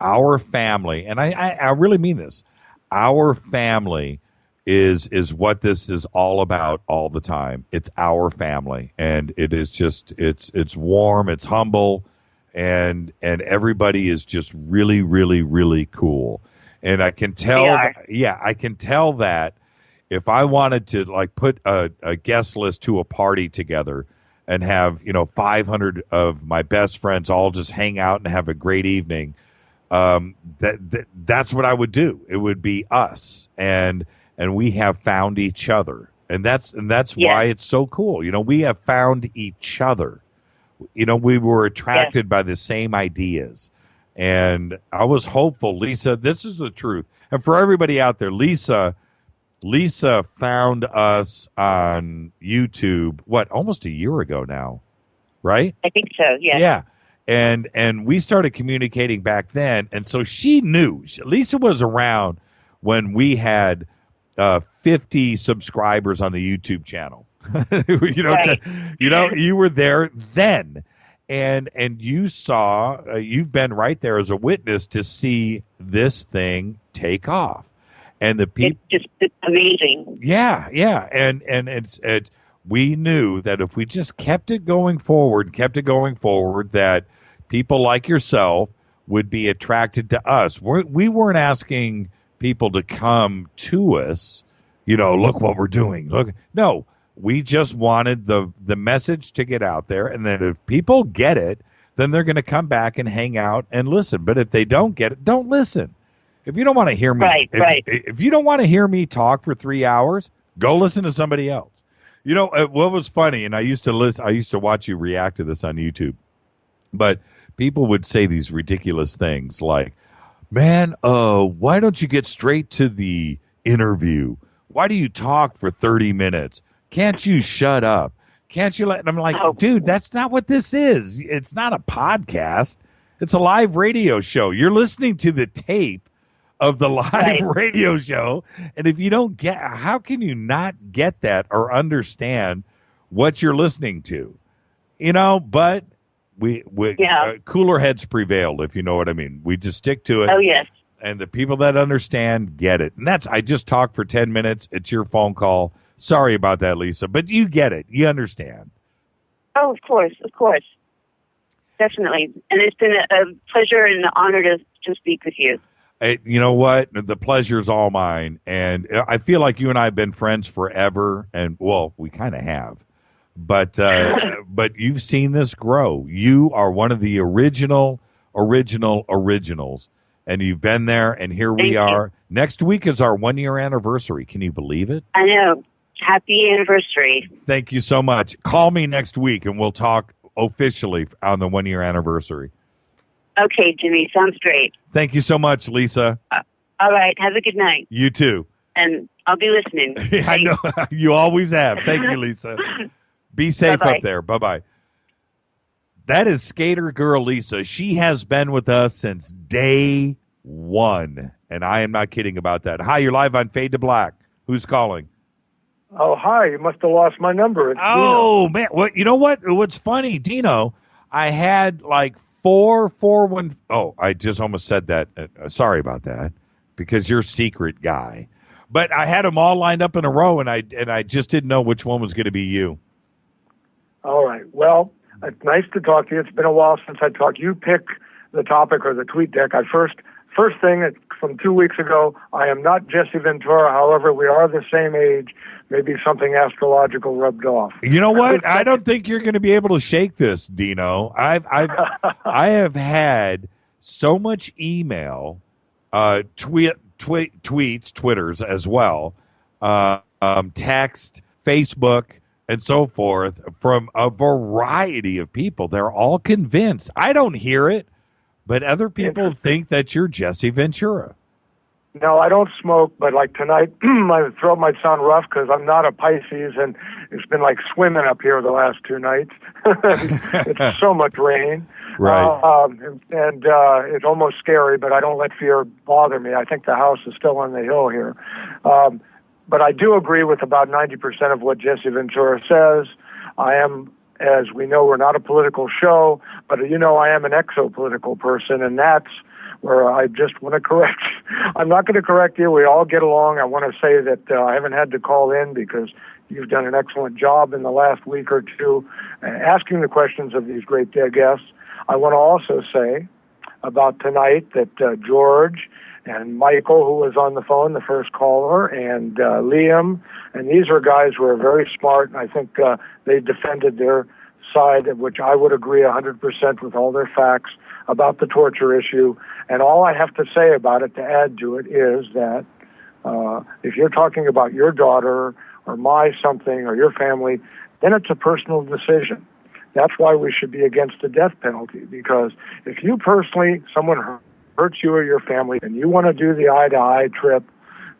Our family, and I really mean this, our family is what this is all about all the time. It's our family, and it is just it's warm, it's humble, and everybody is just really, really, really cool. And I can tell, I can tell that if I wanted to like put a guest list to a party together and have, 500 of my best friends all just hang out and have a great evening, that's what I would do. It would be us, and we have found each other, and that's why it's so cool. We have found each other. We were attracted by the same ideas, and I was hopeful. Lisa, this is the truth, and for everybody out there, Lisa found us on YouTube. Almost a year ago now, right? I think so. Yeah. Yeah. And we started communicating back then, and so she knew. Lisa was around when we had 50 subscribers on the YouTube channel. You were there then, and you saw. You've been right there as a witness to see this thing take off, and the people. It's amazing. Yeah, and it's we knew that if we just kept it going forward, that people like yourself would be attracted to us. We weren't asking people to come to us, look what we're doing. Look, no, we just wanted the message to get out there, and then if people get it, then they're going to come back and hang out and listen. But if they don't get it, don't listen. If you don't want to hear me, if you don't want to hear me talk for 3 hours, go listen to somebody else. What was funny, and I used to watch you react to this on YouTube, but people would say these ridiculous things like, man, why don't you get straight to the interview? Why do you talk for 30 minutes? Can't you shut up? Can't you let... And I'm like, dude, that's not what this is. It's not a podcast. It's a live radio show. You're listening to the tape of the live radio show. And if you don't get... How can you not get that or understand what you're listening to? But... cooler heads prevailed, if you know what I mean. We just stick to it. Oh, yes. And the people that understand get it. And I just talked for 10 minutes. It's your phone call. Sorry about that, Lisa, but you get it. You understand. Oh, of course. Definitely. And it's been a pleasure and an honor to speak with you. You know what? The pleasure's all mine. And I feel like you and I have been friends forever. And, well, we kind of have. But you've seen this grow. You are one of the originals, and you've been there, and here we are. Next week is our 1-year anniversary. Can you believe it? I know. Happy anniversary. Thank you so much. Call me next week, and we'll talk officially on the 1-year anniversary. Okay, Jimmy. Sounds great. Thank you so much, Lisa. All right. Have a good night. You too. And I'll be listening. I know. You always have. Thank you, Lisa. Be safe up there. Bye-bye. That is Skater Girl Lisa. She has been with us since day one, and I am not kidding about that. Hi, you're live on Fade to Black. Who's calling? Oh, hi. You must have lost my number. It's Dino. Man. Well, you know what? What's funny, Dino, I had like 441. Oh, I just almost said that. Sorry about that, because you're a secret guy. But I had them all lined up in a row, and I just didn't know which one was going to be you. All right. Well, it's nice to talk to you. It's been a while since I talked. You pick the topic or the tweet deck. First thing from 2 weeks ago, I am not Jesse Ventura. However, we are the same age. Maybe something astrological rubbed off. You know what? I don't think you're going to be able to shake this, Dino. I have had so much email, tweets, Twitters as well, text, Facebook, and so forth from a variety of people. They're all convinced. I don't hear it, but other people think that you're Jesse Ventura. No, I don't smoke, but like tonight, my throat might sound rough because I'm not a Pisces, and it's been like swimming up here the last 2 nights. It's so much rain. Right. And it's almost scary, but I don't let fear bother me. I think the house is still on the hill here. But I do agree with about 90% of what Jesse Ventura says. I am, as we know, we're not a political show, but I am an exo-political person, and that's where I just want to correct. I'm not going to correct you. We all get along. I want to say that I haven't had to call in because you've done an excellent job in the last week or two asking the questions of these great guests. I want to also say about tonight that George and Michael, who was on the phone, the first caller, and Liam. And these are guys who are very smart, and I think they defended their side, which I would agree 100% with all their facts about the torture issue. And all I have to say about it to add to it is that if you're talking about your daughter or my something or your family, then it's a personal decision. That's why we should be against the death penalty, because if you personally, someone hurts you or your family, and you want to do the eye-to-eye trip,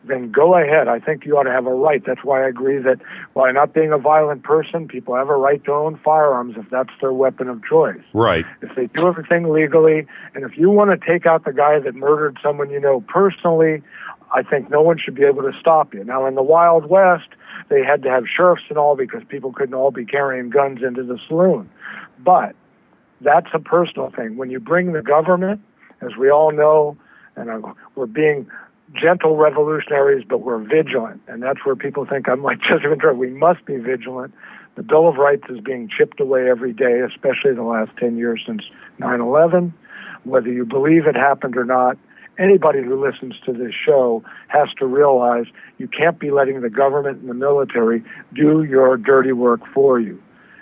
then go ahead. I think you ought to have a right. That's why I agree that by not being a violent person, people have a right to own firearms if that's their weapon of choice. Right. If they do everything legally, and if you want to take out the guy that murdered someone you know personally, I think no one should be able to stop you. Now, in the Wild West, they had to have sheriffs and all because people couldn't all be carrying guns into the saloon. But that's a personal thing. When you bring the government, as we all know, and we're being gentle revolutionaries, but we're vigilant. And that's where people think I'm like Jesse Ventura. We must be vigilant. The Bill of Rights is being chipped away every day, especially the last 10 years since 9/11. Whether you believe it happened or not, anybody who listens to this show has to realize you can't be letting the government and the military do your dirty work for you.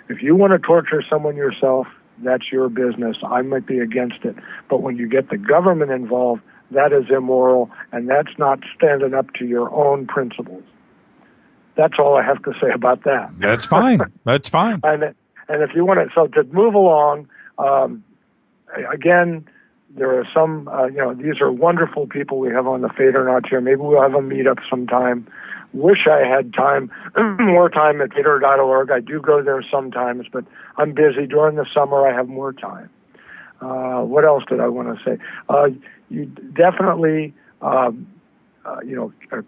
If you want to torture someone yourself, that's your business. I might be against it. But when you get the government involved, that is immoral, and that's not standing up to your own principles. That's all I have to say about that. That's fine. That's fine. And if you want to, so to move along, again, there are some, these are wonderful people we have on the FADERNIGHT here. Maybe we'll have a meetup sometime. Wish I had time, more time at fader.org. I do go there sometimes, but I'm busy. During the summer, I have more time. What else did I want to say? You definitely, are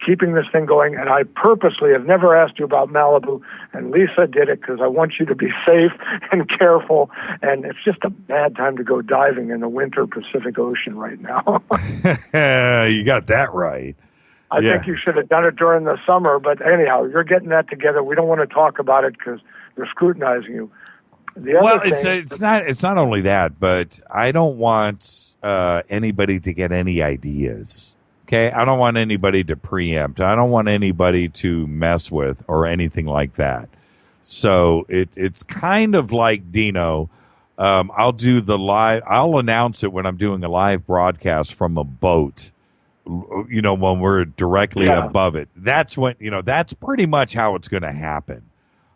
keeping this thing going. And I purposely have never asked you about Malibu, and Lisa did it because I want you to be safe and careful. And it's just a bad time to go diving in the winter Pacific Ocean right now. You got that right. I think you should have done it during the summer. But anyhow, you're getting that together. We don't want to talk about it because they're scrutinizing you. It's not only that, but I don't want anybody to get any ideas. Okay, I don't want anybody to preempt. I don't want anybody to mess with or anything like that. So it's kind of like Dino. I'll do the live. I'll announce it when I'm doing a live broadcast from a boat. When we're directly above it. That's when that's pretty much how it's going to happen.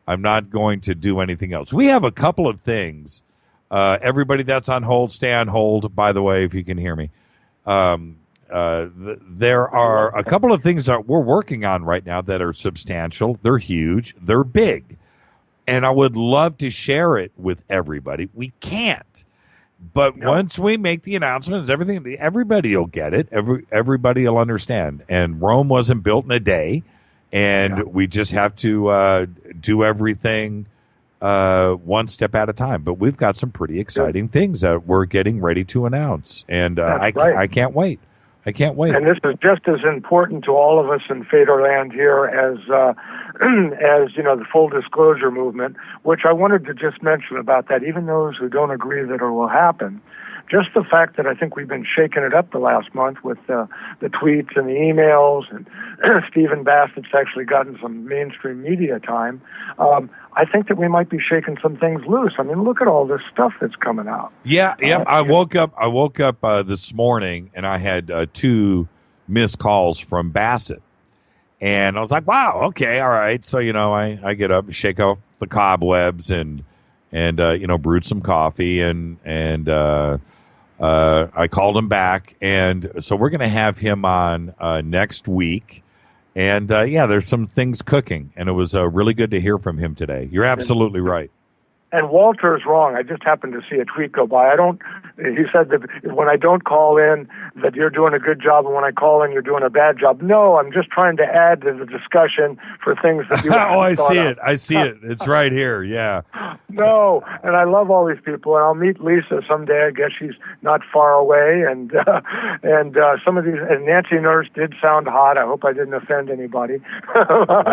I'm not going to do anything else. We have a couple of things. Everybody that's on hold, stay on hold, by the way, if you can hear me. There are a couple of things that we're working on right now that are substantial. They're huge. They're big. And I would love to share it with everybody. We can't. But once we make the announcements, everybody will get it. Everybody will understand. And Rome wasn't built in a day. And we just have to do everything one step at a time. But we've got some pretty exciting things that we're getting ready to announce. And I can't wait. I can't wait. And this is just as important to all of us in Faderland here as the full disclosure movement, which I wanted to just mention about that, even those who don't agree that it will happen. Just the fact that I think we've been shaking it up the last month with the tweets and the emails, and Stephen Bassett's actually gotten some mainstream media time. I think that we might be shaking some things loose. I mean, look at all this stuff that's coming out. Yeah. I woke up this morning and I had 2 missed calls from Bassett, and I was like, "Wow, okay, all right." So I get up, shake off the cobwebs, and brewed some coffee, and I called him back, and so we're going to have him on next week. And, there's some things cooking, and it was really good to hear from him today. You're absolutely right. And Walter is wrong. I just happened to see a tweet go by. He said that when I don't call in, that you're doing a good job, and when I call in, you're doing a bad job. No, I'm just trying to add to the discussion for things that you I see it. I see it. It's right here. Yeah. No, and I love all these people, and I'll meet Lisa someday. I guess she's not far away, and some of these. And Nancy Nurse did sound hot. I hope I didn't offend anybody.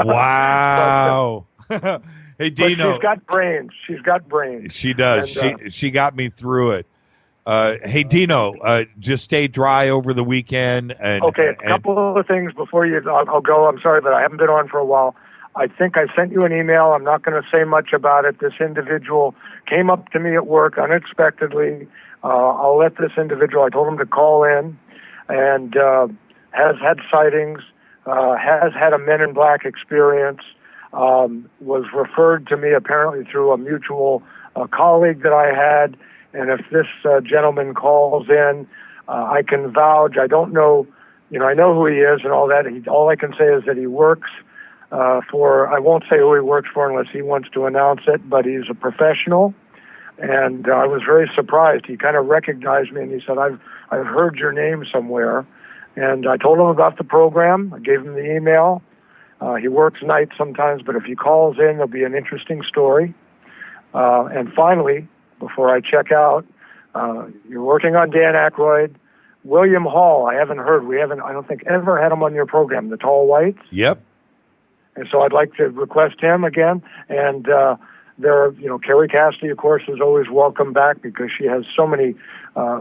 Wow. Hey, Dino. But she's got brains. She does. And, she got me through it. Hey, Dino, just stay dry over the weekend. And, Okay, a couple of things before I'll go. I'm sorry, but I haven't been on for a while. I think I sent you an email. I'm not going to say much about it. This individual came up to me at work unexpectedly. I'll let this individual, I told him to call in, and has had sightings, has had a Men in Black experience, was referred to me apparently through a mutual colleague that I had. And if this gentleman calls in, I can vouch. I don't know, I know who he is and all that. All I can say is that he works I won't say who he works for unless he wants to announce it, but he's a professional. And I was very surprised. He kind of recognized me and he said, I've heard your name somewhere. And I told him about the program. I gave him the email. He works nights sometimes, but if he calls in, there'll be an interesting story. And finally, before I check out, you're working on Dan Aykroyd. William Hall, I haven't heard. I don't think, ever had him on your program, the Tall Whites. Yep. And so I'd like to request him again. And Carrie Cassidy, of course, is always welcome back because she has so many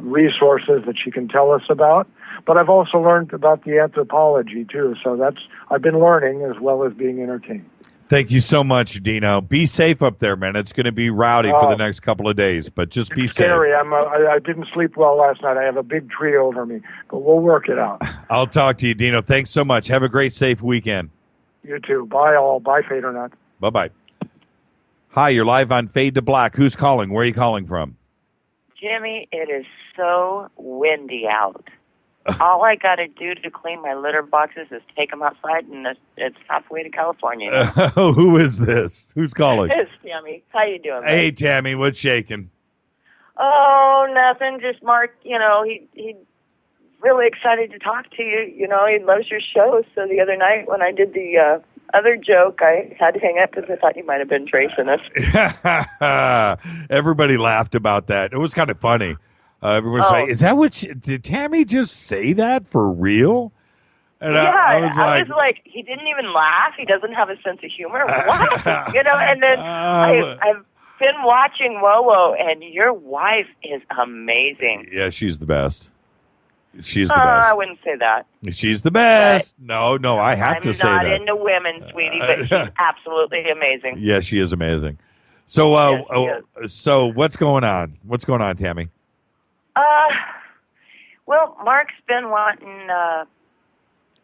resources that she can tell us about. But I've also learned about the anthropology, too. So I've been learning as well as being entertained. Thank you so much, Dino. Be safe up there, man. It's going to be rowdy for the next couple of days, but just be scary. safe. I didn't sleep well last night. I have a big tree over me, but we'll work it out. I'll talk to you, Dino. Thanks so much. Have a great, safe weekend. You too. Bye, all. Bye, FADERNIGHT. Bye-bye. Hi, you're live on Fade to Black. Who's calling? Where are you calling from? Jimmy, it is so windy out. All I got to do to clean my litter boxes is take them outside, and it's halfway to California now. Who is this? Who's calling? It's Tammy. How you doing, Hey, buddy? Tammy, what's shaking? Oh, nothing. Just Mark, he really excited to talk to you. He loves your show. So the other night when I did the other joke, I had to hang up because I thought you might have been tracing us. Everybody laughed about that. It was kind of funny. Everyone's like, "Is that did Tammy just say that for real?" And yeah, I was like, he didn't even laugh. He doesn't have a sense of humor. What? And then I've been watching WoWo, and your wife is amazing. Yeah, she's the best. She's the best. I wouldn't say that. She's the best. No, I have to say that. I'm not into women, sweetie, but she's absolutely amazing. Yeah, she is amazing. So, so what's going on? What's going on, Tammy? Well, Mark's been wanting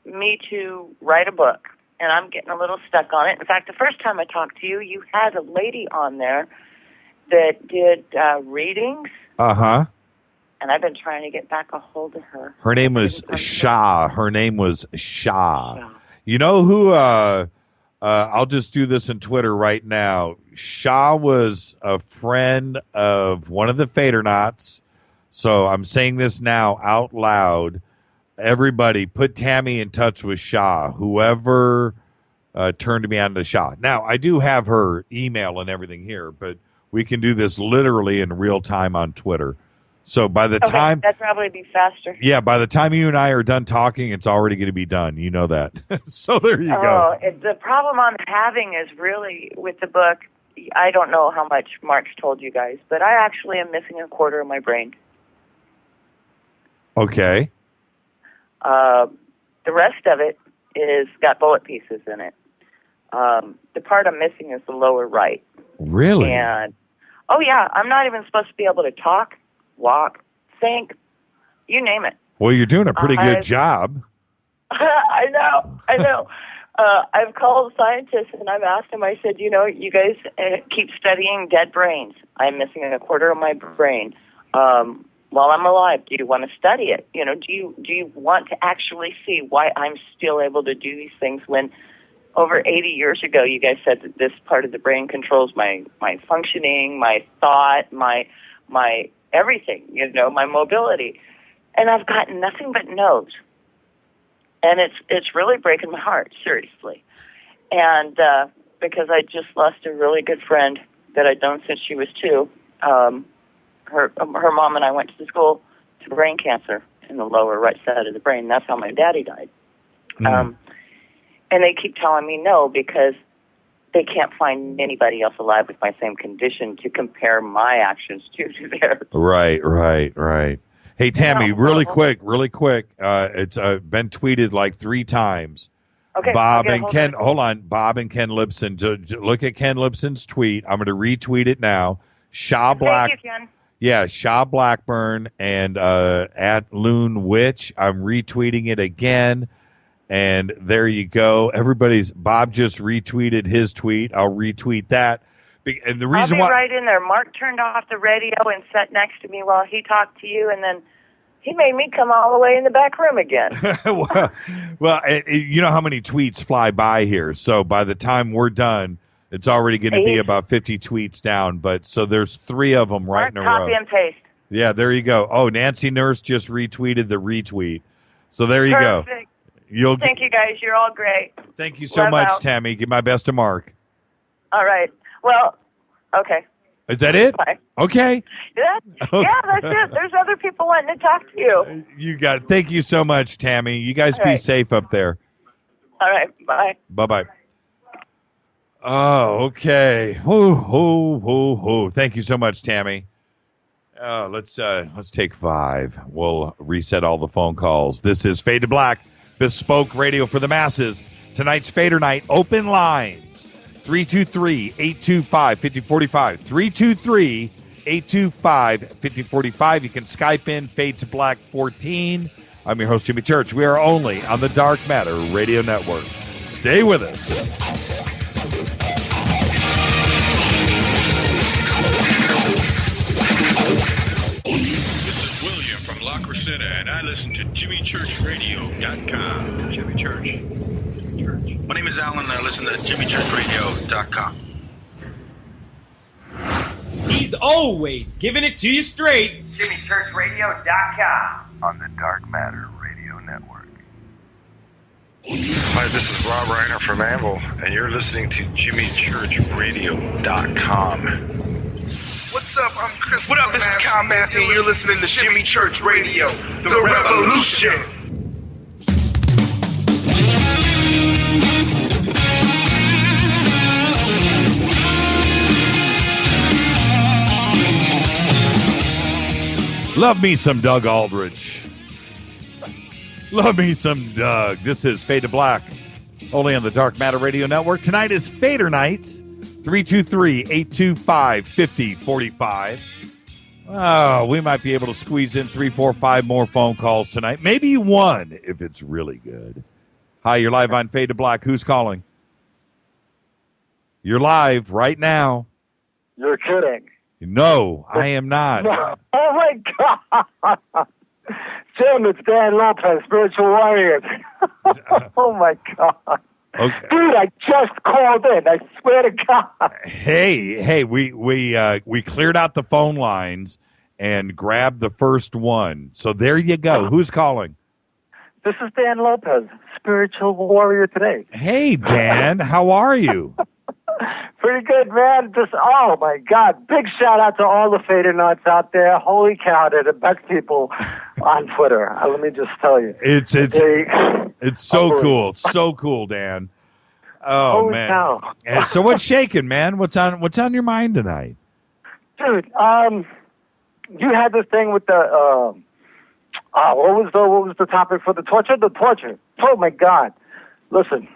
me to write a book, and I'm getting a little stuck on it. In fact, the first time I talked to you, you had a lady on there that did readings. Uh-huh. And I've been trying to get back a hold of her. Her name was Shah. You know who, I'll just do this on Twitter right now. Shah was a friend of one of the FADERNIGHTs. So I'm saying this now out loud. Everybody, put Tammy in touch with Shah. Whoever turned me on to Shah. Now, I do have her email and everything here, but we can do this literally in real time on Twitter. So by the time... that'd probably be faster. Yeah, by the time you and I are done talking, it's already going to be done. You know that. So there you go. The problem I'm having is really with the book, I don't know how much Mark's told you guys, but I actually am missing a quarter of my brain. Okay. The rest of it is got bullet pieces in it. The part I'm missing is the lower right. Really? And I'm not even supposed to be able to talk, walk, think, you name it. Well, you're doing a pretty good job. I know. I've called scientists and I've asked them. I said, you guys keep studying dead brains. I'm missing a quarter of my brain. While I'm alive, do you want to study it? Do you want to actually see why I'm still able to do these things when over 80 years ago you guys said that this part of the brain controls my functioning, my thought, my everything, my mobility. And I've gotten nothing but no's. And it's really breaking my heart, seriously. And because I just lost a really good friend that I'd known since she was 2. Her mom and I went to the school to brain cancer in the lower right side of the brain. That's how my daddy died. And they keep telling me no because they can't find anybody else alive with my same condition to compare my actions to theirs. Right. Hey, Tammy, really quick. It's been tweeted like 3 times. Okay. Bob and Ken, hold on. Bob and Ken Lipson. Look at Ken Lipson's tweet. I'm going to retweet it now. Thank you, Ken. Yeah, Shaw Blackburn and at Loon Witch. I'm retweeting it again. And there you go. Bob just retweeted his tweet. I'll retweet that. And the reason I'll be right in there. Mark turned off the radio and sat next to me while he talked to you, and then he made me come all the way in the back room again. well, you know how many tweets fly by here. So by the time we're done, it's already going to be about 50 tweets down. But so there's 3 of them right in a row. Copy and paste. Yeah, there you go. Oh, Nancy Nurse just retweeted the retweet. So there you go. Thank you, guys. You're all great. Thank you so Love much, out. Tammy. Give my best to Mark. All right. Well, okay. Is that it? Bye. Okay. Yeah, that's it. There's other people wanting to talk to you. You got it. Thank you so much, Tammy. You guys All be right. safe up there. All right. Bye. Bye-bye. Oh, okay. Thank you so much, Tammy. Let's take 5. We'll reset all the phone calls. This is Fade to Black, bespoke radio for the masses. Tonight's Fader Night, open lines. 323-825-5045. 323-825-5045. You can Skype in Fade to Black 14. I'm your host, Jimmy Church. We are only on the Dark Matter Radio Network. Stay with us. This is William from La Crescenta, and I listen to JimmyChurchRadio.com. Jimmy Church. My name is Alan, and I listen to JimmyChurchRadio.com. He's always giving it to you straight. JimmyChurchRadio.com. On the Dark Matter Radio Network. Hi, this is Rob Reiner from Anvil, and you're listening to JimmyChurchRadio.com. What's up? I'm Chris. What up? This is Kyle Massey, and you're listening to Jimmy Church Radio, The Revolution. Love me some Doug Aldrich. Love me some Doug. This is Fade to Black, only on the Dark Matter Radio Network. Tonight is Fader Night. 323-825-5045. Oh, we might be able to squeeze in 3, 4, 5 more phone calls tonight. Maybe 1 if it's really good. Hi, you're live on Fade to Black. Who's calling? You're live right now. You're kidding. No, I am not. Oh, my God. Jim, it's Dan Lopez, Spiritual Warriors. Oh, my God. Okay. Dude, I just called in. I swear to God. Hey, we cleared out the phone lines and grabbed the first one. So there you go. Who's calling? This is Dan Lopez, Spiritual Warrior Today. Hey, Dan, how are you? Pretty good, man. Oh, my God. Big shout out to all the Fader nuts out there. Holy cow, they're the best people on Twitter. Let me just tell you. It's so cool. It's so cool, Dan. Oh, Holy man. cow. And so what's shaking, man? What's on your mind tonight? Dude, you had this thing with the what was the topic for the torture? The torture. Oh my God. Listen,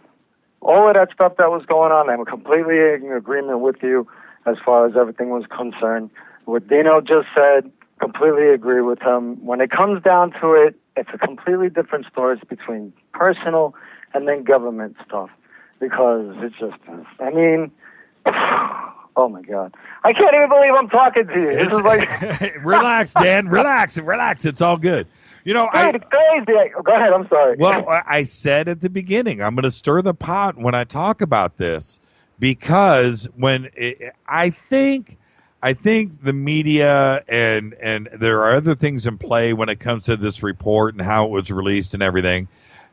all of that stuff that was going on, I'm completely in agreement with you as far as everything was concerned. What Dino just said, completely agree with him. When it comes down to it, it's a completely different story. It's between personal and then government stuff. Because it just is. I mean, oh my God. I can't even believe I'm talking to you. This is like relax, Dan. Relax. It's all good. You know, it's crazy. Go ahead. I'm sorry. Well, I said at the beginning, I'm going to stir the pot when I talk about this because I think the media and there are other things in play when it comes to this report and how it was released and everything,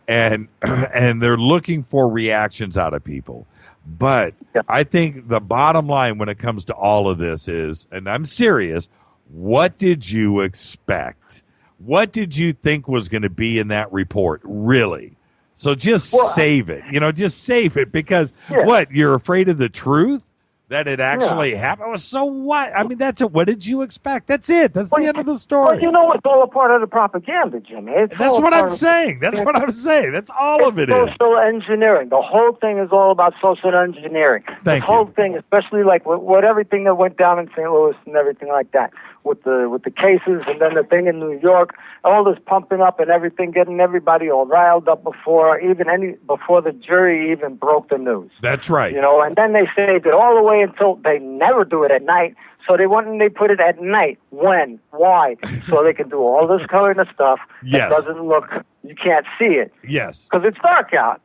and they're looking for reactions out of people. But I think the bottom line when it comes to all of this is, and I'm serious, what did you expect? What did you think was going to be in that report? Really? So just save it. Just save it because what? You're afraid of the truth? That it actually happened. Well, so what? I mean, that's it. What did you expect? That's it. That's the end of the story. Well, it's all a part of the propaganda, Jimmy. That's what I'm saying. That's what I'm saying. That's all of it is. Social engineering. The whole thing is all about social engineering. Thank you. The whole thing, especially like with everything that went down in St. Louis and everything like that, with the cases and then the thing in New York, all this pumping up and everything, getting everybody all riled up before the jury even broke the news. That's right. And then they saved it all the way until they never do it at night. So they put it at night. When? Why? So they can do all this kind of stuff. Yes. It doesn't look, you can't see it. Yes. Because it's dark out.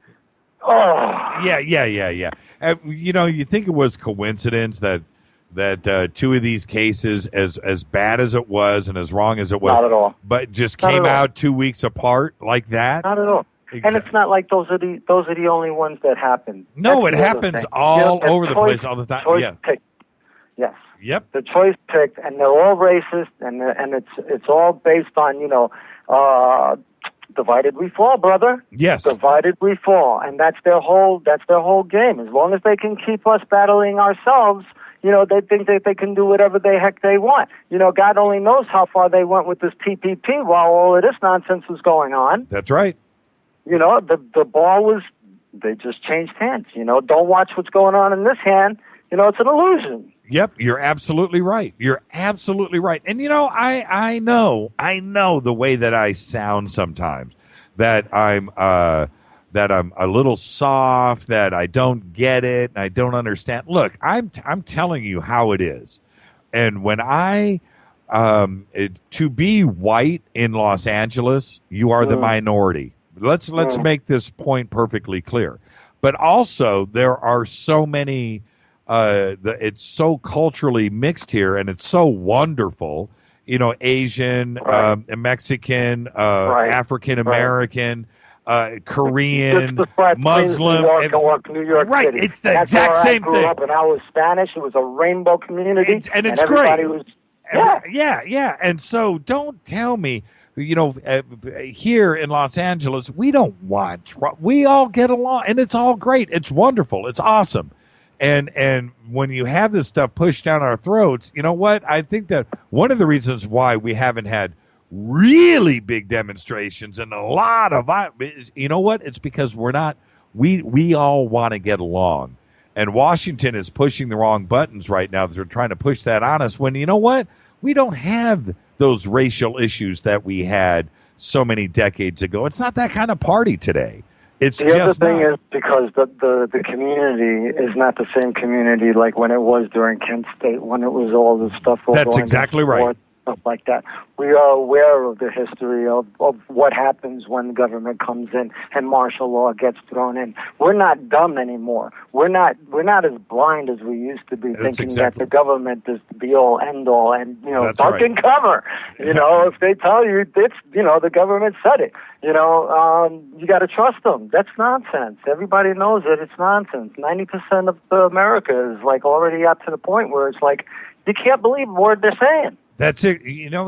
Oh. Yeah. You think it was coincidence that two of these cases, as bad as it was and as wrong as it was, not at all, but just came out 2 weeks apart like that? Not at all. And it's not like those are the only ones that happen. No, it happens all over the place all the time. Yeah. Picked. Yes. Yep. The choice picked, and they're all racist, and it's all based on divided we fall, brother. Yes. Divided we fall, and that's their whole game. As long as they can keep us battling ourselves, they think that they can do whatever the heck they want. God only knows how far they went with this TPP while all of this nonsense was going on. That's right. The ball was, they just changed hands. Don't watch what's going on in this hand. It's an illusion. Yep, you're absolutely right. You're absolutely right. And I know the way that I sound sometimes, that I'm a little soft, that I don't get it, and I don't understand. Look, I'm telling you how it is. And when to be white in Los Angeles, you are the minority. Let's make this point perfectly clear. But also, there are so many. It's so culturally mixed here, and it's so wonderful. Asian, Mexican, African American, Korean, Muslim, New York right? City. It's the exact same thing. Up and I was Spanish. It was a rainbow community, and it's everybody great. Was, yeah. And so, don't tell me. Here in Los Angeles, we don't want. We all get along, and it's all great. It's wonderful. It's awesome. And when you have this stuff pushed down our throats, you know what? I think that one of the reasons why we haven't had really big demonstrations and a lot of, you know what? It's because we all want to get along. And Washington is pushing the wrong buttons right now. They're trying to push that on us when, you know what? We don't have those racial issues that we had so many decades ago. It's not that kind of party today. The other thing is because the community is not the same community like when it was during Kent State, when it was all the stuff. That's exactly right. Stuff like that. We are aware of the history of what happens when the government comes in and martial law gets thrown in. We're not dumb anymore. We're not as blind as we used to be, thinking that the government is the be all end all and duck and cover. If they tell you it's the government said it. You got to trust them. That's nonsense. Everybody knows it. It's nonsense. 90% of America is like already up to the point where it's like you can't believe a word they're saying. That's it.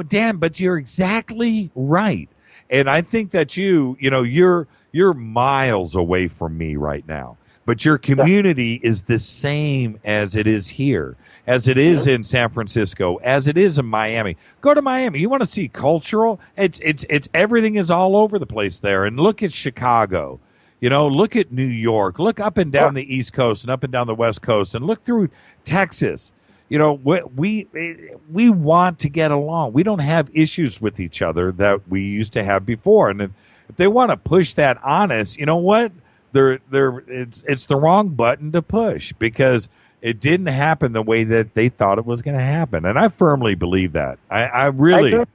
Dan, but you're exactly right. And I think that you're miles away from me right now. But your community is the same as it is here, as it is in San Francisco, as it is in Miami. Go to Miami. You want to see cultural? It's everything is all over the place there. And look at Chicago. Look at New York. Look up and down the East Coast and up and down the West Coast, and look through Texas. We want to get along. We don't have issues with each other that we used to have before. And if they want to push that on us, you know what? It's the wrong button to push because it didn't happen the way that they thought it was going to happen. And I firmly believe that. I really do.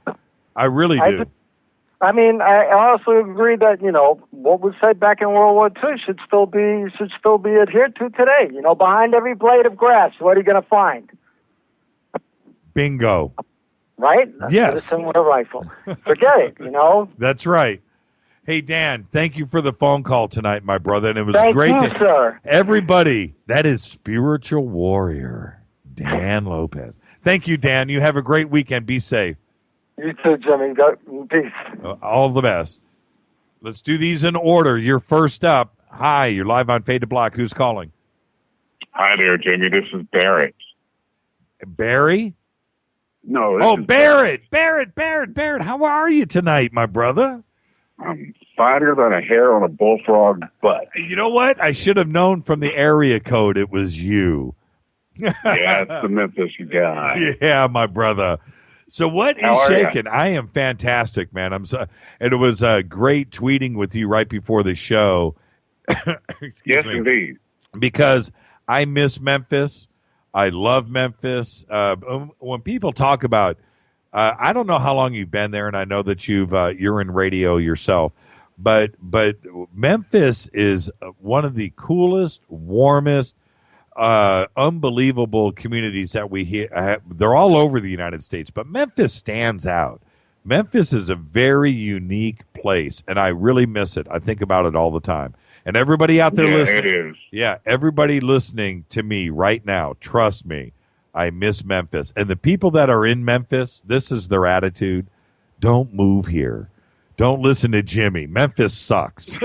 I mean, I also agree that what was said back in World War II should still be adhered to today. Behind every blade of grass, what are you going to find? Bingo. Right? Yes. A citizen with a rifle. Forget it. That's right. Hey, Dan, thank you for the phone call tonight, my brother. And it was Thank great you, sir. Everybody, that is spiritual warrior, Dan Lopez. Thank you, Dan. You have a great weekend. Be safe. You too, Jimmy. Peace. All the best. Let's do these in order. You're first up. Hi, you're live on Fade to Black. Who's calling? Hi there, Jimmy. This is Barrett. Barry? No. Oh, Barrett. Barrett. How are you tonight, my brother? I'm finer than a hair on a bullfrog butt. You know what? I should have known from the area code it was you. Yeah, it's the Memphis guy. Yeah, my brother. So what is shaking? I am fantastic, man. And it was great tweeting with you right before the show. Yes, indeed. Because I miss Memphis. I love Memphis. When people talk about, I don't know how long you've been there, and I know that you're in radio yourself, but Memphis is one of the coolest, warmest, unbelievable communities that we have. They're all over the United States, but Memphis stands out. Memphis is a very unique place, and I really miss it. I think about it all the time. And everybody out there listening, it is. Yeah, everybody listening to me right now, trust me, I miss Memphis. And the people that are in Memphis, this is their attitude: don't move here. Don't listen to Jimmy. Memphis sucks.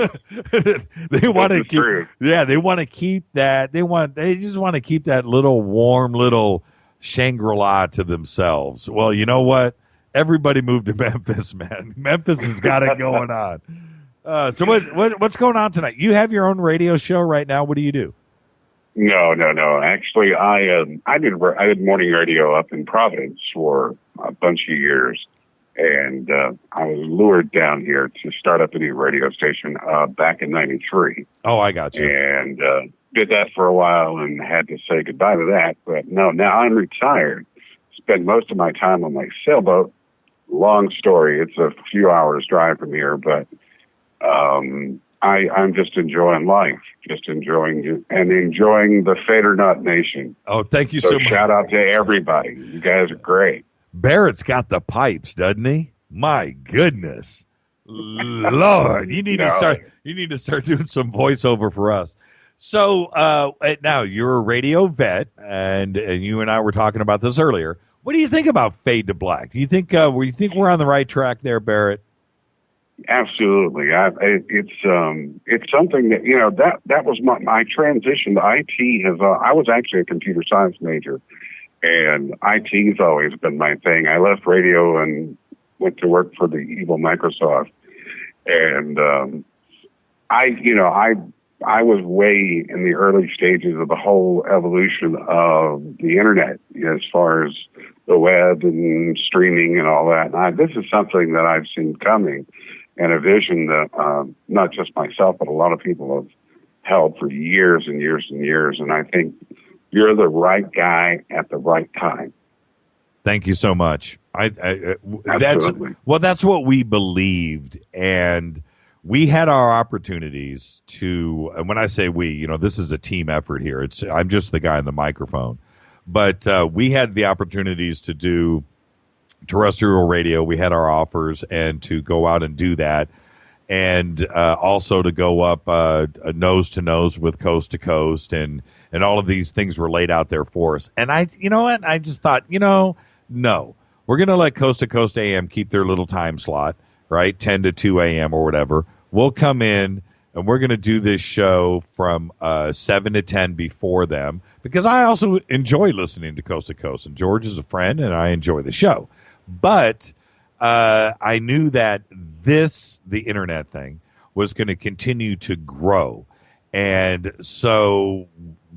They want to keep, they want to keep that. They just want to keep that little warm little Shangri-La to themselves. Well, you know what? Everybody moved to Memphis, man. Memphis has got it going on. So what's going on tonight? You have your own radio show right now. What do you do? No. Actually, I did morning radio up in Providence for a bunch of years. And I was lured down here to start up a new radio station back in '93. Oh, I got you. And did that for a while and had to say goodbye to that. But no, now I'm retired. Spend most of my time on my sailboat. Long story. It's a few hours drive from here, but I'm just enjoying life, enjoying the FADERNIGHT Nation. Oh, thank you so much. Shout out to everybody. You guys are great. Barrett's got the pipes, doesn't he? My goodness, Lord, you need to start doing some voiceover for us. So now you're a radio vet, and you and I were talking about this earlier. What do you think about Fade to Black? Do you think we're on the right track there, Barrett? Absolutely. It's something that that was my transition to IT. I was actually a computer science major. And IT's always been my thing. I left radio and went to work for the evil Microsoft. And I was way in the early stages of the whole evolution of the internet as far as the web and streaming and all that. And this is something that I've seen coming, and a vision that not just myself, but a lot of people have held for years and years and years. And I think you're the right guy at the right time. Thank you so much. That's what we believed, and we had our opportunities to. And when I say we, this is a team effort here. I'm just the guy on the microphone, but we had the opportunities to do terrestrial radio. We had our offers, and to go out and do that. And also to go up nose to nose with Coast to Coast, and all of these things were laid out there for us. And I just thought, no, we're going to let Coast to Coast AM keep their little time slot, right, 10 to 2 a.m. or whatever. We'll come in, and we're going to do this show from 7 to 10 before them, because I also enjoy listening to Coast, and George is a friend, and I enjoy the show. But I knew that the internet thing was going to continue to grow. And so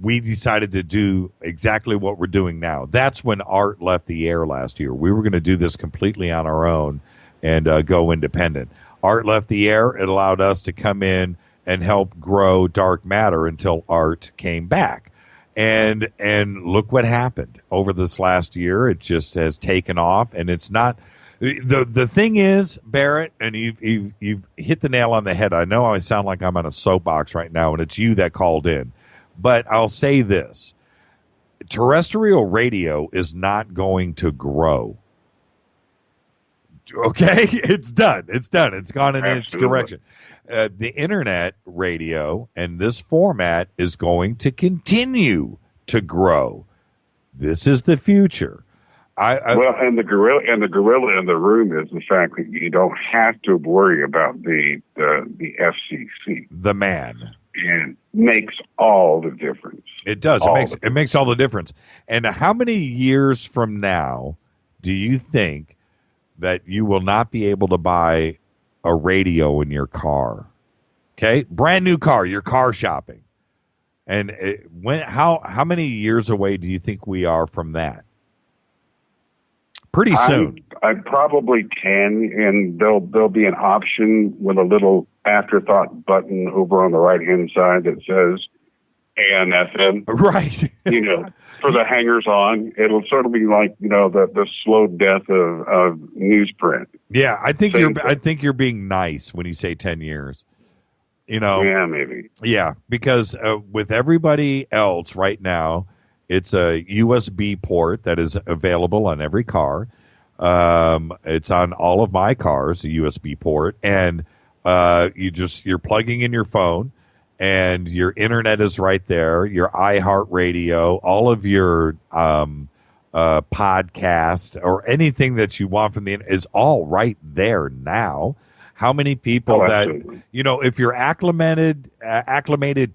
we decided to do exactly what we're doing now. That's when Art left the air last year. We were going to do this completely on our own and go independent. Art left the air. It allowed us to come in and help grow Dark Matter until Art came back. And look what happened over this last year. It just has taken off, and it's not. The thing is, Barrett, and you've hit the nail on the head. I know I sound like I'm on a soapbox right now, and it's you that called in. But I'll say this. Terrestrial radio is not going to grow. Okay? It's done. It's gone in its direction. The internet radio and this format is going to continue to grow. This is the future. Well, and the gorilla in the room is the fact that you don't have to worry about the FCC. The man. And makes all the difference. It does. It makes all the difference. And how many years from now do you think that you will not be able to buy a radio in your car? Okay, brand new car. You're car shopping, and how many years away do you think we are from that? Pretty soon. I probably can, and there'll be an option with a little afterthought button over on the right hand side that says AM FM. Right. For the hangers on. It'll sort of be like, the slow death of newsprint. Yeah, I think you're being nice when you say 10 years. Yeah, maybe. Yeah, because with everybody else right now, it's a USB port that is available on every car. It's on all of my cars, a USB port, and you're plugging in your phone, and your internet is right there. Your iHeartRadio, all of your podcast or anything that you want from the internet is all right there now. How many people if you're acclimated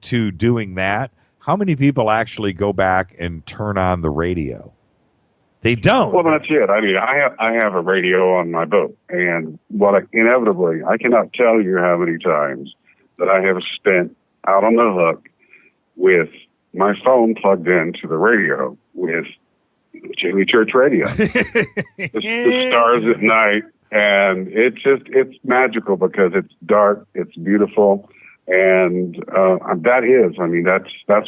to doing that? How many people actually go back and turn on the radio? They don't. Well, that's it. I mean, I have a radio on my boat, and inevitably, I cannot tell you how many times that I have spent out on the hook with my phone plugged into the radio with Jimmy Church Radio, the stars at night, and it's magical because it's dark, it's beautiful. And that's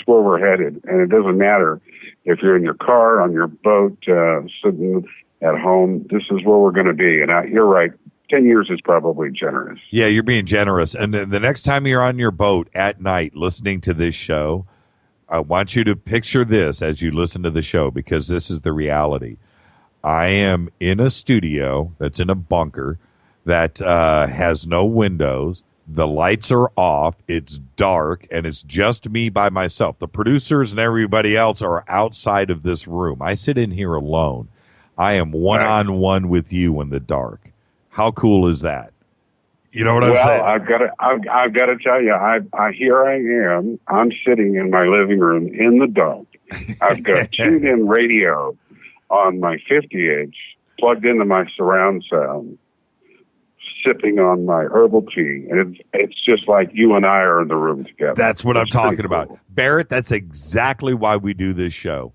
where we're headed. And it doesn't matter if you're in your car, on your boat, sitting at home. This is where we're going to be. And you're right. 10 years is probably generous. Yeah, you're being generous. And the next time you're on your boat at night listening to this show, I want you to picture this as you listen to the show, because this is the reality. I am in a studio that's in a bunker that has no windows. The lights are off, it's dark, and it's just me by myself. The producers and everybody else are outside of this room. I sit in here alone. I am one-on-one with you in the dark. How cool is that? You know what I'm saying? I've got to tell you, here I am. I'm sitting in my living room in the dark. I've got tuned-in radio on my 50-inch plugged into my surround sound, sipping on my herbal tea, and it's just like you and I are in the room together. That's what I'm talking about. Barrett, that's exactly why we do this show.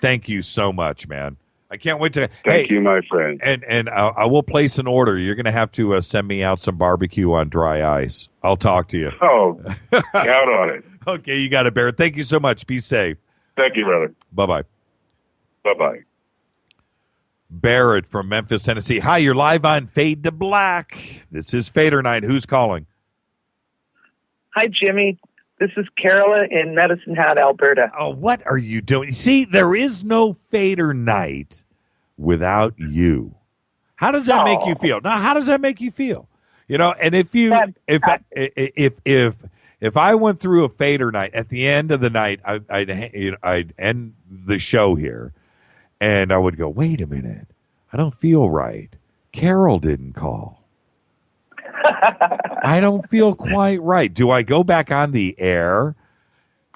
Thank you so much, man. I can't wait to... Thank you, my friend. And I will place an order. You're going to have to send me out some barbecue on dry ice. I'll talk to you. Oh, count on it. Okay, you got it, Barrett. Thank you so much. Be safe. Thank you, brother. Bye-bye. Bye-bye. Barrett from Memphis, Tennessee. Hi, you're live on Fade to Black. This is Fader Night. Who's calling? Hi, Jimmy. This is Carola in Medicine Hat, Alberta. Oh, what are you doing? See, there is no Fader Night without you. How does that make you feel? Now, how does that make you feel? And if I went through a Fader Night at the end of the night, I'd end the show here. And I would go, wait a minute, I don't feel right. Carol didn't call. I don't feel quite right. Do I go back on the air?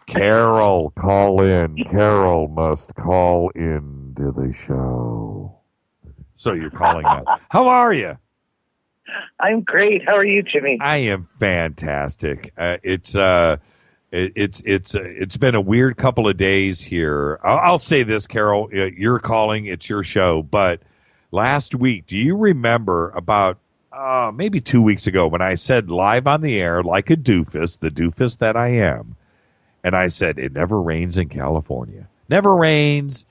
Carol, call in. Carol must call into the show. So you're calling out. How are you? I'm great. How are you, Jimmy? I am fantastic. It's been a weird couple of days here. I'll say this, Carol, you're calling, it's your show, but last week, do you remember about maybe 2 weeks ago when I said live on the air like a doofus, the doofus that I am, and I said it never rains in California. Never rains.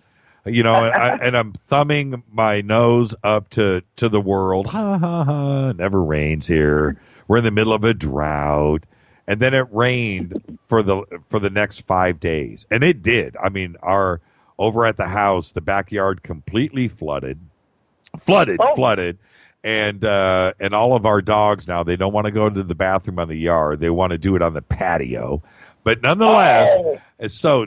And I'm thumbing my nose up to the world. Ha, ha, ha. Never rains here. We're in the middle of a drought. And then it rained for the next 5 days. And it did. I mean, over at the house, the backyard completely flooded. And all of our dogs now, they don't want to go to the bathroom on the yard. They want to do it on the patio. But nonetheless, so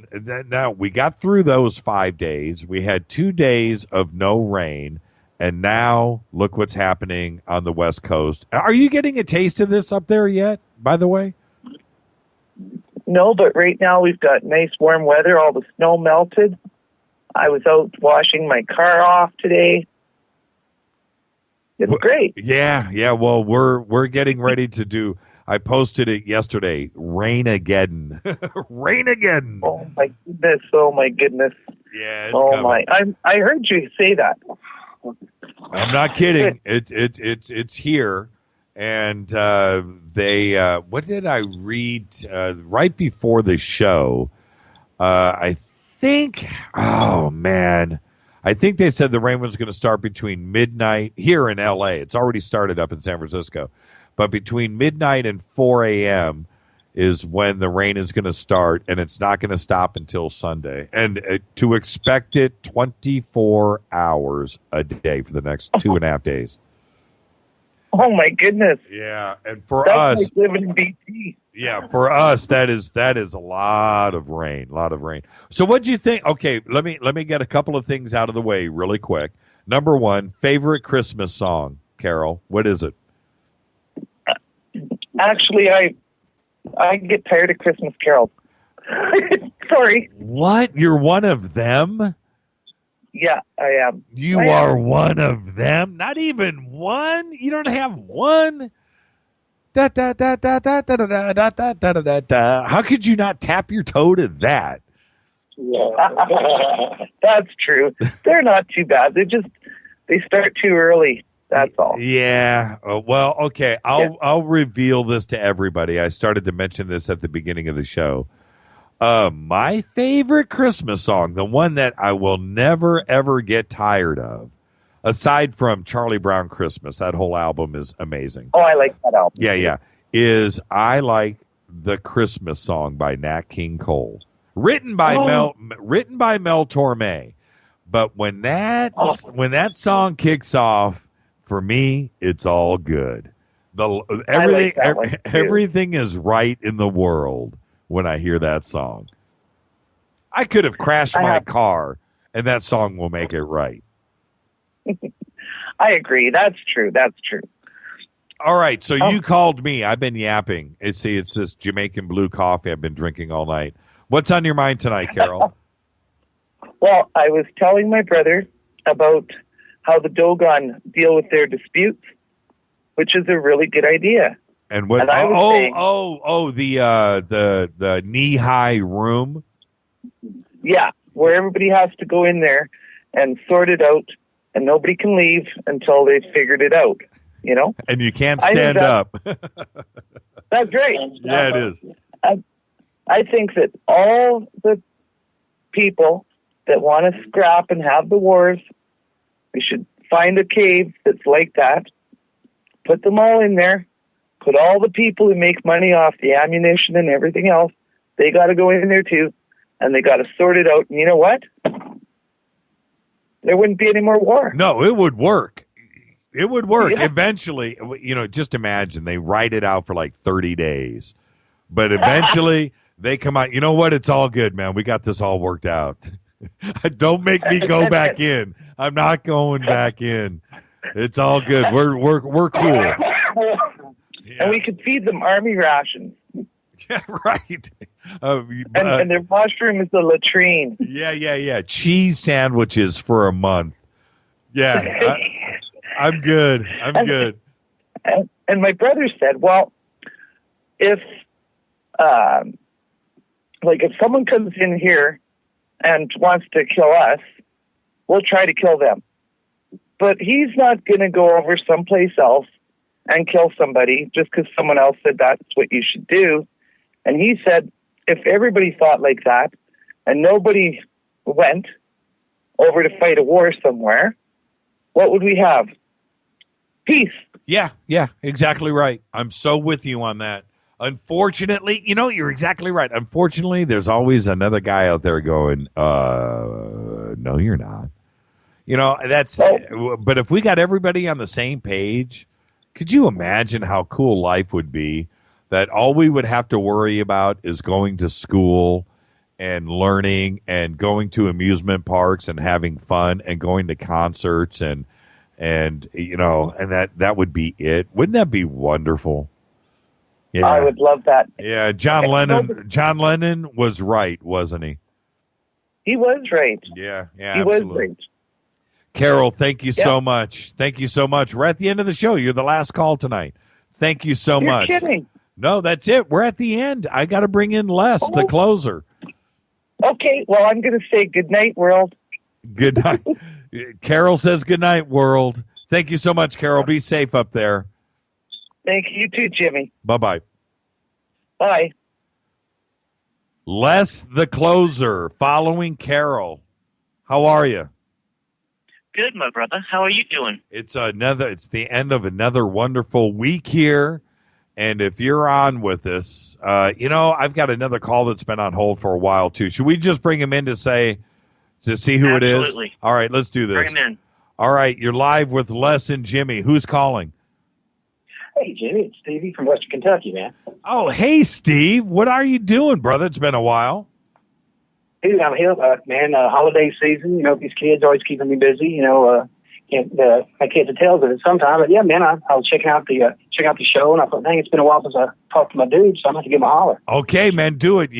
now we got through those 5 days. We had 2 days of no rain, and now look what's happening on the West Coast. Are you getting a taste of this up there yet, by the way? No, but right now we've got nice warm weather. All the snow melted. I was out washing my car off today. It's great. Yeah. Well, we're getting ready to do. I posted it yesterday. Rain-ageddon. Rain-ageddon. Oh my goodness. Yeah, it's coming. I heard you say that. I'm not kidding. It's here, and they. What did I read right before the show? I think. Oh man, I think they said the rain was going to start between midnight here in L.A. It's already started up in San Francisco. But between midnight and 4 a.m. is when the rain is going to start, and it's not going to stop until Sunday. And to expect it 24 hours a day for the next 2.5 days. Oh, my goodness. Yeah, and for That's us, like living in BC. Yeah, for us, that is a lot of rain, So what do you think? Okay, let me get a couple of things out of the way really quick. Number one, favorite Christmas song, Carol. What is it? Actually, I get tired of Christmas carols. Sorry. What? You're one of them? Yeah, I am. You are one of them? Not even one? You don't have one? Da, da, da, da, da, da, da, da, da, da, da, da. How could you not tap your toe to that? That's true. They're not too bad. They start too early. That's all. Yeah. Well, okay. I'll reveal this to everybody. I started to mention this at the beginning of the show. My favorite Christmas song, the one that I will never, ever get tired of, aside from Charlie Brown Christmas, that whole album is amazing. Oh, I like that album. Yeah. Is I like the Christmas song by Nat King Cole, written by Mel Torme. But when that song kicks off, for me, it's all good. Everything is right in the world when I hear that song. I could have crashed my car, and that song will make it right. I agree. That's true. All right, so you called me. I've been yapping. It's this Jamaican blue coffee I've been drinking all night. What's on your mind tonight, Carol? Well, I was telling my brother about how the Dogon deal with their disputes, which is a really good idea. And what? And the knee-high room. Yeah, where everybody has to go in there and sort it out, and nobody can leave until they've figured it out. You know. And you can't stand up. That's great. Yeah, it is. I think that all the people that want to scrap and have the wars, we should find a cave that's like that, put them all in there, put all the people who make money off the ammunition and everything else, they got to go in there too, and they got to sort it out. And you know what? There wouldn't be any more war. No, it would work. It would work. Yeah. Eventually, just imagine they write it out for like 30 days. But eventually they come out, you know what? It's all good, man. We got this all worked out. Don't make me go back in. I'm not going back in. It's all good. We're cool. Yeah. And we could feed them army rations. Yeah, right. And their washroom is the latrine. Yeah. Cheese sandwiches for a month. Yeah, I'm good. Good. And my brother said, well, if someone comes in here and wants to kill us, we'll try to kill them. But he's not going to go over someplace else and kill somebody just because someone else said that's what you should do. And he said, if everybody thought like that and nobody went over to fight a war somewhere, what would we have? Peace. Yeah, exactly right. I'm so with you on that. Unfortunately, you're exactly right. Unfortunately, there's always another guy out there going, no, you're not. But if we got everybody on the same page, could you imagine how cool life would be? that all we would have to worry about is going to school and learning and going to amusement parks and having fun and going to concerts and that would be it. Wouldn't that be wonderful? Yeah. I would love that. Yeah, John Lennon was right, wasn't he? He was right. Yeah, he absolutely. was right. Carol, thank you so much. Thank you so much. We're at the end of the show. You're the last call tonight. Thank you so much. You're kidding. No, that's it. We're at the end. I got to bring in Les, the closer. Okay, well, I'm going to say good night, world. Good night. Carol says good night, world. Thank you so much, Carol. Be safe up there. Thank you too, Jimmy. Bye-bye. Bye. Les, the closer, following Carol. How are you? Good, my brother. How are you doing? It's the end of another wonderful week here. And if you're on with us, I've got another call that's been on hold for a while too. Should we just bring him in to see who it is? Absolutely. All right, let's do this. Bring him in. All right, you're live with Les and Jimmy. Who's calling? Hey, Jimmy, it's Stevie from Western Kentucky, man. Oh, hey, Steve. What are you doing, brother? It's been a while. Dude, I'm here, man. Holiday season, these kids always keeping me busy. I can't tell it sometimes, but yeah, man, I was checking out the show, and I thought, dang, it's been a while since I talked to my dude, so I'm going to give him a holler. Okay, man, do it.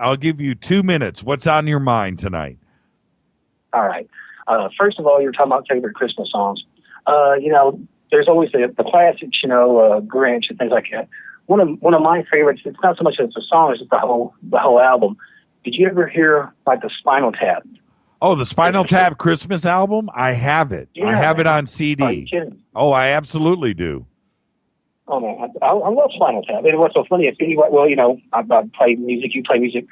I'll give you 2 minutes. What's on your mind tonight? All right. First of all, you're talking about favorite Christmas songs. There's always the classics, Grinch and things like that. One of my favorites. It's not so much as a song; it's just the whole album. Did you ever hear like the Spinal Tap? Oh, the Spinal Tap Christmas album? I have it. Yeah, I have it on CD. Are you kidding? Oh, I absolutely do. Oh man, I love Spinal Tap. And what's so funny is, I play music. You play music.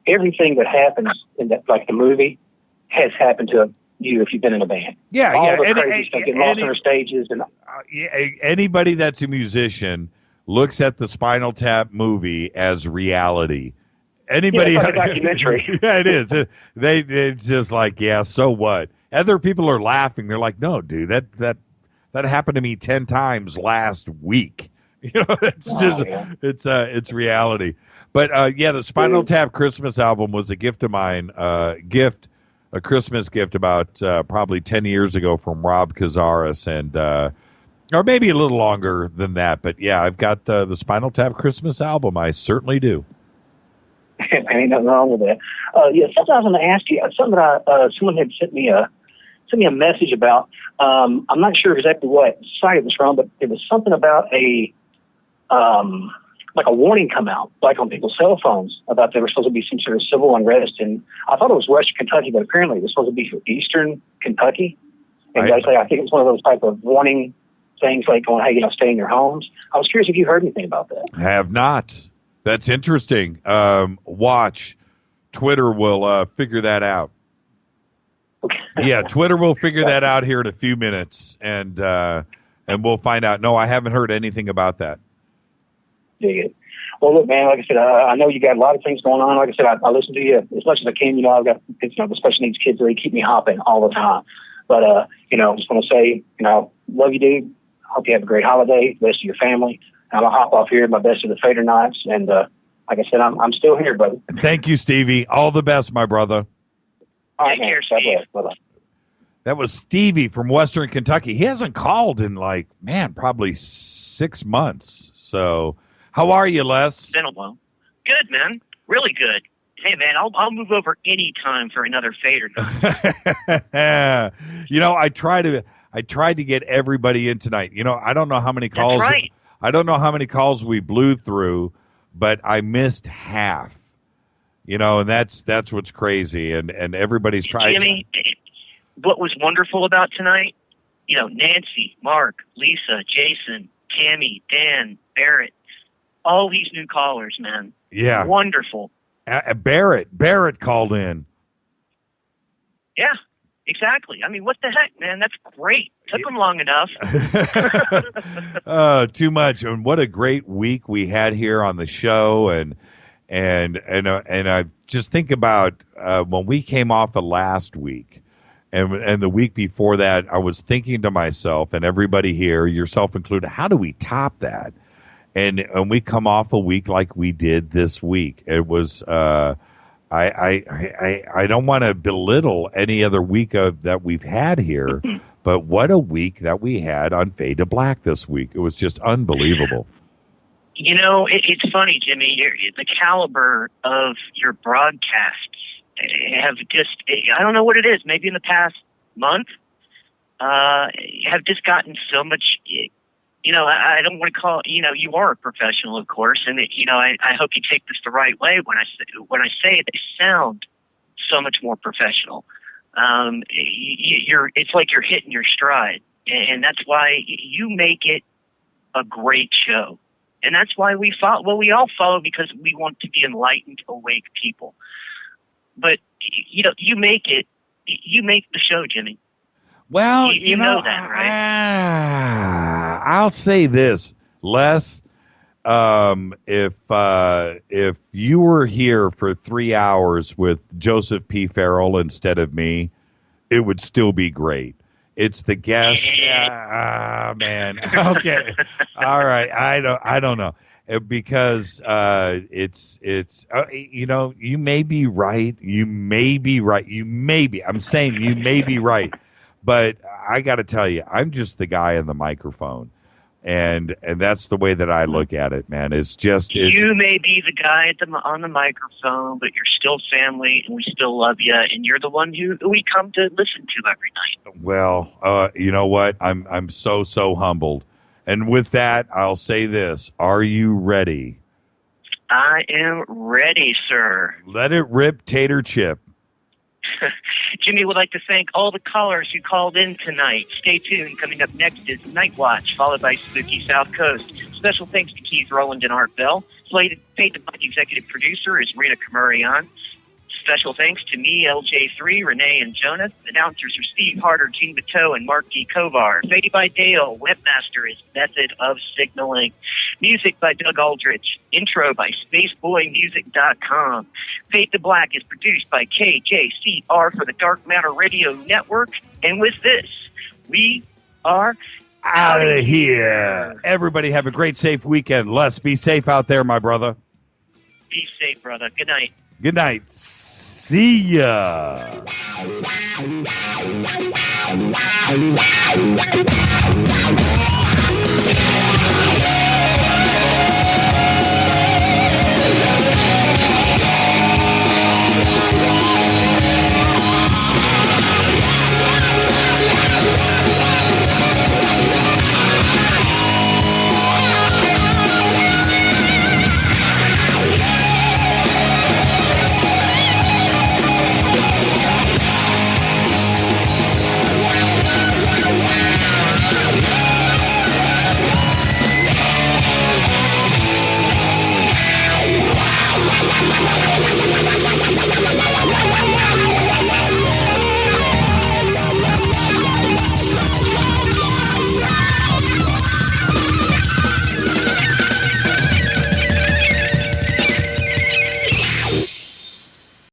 Everything that happens in that, like the movie, has happened to you if you've been in a band. Yeah, all yeah. the crazy stuff, getting lost on their stages, and anybody that's a musician looks at the Spinal Tap movie as reality. Anybody? Yeah, it's like a documentary. Yeah, it is. It's just like, yeah, so what? Other people are laughing. They're like, no, dude, that happened to me 10 times last week. It's reality. But the Spinal Tap Christmas album was a gift of mine. A Christmas gift about probably 10 years ago from Rob Cazares, and or maybe a little longer than that. But yeah, I've got the Spinal Tap Christmas album. I certainly do. Ain't nothing wrong with that. Something I was going to ask you. Something that someone had sent me a message about. I'm not sure exactly what site it was from, but it was something about like a warning come out, like on people's cell phones, about there was supposed to be some sort of civil unrest. And I thought it was Western Kentucky, but apparently it was supposed to be for Eastern Kentucky. And I think it's one of those type of warning things, like going, hey, stay in your homes. I was curious if you heard anything about that. I have not. That's interesting. Watch. Twitter will figure that out. Okay. Yeah, Twitter will figure that out here in a few minutes, and we'll find out. No, I haven't heard anything about that. Dig it. Well, look, man, like I said, I know you got a lot of things going on. Like I said, I listen to you as much as I can. I've got the special needs kids, they keep me hopping all the time. But, just want to say, love you, dude. Hope you have a great holiday, best of your family. I'm going to hop off here, my best of the Fader Nights. And like I said, I'm still here, brother. Thank you, Stevie. All the best, my brother. Take care, Steve. Bye-bye. That was Stevie from Western Kentucky. He hasn't called in probably 6 months. So how are you, Les? It's been a while. Good, man. Really good. Hey, man, I'll move over any time for another Fader Night. I tried to get everybody in tonight. I don't know how many calls. That's right. I don't know how many calls we blew through, but I missed half. And that's what's crazy. And everybody's trying. Jimmy, what was wonderful about tonight? Nancy, Mark, Lisa, Jason, Tammy, Dan, Barrett, all these new callers, man. Yeah, wonderful. Barrett called in. Yeah. Exactly. I mean, what the heck, man? That's great. Took them long enough. Too much. And what a great week we had here on the show. And I just think about when we came off of last week and the week before that, I was thinking to myself and everybody here, yourself included, how do we top that? and we come off a week like we did this week. It was I don't want to belittle any other week that we've had here, but what a week that we had on Fade to Black this week. It was just unbelievable. You know, it's funny, Jimmy. The caliber of your broadcasts have just, I don't know what it is, maybe in the past month, have just gotten so much, you know, I don't want to call, you know, you are a professional, of course, and, you know, I hope you take this the right way when I say it, they sound so much more professional. It's like you're hitting your stride, and that's why you make it a great show. And that's why we follow. Well, we all follow because we want to be enlightened, awake people. But you know, you make the show, Jimmy. Well, you know that, right? I'll say this, Les. If you were here for 3 hours with Joseph P. Farrell instead of me, it would still be great. It's the guest. Man. Okay. All right. I don't know because it's you know, you may be right. I'm saying you may be right, but I got to tell you, I'm just the guy in the microphone. And that's the way that I look at it, man. You may be the guy on the microphone, but you're still family, and we still love you, and you're the one who we come to listen to every night. Well, you know what? I'm so humbled. And with that, I'll say this: are you ready? I am ready, sir. Let it rip, Tater Chip. Jimmy would like to thank all the callers who called in tonight. Stay tuned. Coming up next is Night Watch, followed by Spooky South Coast. Special thanks to Keith Rowland and Art Bell. Paid to Black executive producer is Rita Kamurian. Special thanks to me, LJ3, Renee, and Jonas. Announcers are Steve Harder, Gene Bateau, and Mark D. Kovar. Faded by Dale. Webmaster is Method of Signaling. Music by Doug Aldrich. Intro by SpaceboyMusic.com. Fade to Black is produced by KJCR for the Dark Matter Radio Network. And with this, we are out of here. Everybody have a great, safe weekend. Les, be safe out there, my brother. Be safe, brother. Good night. Good night. See ya.